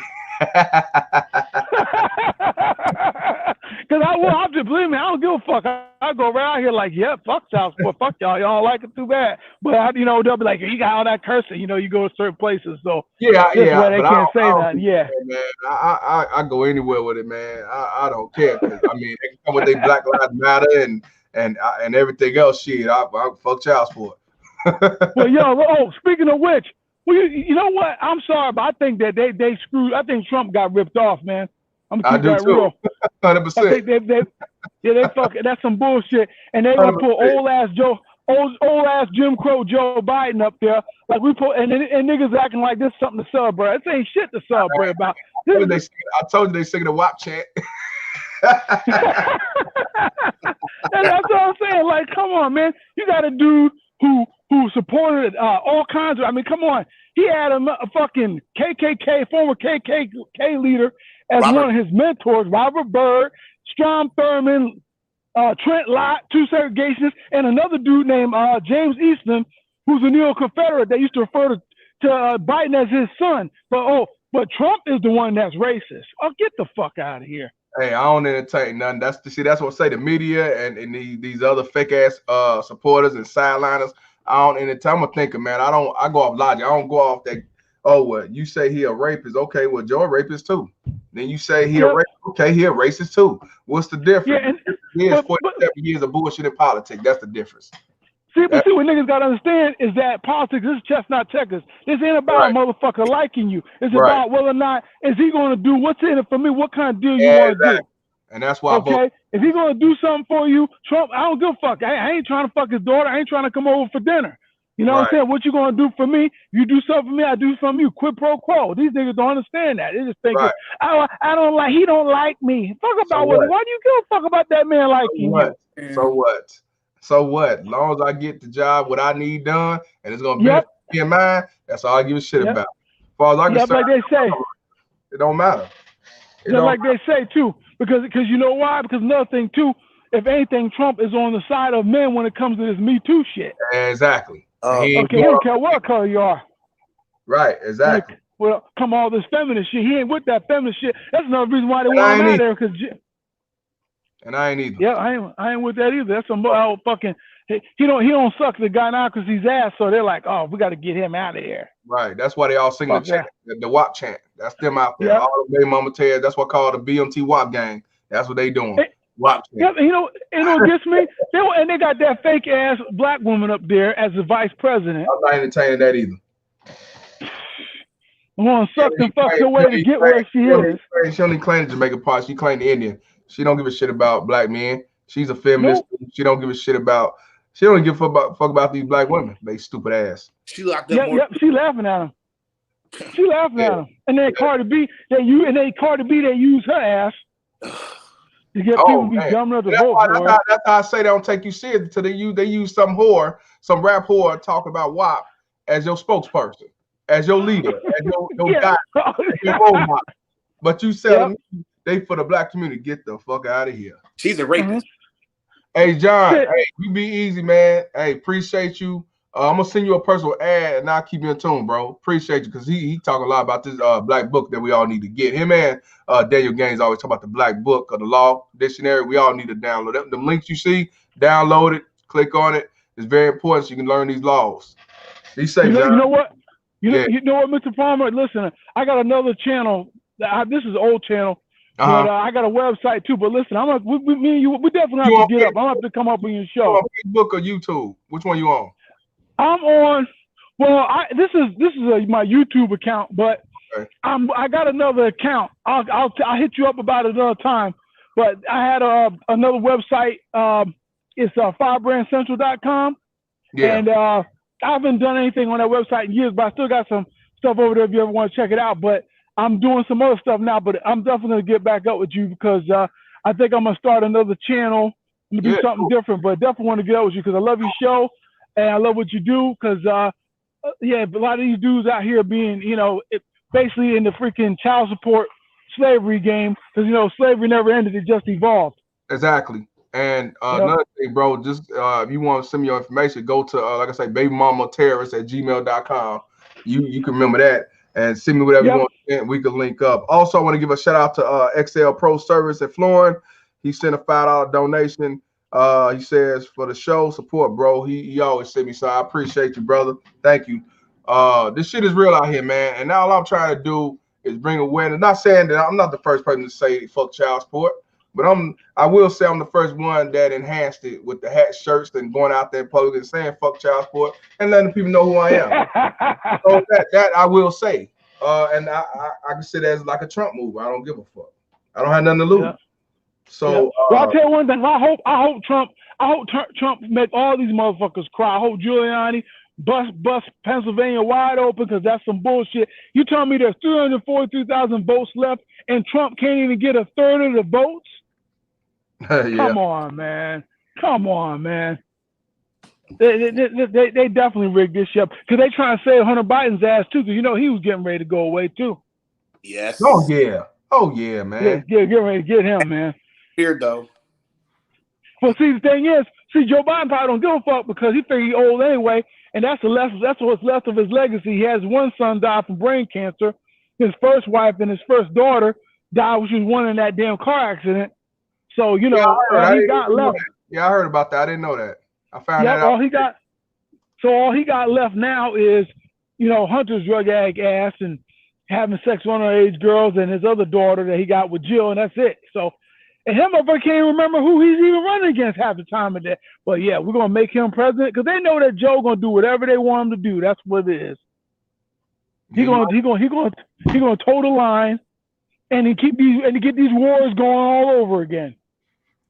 Because I'm just, believe me, I don't give a fuck. I go around here like, yeah, fuck child support, fuck y'all. Y'all don't like it, too bad. But you know, they'll be like, you got all that cursing. You know, you go to certain places, so yeah. They can't say that. Yeah, man. I go anywhere with it, man. I don't care. I mean, they can come with their Black Lives Matter and everything else. Shit, I fuck child support. Well, yo, speaking of which, well, you know what? I'm sorry, but I think that they screwed. I think Trump got ripped off, man. I'm gonna keep that real. 100%. I think they fucking, that's some bullshit, and they gonna put old ass Jim Crow Joe Biden up there, like we put, and niggas acting like this is something to celebrate. This ain't shit to celebrate about. I told you they singing the WAP chant. And that's what I'm saying. Like, come on, man. You got a dude who supported all kinds of. I mean, come on. He had a fucking former KKK leader as one of his mentors, Robert Byrd, Strom Thurmond, Trent Lott, 2 segregationists, and another dude named James Eastman, who's a neo-Confederate that used to refer to Biden as his son. But Trump is the one that's racist. Oh, get the fuck out of here. Hey, I don't entertain nothing. That's what I say. The media and these other fake ass supporters and sideliners. I don't entertain. I'm a thinker, man. I go off logic. I don't go off that. Oh, well, you say he a rapist. Okay, well, Joe a rapist too. Then you say he a racist. Okay, he a racist too. What's the difference? Yeah, 47 years of bullshit in politics. That's the difference. See, what niggas gotta understand is that politics is chestnut checkers. This ain't about a motherfucker liking you. It's about whether or not is he gonna do what's in it for me. What kind of deal you want to do? And that's why. Okay, if he's gonna do something for you, Trump, I don't give a fuck. I ain't trying to fuck his daughter. I ain't trying to come over for dinner. You know what I'm saying? What you gonna do for me? You do something for me, I do something for you. Quid pro quo. These niggas don't understand that. They just think, I don't like. He don't like me. Fuck about what? Why do you give a fuck about that man liking you? So what? So what? As long as I get the job, what I need done, and it's gonna benefit me and mine, that's all I give a shit about. As far as I can like they say, it don't matter. Just like they say too, because you know why? Because another thing too, if anything, Trump is on the side of men when it comes to this Me Too shit. Exactly. He don't care what color you are. Right. Exactly. Well, come all this feminist shit. He ain't with that feminist shit. That's another reason why they want him out there. And I ain't either. Yeah, I ain't with that either. That's some fucking. He don't suck the guy now because he's ass. So they're like, oh, we got to get him out of here. Right. That's why they all sing the chant, the WAP chant. That's them out there. All the baby mama tears. That's what called the BMT WAP gang. That's what they doing. WAP chant. Yeah, you know gets me. And they got that fake ass black woman up there as the vice president. I'm not entertaining that either. I want to suck and fuck her way to get where she is. She only claimed the Jamaican part. She claimed the Indian. She don't give a shit about black men. She's a feminist. Nope. She don't give a shit about. She don't give a fuck about these black women. They stupid ass. She locked up. She laughing at him. She laughing at him. And then Cardi B, they use her ass to get people to be dumb enough to vote for her. That's how I say they don't take you serious until they use some rap whore talking about WAP as your spokesperson, as your leader, as your guy, your role model. But you selling me, they for the black community. Get the fuck out of here. She's a rapist. Hey, John, hey, you be easy, man. Hey, appreciate you. I'm gonna send you a personal ad and I'll keep you in tune, bro. Appreciate you because he talking a lot about this black book that we all need to get. Him and Daniel Gaines always talk about the black book of the law dictionary. We all need to download it. The links you see, download it, click on it. It's very important so you can learn these laws. Be safe, John. You know what? You know what, Mr. Palmer? Listen, I got another channel. This is an old channel. But I got a website too. But listen, me and you, we definitely have to get up. I'm gonna have to come up with your show. On Facebook or YouTube? Which one you on? I'm on. Well, this is my YouTube account, but I got another account. I'll hit you up about it another time. But I had another website. It's firebrandcentral.com. Yeah. And I haven't done anything on that website in years, but I still got some stuff over there if you ever want to check it out. But I'm doing some other stuff now, but I'm definitely going to get back up with you because I think I'm going to start another channel. I'm going to do something different, but definitely want to get up with you because I love your show and I love what you do because, a lot of these dudes out here being, basically in the freaking child support slavery game because, slavery never ended. It just evolved. Exactly. And another thing, bro, just if you want to send me your information, go to, like I say, babymamaterrorist@gmail.com. You can remember that. And send me whatever you want, and we can link up. Also, I want to give a shout out to XL Pro Service at Florence. He sent a $5 donation. He says for the show support, bro. He always send me, so I appreciate you, brother. Thank you. This shit is real out here, man. And now all I'm trying to do is bring awareness. Not saying that I'm not the first person to say fuck child support, but I will say I'm the first one that enhanced it with the hat, shirts, and going out there in public and saying fuck child support and letting people know who I am. So that I will say. And I consider that as like a Trump move. I don't give a fuck. I don't have nothing to lose. Yeah. So well, I'll tell you one thing. I hope Trump make all these motherfuckers cry. I hope Giuliani bust Pennsylvania wide open because that's some bullshit. You tell me there's 343,000 votes left and Trump can't even get a third of the votes? Come on, man. They definitely rigged this shit up because they trying to save Hunter Biden's ass too. Because he was getting ready to go away too. Yes. Oh yeah, man. Yeah, get ready to get him, man. Here though. Well, see, the thing is, Joe Biden probably don't give a fuck because he figure he's old anyway, and that's what's left of his legacy. He has one son die from brain cancer. His first wife and his first daughter died when she was one in that damn car accident. So he got left. Yeah, I heard about that. I didn't know that. I found that out. All he got left now is, Hunter's drug addict ass and having sex with underage girls and his other daughter that he got with Jill, and that's it. So, and him over can't even remember who he's even running against half the time of that. But yeah, we're gonna make him president because they know that Joe gonna do whatever they want him to do. That's what it is. He gonna toe the line, and to get these wars going all over again.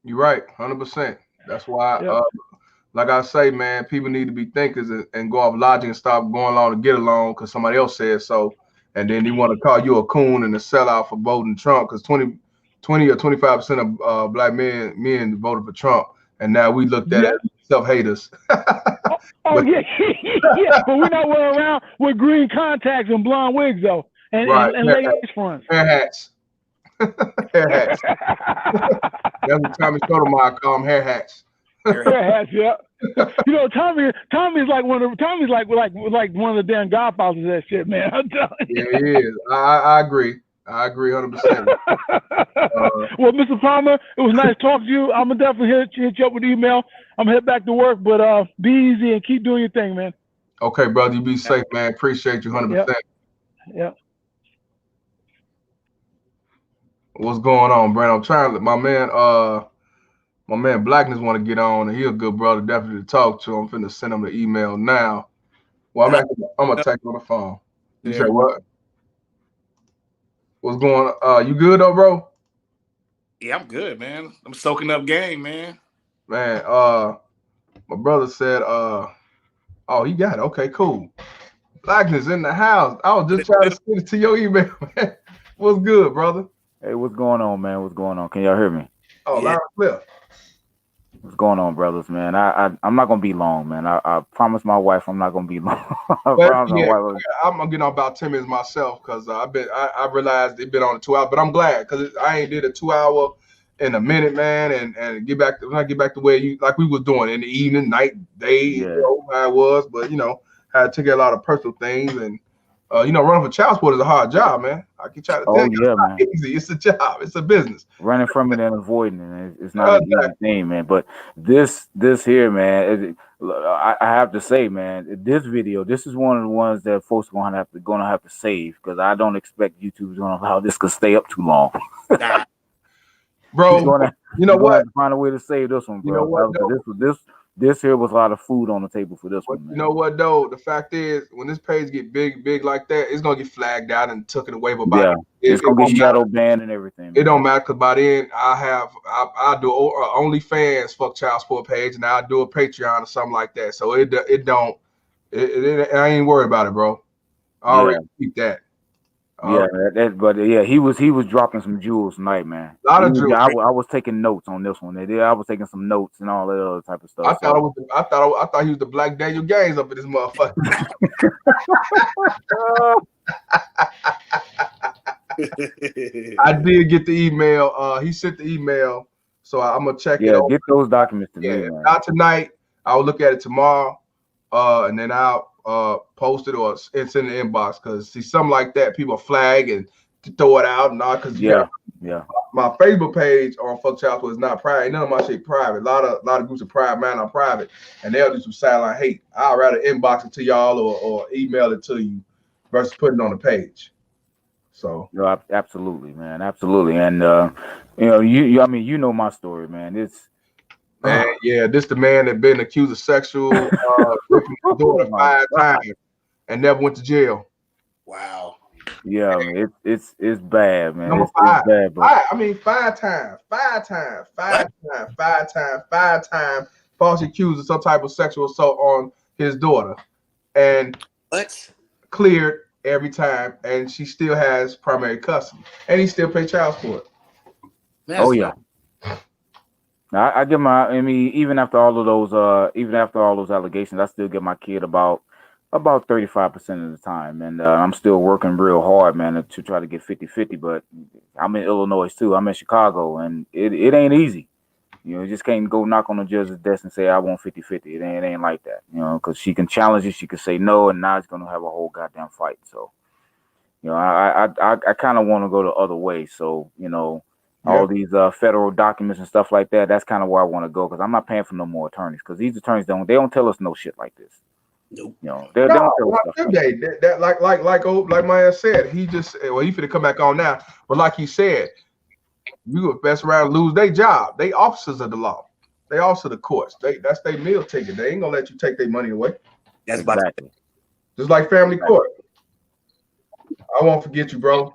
You're right, 100%. That's why, like I say, man, people need to be thinkers and go off logic and stop going along to get along because somebody else said so. And then you want to call you a coon and a sellout for voting Trump because 20 or 25% of black men voted for Trump. And now we looked at it as self-haters. Yeah. But we're not wearing around with green contacts and blonde wigs, though. And lace fronts. Hair hats. Hair hats. That's what Tommy Sotomayor call them, hair hats. Hair hats, yeah. You know, Tommy's like one of the damn godfathers of that shit, man. I'm telling you. Yeah, he is. I agree. I agree 100%. Well, Mr. Palmer, it was nice talking to you. I'm gonna definitely hit you up with email. I'm gonna head back to work, but be easy and keep doing your thing, man. Okay, brother. You be safe, man. Appreciate you 100%. Yeah. What's going on, Brandon? I'm trying to my man Blackness want to get on, and he a good brother, definitely to talk to. I'm finna send him an email now. Well, I'm gonna take him on the phone. You said what? What's going on? You good though, bro? Yeah, I'm good, man. I'm soaking up game, man. Man, my brother said, oh, he got it. Okay, cool. Blackness in the house. I was just trying to send it to your email, man. What's good, brother? Hey, what's going on, man? What's going on? Can y'all hear me? Oh, loud and clear. What's going on, brothers, man? I'm not gonna be long, man. I promised my wife I'm not gonna be long. I'm gonna get on about 10 minutes myself because I realized they've been on 2 hours, but I'm glad because I ain't did a 2 hour in a minute, man, and get back to where you like we was doing in the evening, night, day, you know how it was, but you know, had to take a lot of personal things and you know, running for child support is a hard job, man. I can try to tell you, it's not easy. It's a job. It's a business. Running from it and avoiding it, it's not an easy thing, man. But this here, man, I have to say, man, this video, this is one of the ones that folks are gonna have to save because I don't expect YouTube's gonna allow this to stay up too long. Bro, you know what? Find a way to save this one, bro. You know what, this here was a lot of food on the table for this one, man. You know what, though? The fact is, when this page get big like that, it's gonna get flagged out and taken away. But it's gonna get shadow banned and everything. Man. It don't matter because by then I do OnlyFans fuck child support page and I do a Patreon or something like that. So I ain't worried about it, bro. I already keep that. He was dropping some jewels tonight, man. A lot of jewels. I was taking notes on this one. I was taking some notes and all that other type of stuff. I thought he was the Black Daniel Gaines up in this motherfucker. I did get the email. He sent the email, so I'm gonna check it. Get those documents to me. Man. Not tonight. I'll look at it tomorrow, and then I'll post it or it's in the inbox because see something like that people flag and throw it out and all because my Facebook page on Fuck Child Support is not private. None of my shit private. A lot of groups are private, man. I'm private, and they'll do some sideline hate. I'd rather inbox it to y'all or email it to you versus putting it on the page. So absolutely, man, absolutely, and you know my story, man. It's this the man that been accused of sexual raping his daughter 5 times and never went to jail. Wow. Yeah, it's bad, man. Number it's bad, bro. 5 times falsely accused of some type of sexual assault on his daughter, and cleared every time, and she still has primary custody, and he still pays child support. I give even after all of those allegations, I still get my kid about 35% of the time, and I'm still working real hard, man, to try to get 50-50. But I'm in Illinois too. I'm in Chicago, and it ain't easy. You know, you just can't go knock on the judge's desk and say I want 50-50. It ain't like that. You know, because she can challenge you, she can say no, and now it's gonna have a whole goddamn fight. So, you know, I kind of want to go the other way. So, you know. All these federal documents and stuff like that. That's kind of where I want to go because I'm not paying for no more attorneys because these attorneys don't tell us no shit like this. Nope. You know, they don't tell us stuff like Maya said, he finna come back on now. But like he said, you would best around lose their job. They officers of the law. They also the courts. That's their meal ticket. They ain't gonna let you take their money away. That's exactly. Just like family court. I won't forget you, bro.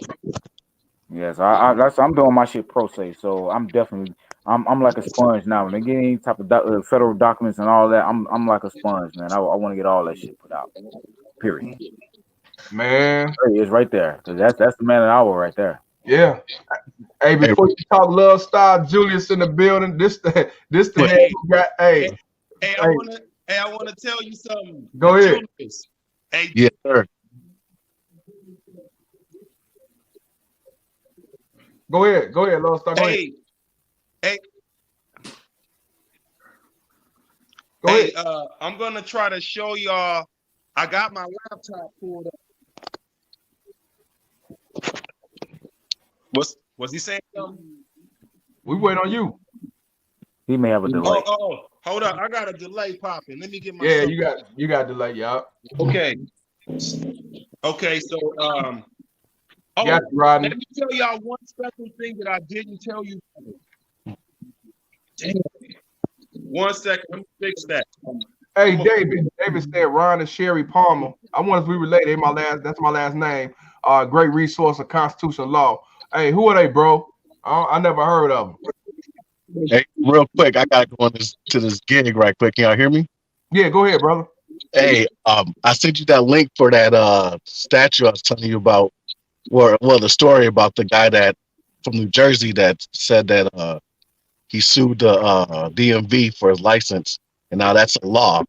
Yes, I'm doing my shit pro se, so I'm definitely I'm like a sponge now. When they get any type of federal documents and all that, I'm like a sponge, man. I want to get all that shit put out. Period. Man, It's right there because that's the man of the hour right there. yeah. Hey, before you talk love style, Julius in the building. This the man who got. Hey, I wanna tell you something. Go ahead. Julius. Hey, yes, sir. Go ahead, love style. Go ahead. Go ahead. I'm gonna try to show y'all. I got my laptop pulled up. Was he saying something? We wait on you. He may have a delay. Oh, hold up. I got a delay popping. Let me get my. Yeah, you got delay, y'all. Okay. So Got you, Rodney. let me tell y'all one special thing that I didn't tell you. Damn. 1 second, let me fix that. Hey, David said Ron and Sherry Palmer. I wonder if we related. That's my last name. Great resource of constitutional law. Hey, who are they, bro? I never heard of them. Hey, real quick, I gotta go on to this gig right quick. Can y'all hear me? Yeah, go ahead, brother. Hey, I sent you that link for that statue I was telling you about. Well, the story about the guy that from New Jersey that said that he sued the DMV for his license, and now that's a law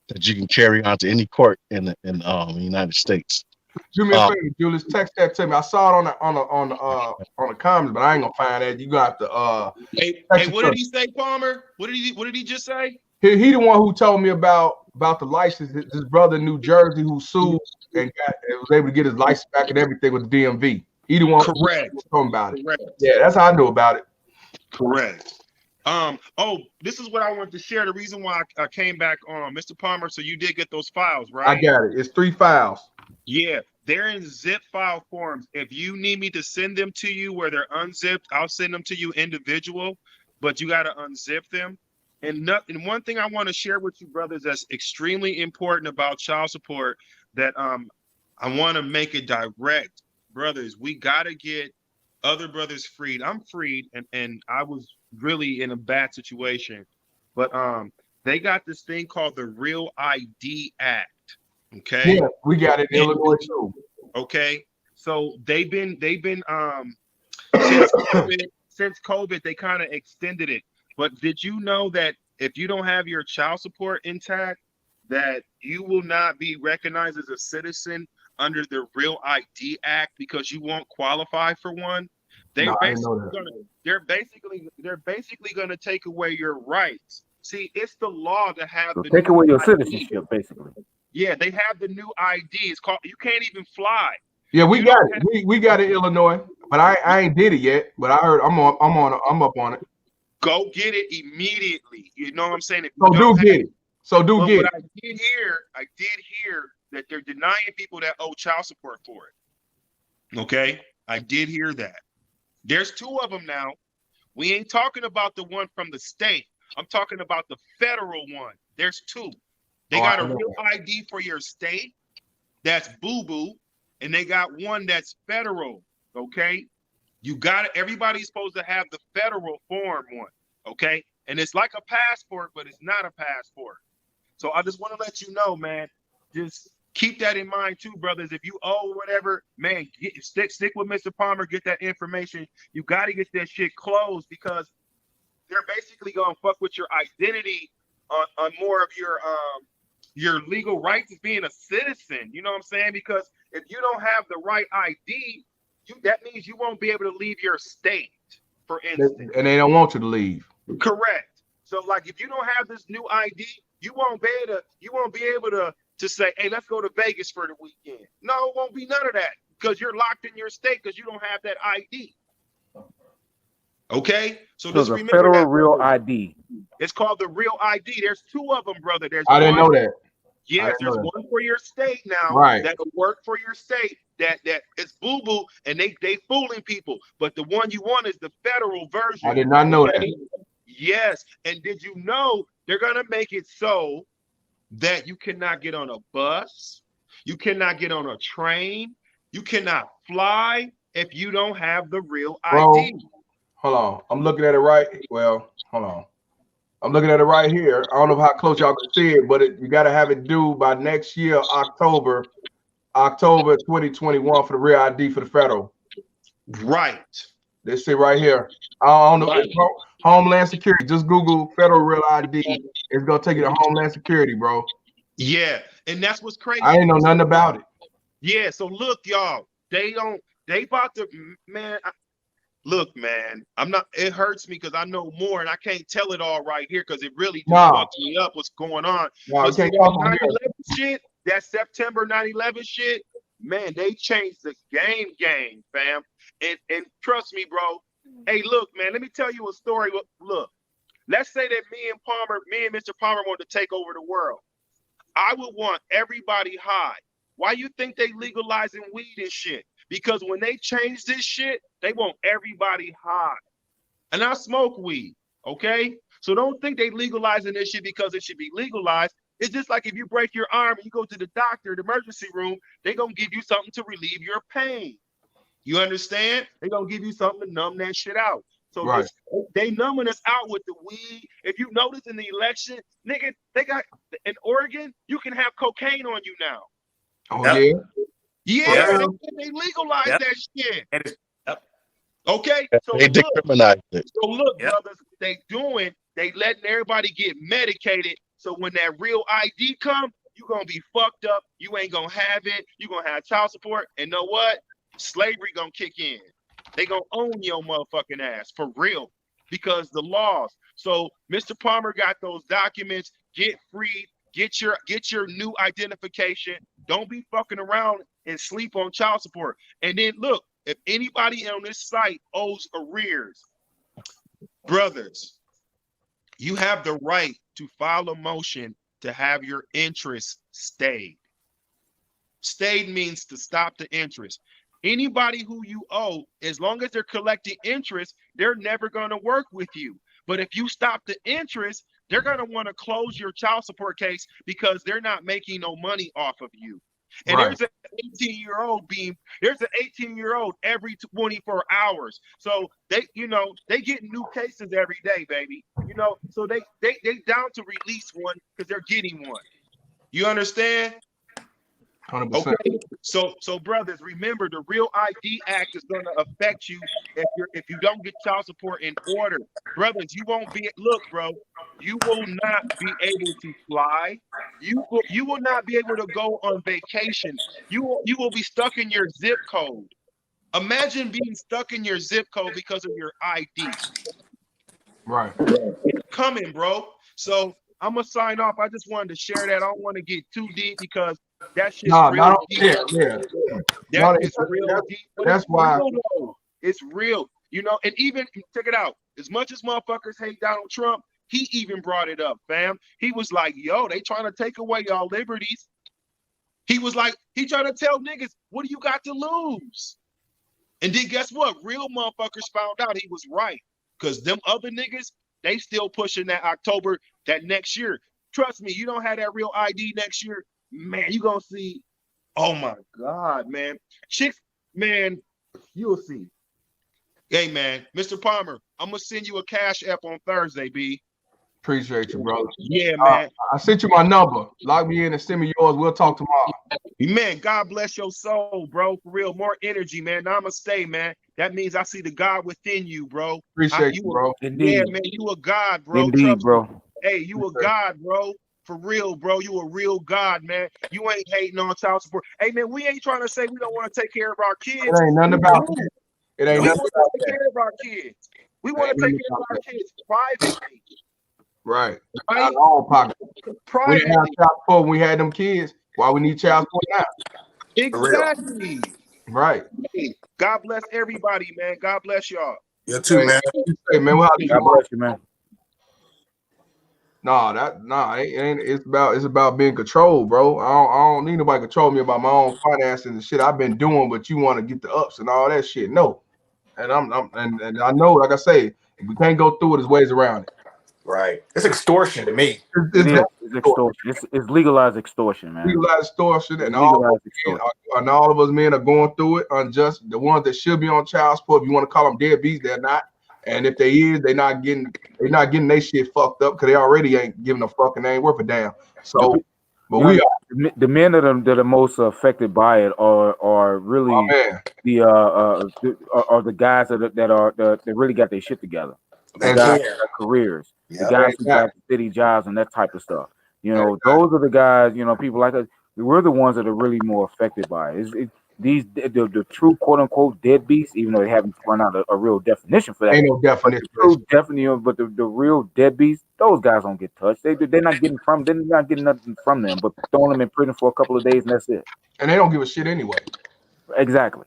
that you can carry on to any court in the United States. Do me a favor, Julius. Text that to me. I saw it on the comments, but I ain't gonna find that. You got to Hey, what did he say, Palmer? What did he just say? He the one who told me about the license. His brother in New Jersey who sued and was able to get his license back and everything with the DMV. He the one Correct. who told me about it. Correct. Yeah, that's how I knew about it. Correct. This is what I wanted to share. The reason why I came back on, Mr. Palmer. So you did get those files, right? I got it. It's 3 files. Yeah, they're in zip file forms. If you need me to send them to you where they're unzipped, I'll send them to you individual, but you got to unzip them. And one thing I want to share with you, brothers, that's extremely important about child support that I want to make it direct. Brothers, we got to get other brothers freed. I'm freed, and I was really in a bad situation. But they got this thing called the Real ID Act. Okay. Yeah, we got it in Illinois too. Okay. So they've been since COVID, they kind of extended it. But did you know that if you don't have your child support intact, that you will not be recognized as a citizen under the Real ID Act because you won't qualify for one? They're basically gonna take away your rights. See, it's the law to have So take away your citizenship, basically. Yeah, they have the new ID. It's called. You can't even fly. Yeah, we got it. We got it in Illinois, but I ain't did it yet. But I heard I'm up on it. Go get it immediately. You know what I'm saying? So do get it. I did hear that they're denying people that owe child support for it. Okay, I did hear that. There's 2 of them now. We ain't talking about the one from the state. I'm talking about the federal one. There's 2. They got a real ID for your state. That's boo-boo. And they got one that's federal. Okay. You got it. Everybody's supposed to have the federal form one. Okay. And it's like a passport, but it's not a passport. So I just want to let you know, man, just keep that in mind too, brothers. If you owe whatever, man, stick with Mr. Palmer, get that information. You got to get that shit closed because they're basically going to fuck with your identity on more of your legal rights as being a citizen. You know what I'm saying? Because if you don't have the right ID, that means you won't be able to leave your state, for instance. And they don't want you to leave. Correct. So like if you don't have this new ID, you won't be able to say, hey, let's go to Vegas for the weekend. No, it won't be none of that because you're locked in your state because you don't have that ID. Okay, so just remember federal that. Real ID. It's called the Real ID. There's 2 of them, brother. I didn't know that. Yes, there's one for your state now. Right. That'll work for your state. That it's boo-boo, and they fooling people. But the one you want is the federal version. I did not know that. Yes, and did you know they're gonna make it so that you cannot get on a bus, you cannot get on a train, you cannot fly if you don't have the real Bro, ID. hold on. I'm looking at it right. Well, hold on. I'm looking at it right here. I don't know how close y'all can see it, but you got to have it due by next year, October 2021 for the real ID for the federal. Right. This shit right here. I don't know. Right. Homeland Security. Just Google federal real ID. It's gonna take you to Homeland Security, bro. Yeah, and that's what's crazy. I ain't know nothing about it. Yeah, so look, y'all, they about to, man, look, man, I'm not, it hurts me because I know more and I can't tell it all right here because it really just fucked me up what's going on. No, But see, that 9/11 shit, that September 9/11 shit, man, they changed the game, fam. And trust me, bro. Hey, look, man, let me tell you a story. Look, let's say that me and Mr. Palmer want to take over the world. I would want everybody high. Why you think they legalizing weed and shit? Because when they change this shit, they want everybody high. And I smoke weed, okay? So don't think they legalizing this shit because it should be legalized. It's just like if you break your arm and you go to the doctor, the emergency room, they gonna give you something to relieve your pain. You understand? They gonna give you something to numb that shit out. So right. They numbing us out with the weed. If you notice in the election, nigga, they got in Oregon, you can have cocaine on you now. Oh yeah. Yeah, they legalized that shit. Okay, so they decriminalized it. So look, brothers, they letting everybody get medicated. So when that real ID come, you gonna be fucked up. You ain't gonna have it. You gonna have child support. And know what? Slavery gonna kick in. They gonna own your motherfucking ass for real because the laws. So Mr. Palmer got those documents. Get free. Get your new identification. Don't be fucking around and sleep on child support. And then look, if anybody on this site owes arrears, brothers, you have the right to file a motion to have your interest stayed. Stayed means to stop the interest. Anybody who you owe, as long as they're collecting interest, they're never going to work with you. But if you stop the interest, they're going to want to close your child support case because they're not making no money off of you. And there's an 18-year-old every 24 hours. So they get new cases every day, baby. So they down to release one because they're getting one. You understand? 100%. Okay. So brothers, remember the Real ID Act is going to affect you if you don't get child support in order. Brothers, you won't be bro. You will not be able to fly. You will not be able to go on vacation. You will be stuck in your zip code. Imagine being stuck in your zip code because of your ID. Right. It's coming, bro. So I'm gonna sign off. I just wanted to share that. I don't want to get too deep because that shit's real deep. That's real deep. That's why it's real. And even check it out. As much as motherfuckers hate Donald Trump, he even brought it up, fam. He was like, yo, they trying to take away y'all liberties. He was like, he trying to tell niggas, what do you got to lose? And then guess what? Real motherfuckers found out he was right. Because them other niggas, they still pushing that October, that next year. Trust me, you don't have that real ID next year, man, you gonna see, oh my God, man. Chicks, man, you'll see. Hey, man, Mr. Palmer, I'm gonna send you a cash app on Thursday, B. Appreciate you, brother. Yeah, man. I sent you my number. Lock me in and send me yours. We'll talk tomorrow. Man, God bless your soul, bro. For real, more energy, man. Namaste, man. That means I see the God within you, bro. Appreciate you, bro. Indeed. Yeah, man, you a God, bro. Indeed, bro. Hey, you a God, bro. For real, bro. You a real God, man. You ain't hating on child support. Hey, man, we ain't trying to say we don't want to take care of our kids. It ain't nothing about that. It ain't nothing about that. We want to take care of our kids. We want to take care of our kids privately. Right. Out of all pockets. We didn't have child support when we had them kids. Why we need child support now? Exactly. Right. Hey, God bless everybody, man. God bless y'all. You too, man. Hey, man, God bless you, man. It's about being controlled, bro. I don't need nobody to control me about my own finances and shit I've been doing, but you want to get the ups and all that shit. No. And I know, like I say, if we can't go through it, there's ways around it. Right. It's extortion to me. It's extortion. It's legalized extortion, man. Legalized extortion, and all of us men are going through it unjust. The ones that should be on child support, if you want to call them deadbeats, they're not. And if they is, they're not getting their shit fucked up because they already ain't giving a fucking ain't worth a damn. So, but we are the men that are most affected by it are really are the guys that really got their shit together. The guys that got careers, the guys who got city jobs and that type of stuff. You know, those are the guys. You know, people like us. We're the ones that are really more affected by it. The true quote unquote deadbeats, even though they haven't run out a real definition for that. Ain't no definition. But the real deadbeats, those guys don't get touched. They're not getting nothing from them, but throwing them in prison for a couple of days and that's it. And they don't give a shit anyway. Exactly.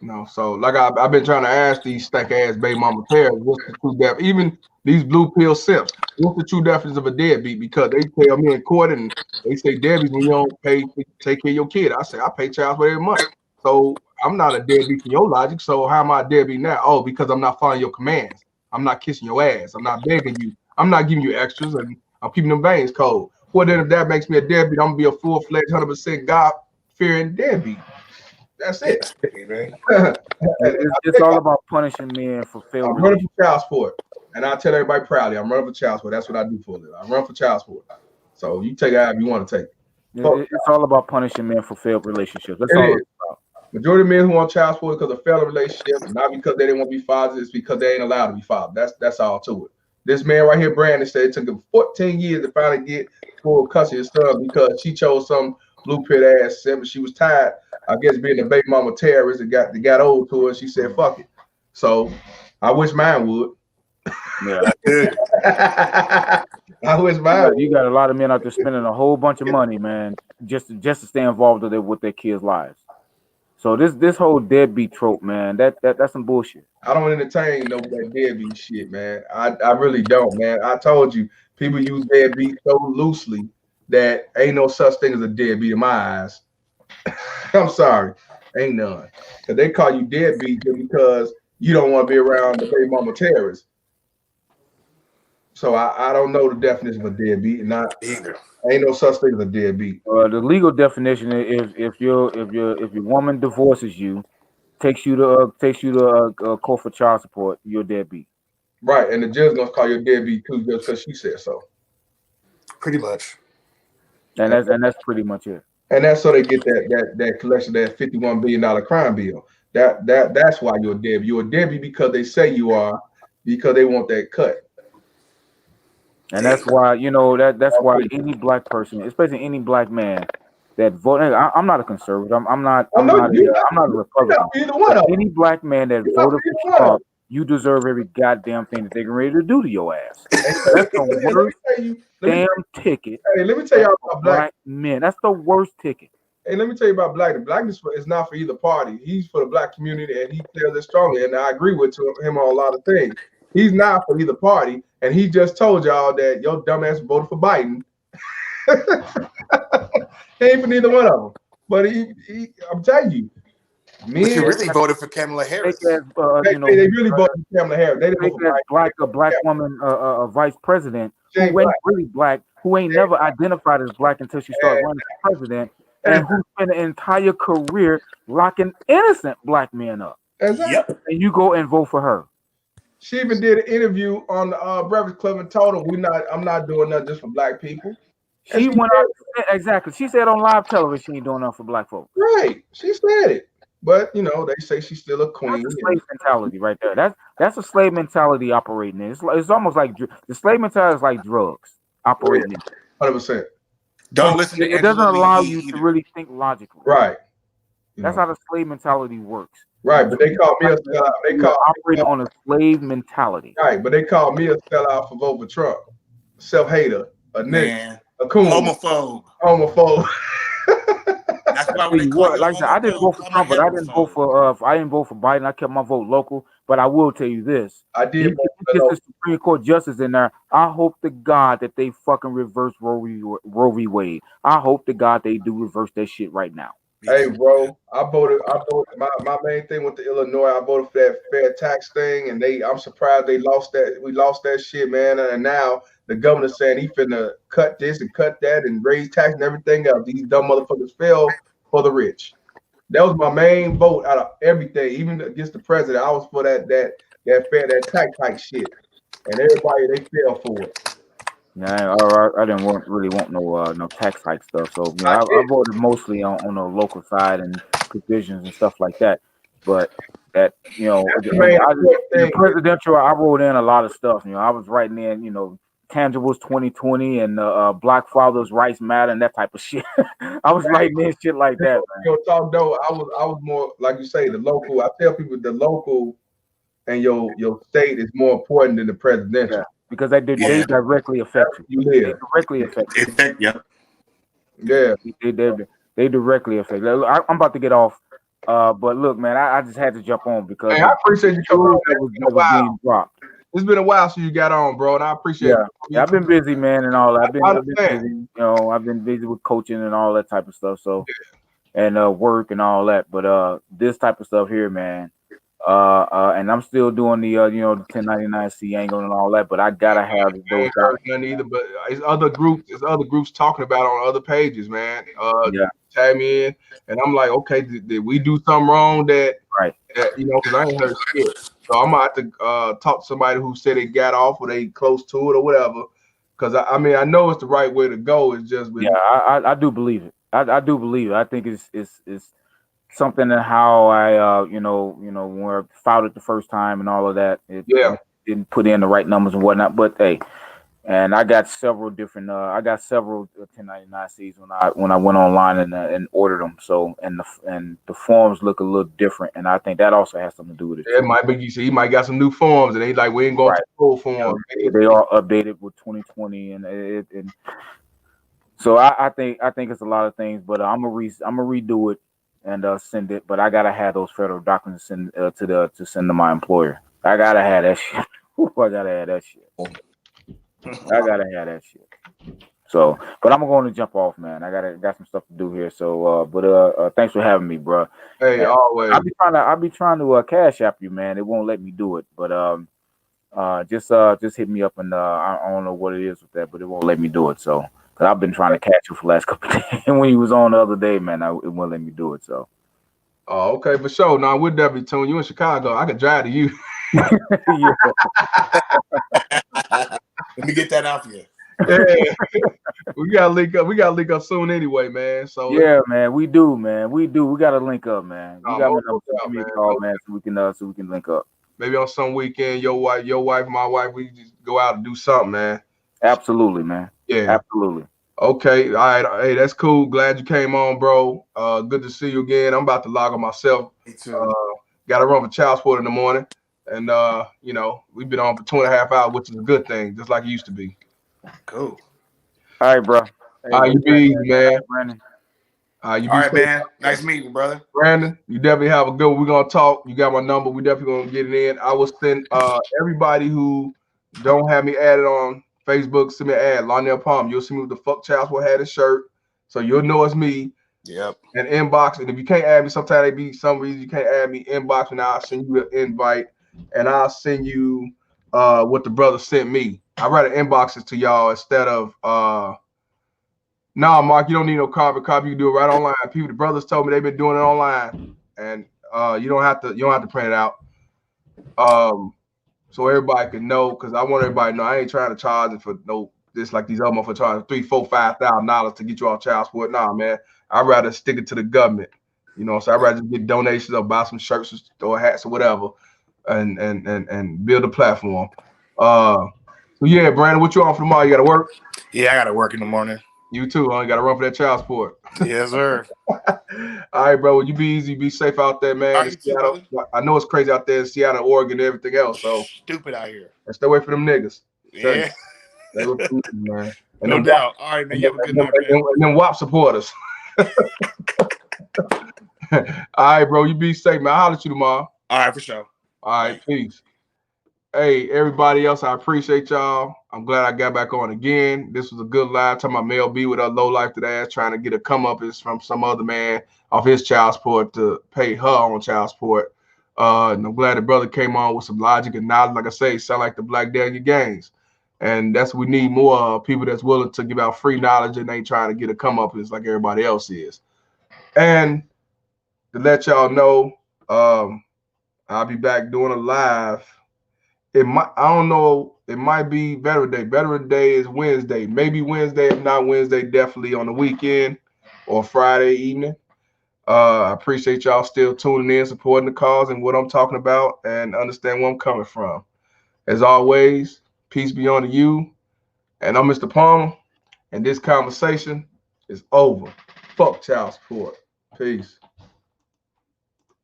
No, so like I've been trying to ask these stank ass baby mama parents, what's the true definition? Even these blue pill simps, what's the true definition of a deadbeat? Because they tell me in court and they say deadbeats when you don't pay to take care of your kid. I say I pay child support every month, so I'm not a deadbeat for your logic. So how am I a deadbeat now? Oh, because I'm not following your commands. I'm not kissing your ass. I'm not begging you. I'm not giving you extras, and I'm keeping them veins cold. Well, then if that makes me a deadbeat, I'm gonna be a full-fledged 100% God-fearing deadbeat. That's it. It's all about punishing men for failing. I'm running for child support, and I tell everybody proudly, I'm running for child support. That's what I do for a living. I run for child support. So you take it however you want to take it. It's all about punishing men for failed relationships. That's all it's about. Majority of men who want child support because of failed relationships, not because they didn't want to be fathers, it's because they ain't allowed to be fathers. That's all to it. This man right here, Brandon, said it took him 14 years to finally get full custody of his son because she chose some blue pill ass simp. She was tired, I guess, being a baby mama terrorist that got old to her. She said, fuck it. So I wish mine would. Yeah. I wish mine would. You got a lot of men out there spending a whole bunch of money, man, just to stay involved with their kids' lives. So this whole deadbeat trope, man, that's some bullshit. I don't entertain that deadbeat shit, man. I really don't, man. I told you, people use deadbeat so loosely that ain't no such thing as a deadbeat in my eyes. I'm sorry, ain't none. Cause they call you deadbeat just because you don't want to be around the baby mama terrorists. So I don't know the definition of a deadbeat, not either. Ain't no such thing as a deadbeat. The legal definition is if your woman divorces you, takes you to court for child support, you're deadbeat. Right, and the judge gonna call you a deadbeat too, just because she said so. Pretty much. And that's pretty much it. And that's so they get that collection, that $51 billion crime bill. That's why you're a deadbeat. You're a deadbeat because they say you are, because they want that cut. And that's why, that's why any black person, especially any black man that vote. I'm not a conservative. I'm not a Republican. Any black man that voted for Trump, you deserve every goddamn thing that they're ready to do to your ass. That's the worst damn ticket. Hey, let me tell y'all about black men. That's the worst ticket. Hey, let me tell you about black. Blackness is not for either party. He's for the black community, and he tells it strongly. And I agree with him on a lot of things. He's not for either party, and he just told y'all that your dumbass voted for Biden. He ain't for neither one of them. But I'm telling you, but you really voted for Kamala Harris. They really voted for Kamala Harris. They didn't vote for a black woman, a vice president who ain't really black, who ain't never identified as black until she started running for president, and who spent an entire career locking innocent black men up. Exactly. And you go and vote for her. She even did an interview on the Breakfast Club and told them, I'm not doing nothing just for black people. She went out exactly. She said on live television she ain't doing nothing for black folks. Right. She said it. But they say she's still a queen. That's a slave mentality right there. That's a slave mentality operating. It's almost like the slave mentality is like drugs operating. 100%. Don't listen to it. Doesn't allow you to really think logically. Right. That's how the slave mentality works. Right, but they call me a sellout. They call operating on a slave mentality. Right, but they call me a sellout for vote for Trump. Self-hater, a nigga, a coon, homophobe. That's why we call like I said, I didn't vote for Trump, but I didn't vote for Biden. I kept my vote local. But I will tell you this: I did vote for the Supreme Court justice in there. I hope to God that they fucking reverse Roe v. Wade. I hope to God they do reverse that shit right now. Hey, bro, I voted. My main thing with the Illinois. I voted for that fair tax thing, and I'm surprised they lost that. We lost that shit, man. And now the governor's saying he finna cut this and cut that and raise tax and everything else. These dumb motherfuckers fell for the rich. That was my main vote out of everything, even against the president. I was for that tax hike shit, and everybody they fell for it. Yeah, I didn't really want no tax hike stuff. So I voted mostly on the local side and provisions and stuff like that. But that the presidential, I wrote in a lot of stuff. I was writing in tangibles 2020 and Black Fathers Rights Matter and that type of shit. I was writing in shit like that. Talk though, I was more like you say the local. I tell people the local and your state is more important than the presidential. Yeah. Because they directly affect you. They directly affect you. Yeah. They directly affect you. I'm about to get off. But look, man, I just had to jump on because I appreciate you coming on. That was being dropped. It's been a while since you got on, bro, and I appreciate it. Yeah, I've been busy, man, and all that. I've been busy. I've been busy with coaching and all that type of stuff. So and work and all that. But this type of stuff here, man. And I'm still doing the the 1099C angle and all that, but I gotta have those. None either, but it's other groups talking about it on other pages, man. Tag me in, and I'm like, okay, did we do something wrong that because I ain't heard shit. So I'm gonna have to talk to somebody who said they got off or they close to it or whatever. Because I mean I know it's the right way to go. It's just I do believe it. I do believe it. I think it's something in how I when I filed it the first time and all of that. It didn't put in the right numbers and whatnot. But hey, and I got several different 1099Cs when I went online and ordered them. So and the forms look a little different, and I think that also has something to do with it. Yeah, it might be. You see, he might got some new forms, and they like we ain't going to full forms. They are updated with 2020, and so I think it's a lot of things. But I'm gonna redo it and send it. But I gotta have those federal documents send to send to my employer. I gotta have that shit. I gotta have that shit. I gotta have that shit. So, but I'm going to jump off, man. I got some stuff to do here. So, but thanks for having me, bro. Hey, and always. I'll be trying to cash app you, man. It won't let me do it, but just hit me up, and I don't know what it is with that, but it won't let me do it. So, cause I've been trying to catch you for the last couple of days. When you was on the other day, man, it won't let me do it. So. Oh, okay, for sure. Now we'll definitely tune you in Chicago. I could drive to you. Let me get that out for you. Yeah. we gotta link up. We gotta link up soon anyway, man. So yeah, man, we do, man. We gotta link up, man. You got me call, man, so we can link up. Maybe on some weekend, your wife, my wife, we just go out and do something, man. Absolutely, man. Yeah, absolutely. Okay, all right. Hey, that's cool. Glad you came on, bro. Good to see you again. I'm about to log on myself. Me too. Got to run for child support in the morning, and we've been on for 2.5 hours, which is a good thing, just like it used to be. Cool. All right, bro. Hey, all right, you be easy, man. Brandon. All right, man. Nice meeting you, brother. Brandon, you definitely have a good one. We're going to talk. You got my number. We definitely going to get it in. I will send everybody who don't have me added on Facebook, send me an ad. Lionel Palm. You'll see me with the Fuck Child Support hat and shirt. So you'll know it's me. Yep. And inbox. And if you can't add me, sometimes they be some reason you can't add me, inbox, and I'll send you an invite. And I'll send you what the brother sent me. I rather inbox it to y'all instead of Mark, you don't need no carbon copy. You can do it right online. The brothers told me they've been doing it online, and you don't have to print it out. So everybody can know, because I want everybody to know I ain't trying to charge it for this like these other motherfuckers charging $3,000, $4,000, $5,000 to get you off child support. Nah, man, I'd rather stick it to the government. So I'd rather just get donations or buy some shirts or hats or whatever, and build a platform. So yeah, Brandon, what you on for tomorrow? You got to work? Yeah, I got to work in the morning. You too, huh? You got to run for that child support. Yes, sir. All right, bro. Well, you be easy, be safe out there, man. Seattle, I know it's crazy out there in Seattle, Oregon, and everything else. So stupid out here. And stay away from them niggas. Yeah. Stay away from them, man. And no doubt. All right, man. You have a good night, man. And them WAP supporters. All right, bro. You be safe, man. I'll holler at you tomorrow. All right, for sure. All right, peace. Hey, everybody else, I appreciate y'all. I'm glad I got back on again. This was a good live talking about Mel B with her low life ass trying to get a comeuppance from some other man off his child support to pay her on child support. And I'm glad the brother came on with some logic and knowledge. Like I say, sound like the Black Daniel Gaines. And that's what we need more people that's willing to give out free knowledge and ain't trying to get a comeuppance like everybody else is. And to let y'all know, I'll be back doing a live. I don't know, it might be Veteran Day. Veteran Day is Wednesday. Maybe Wednesday, if not Wednesday, definitely on the weekend or Friday evening. I appreciate y'all still tuning in, supporting the cause and what I'm talking about, and understand where I'm coming from. As always, peace be unto you. And I'm Mr. Palmer, and this conversation is over. Fuck child support. Peace.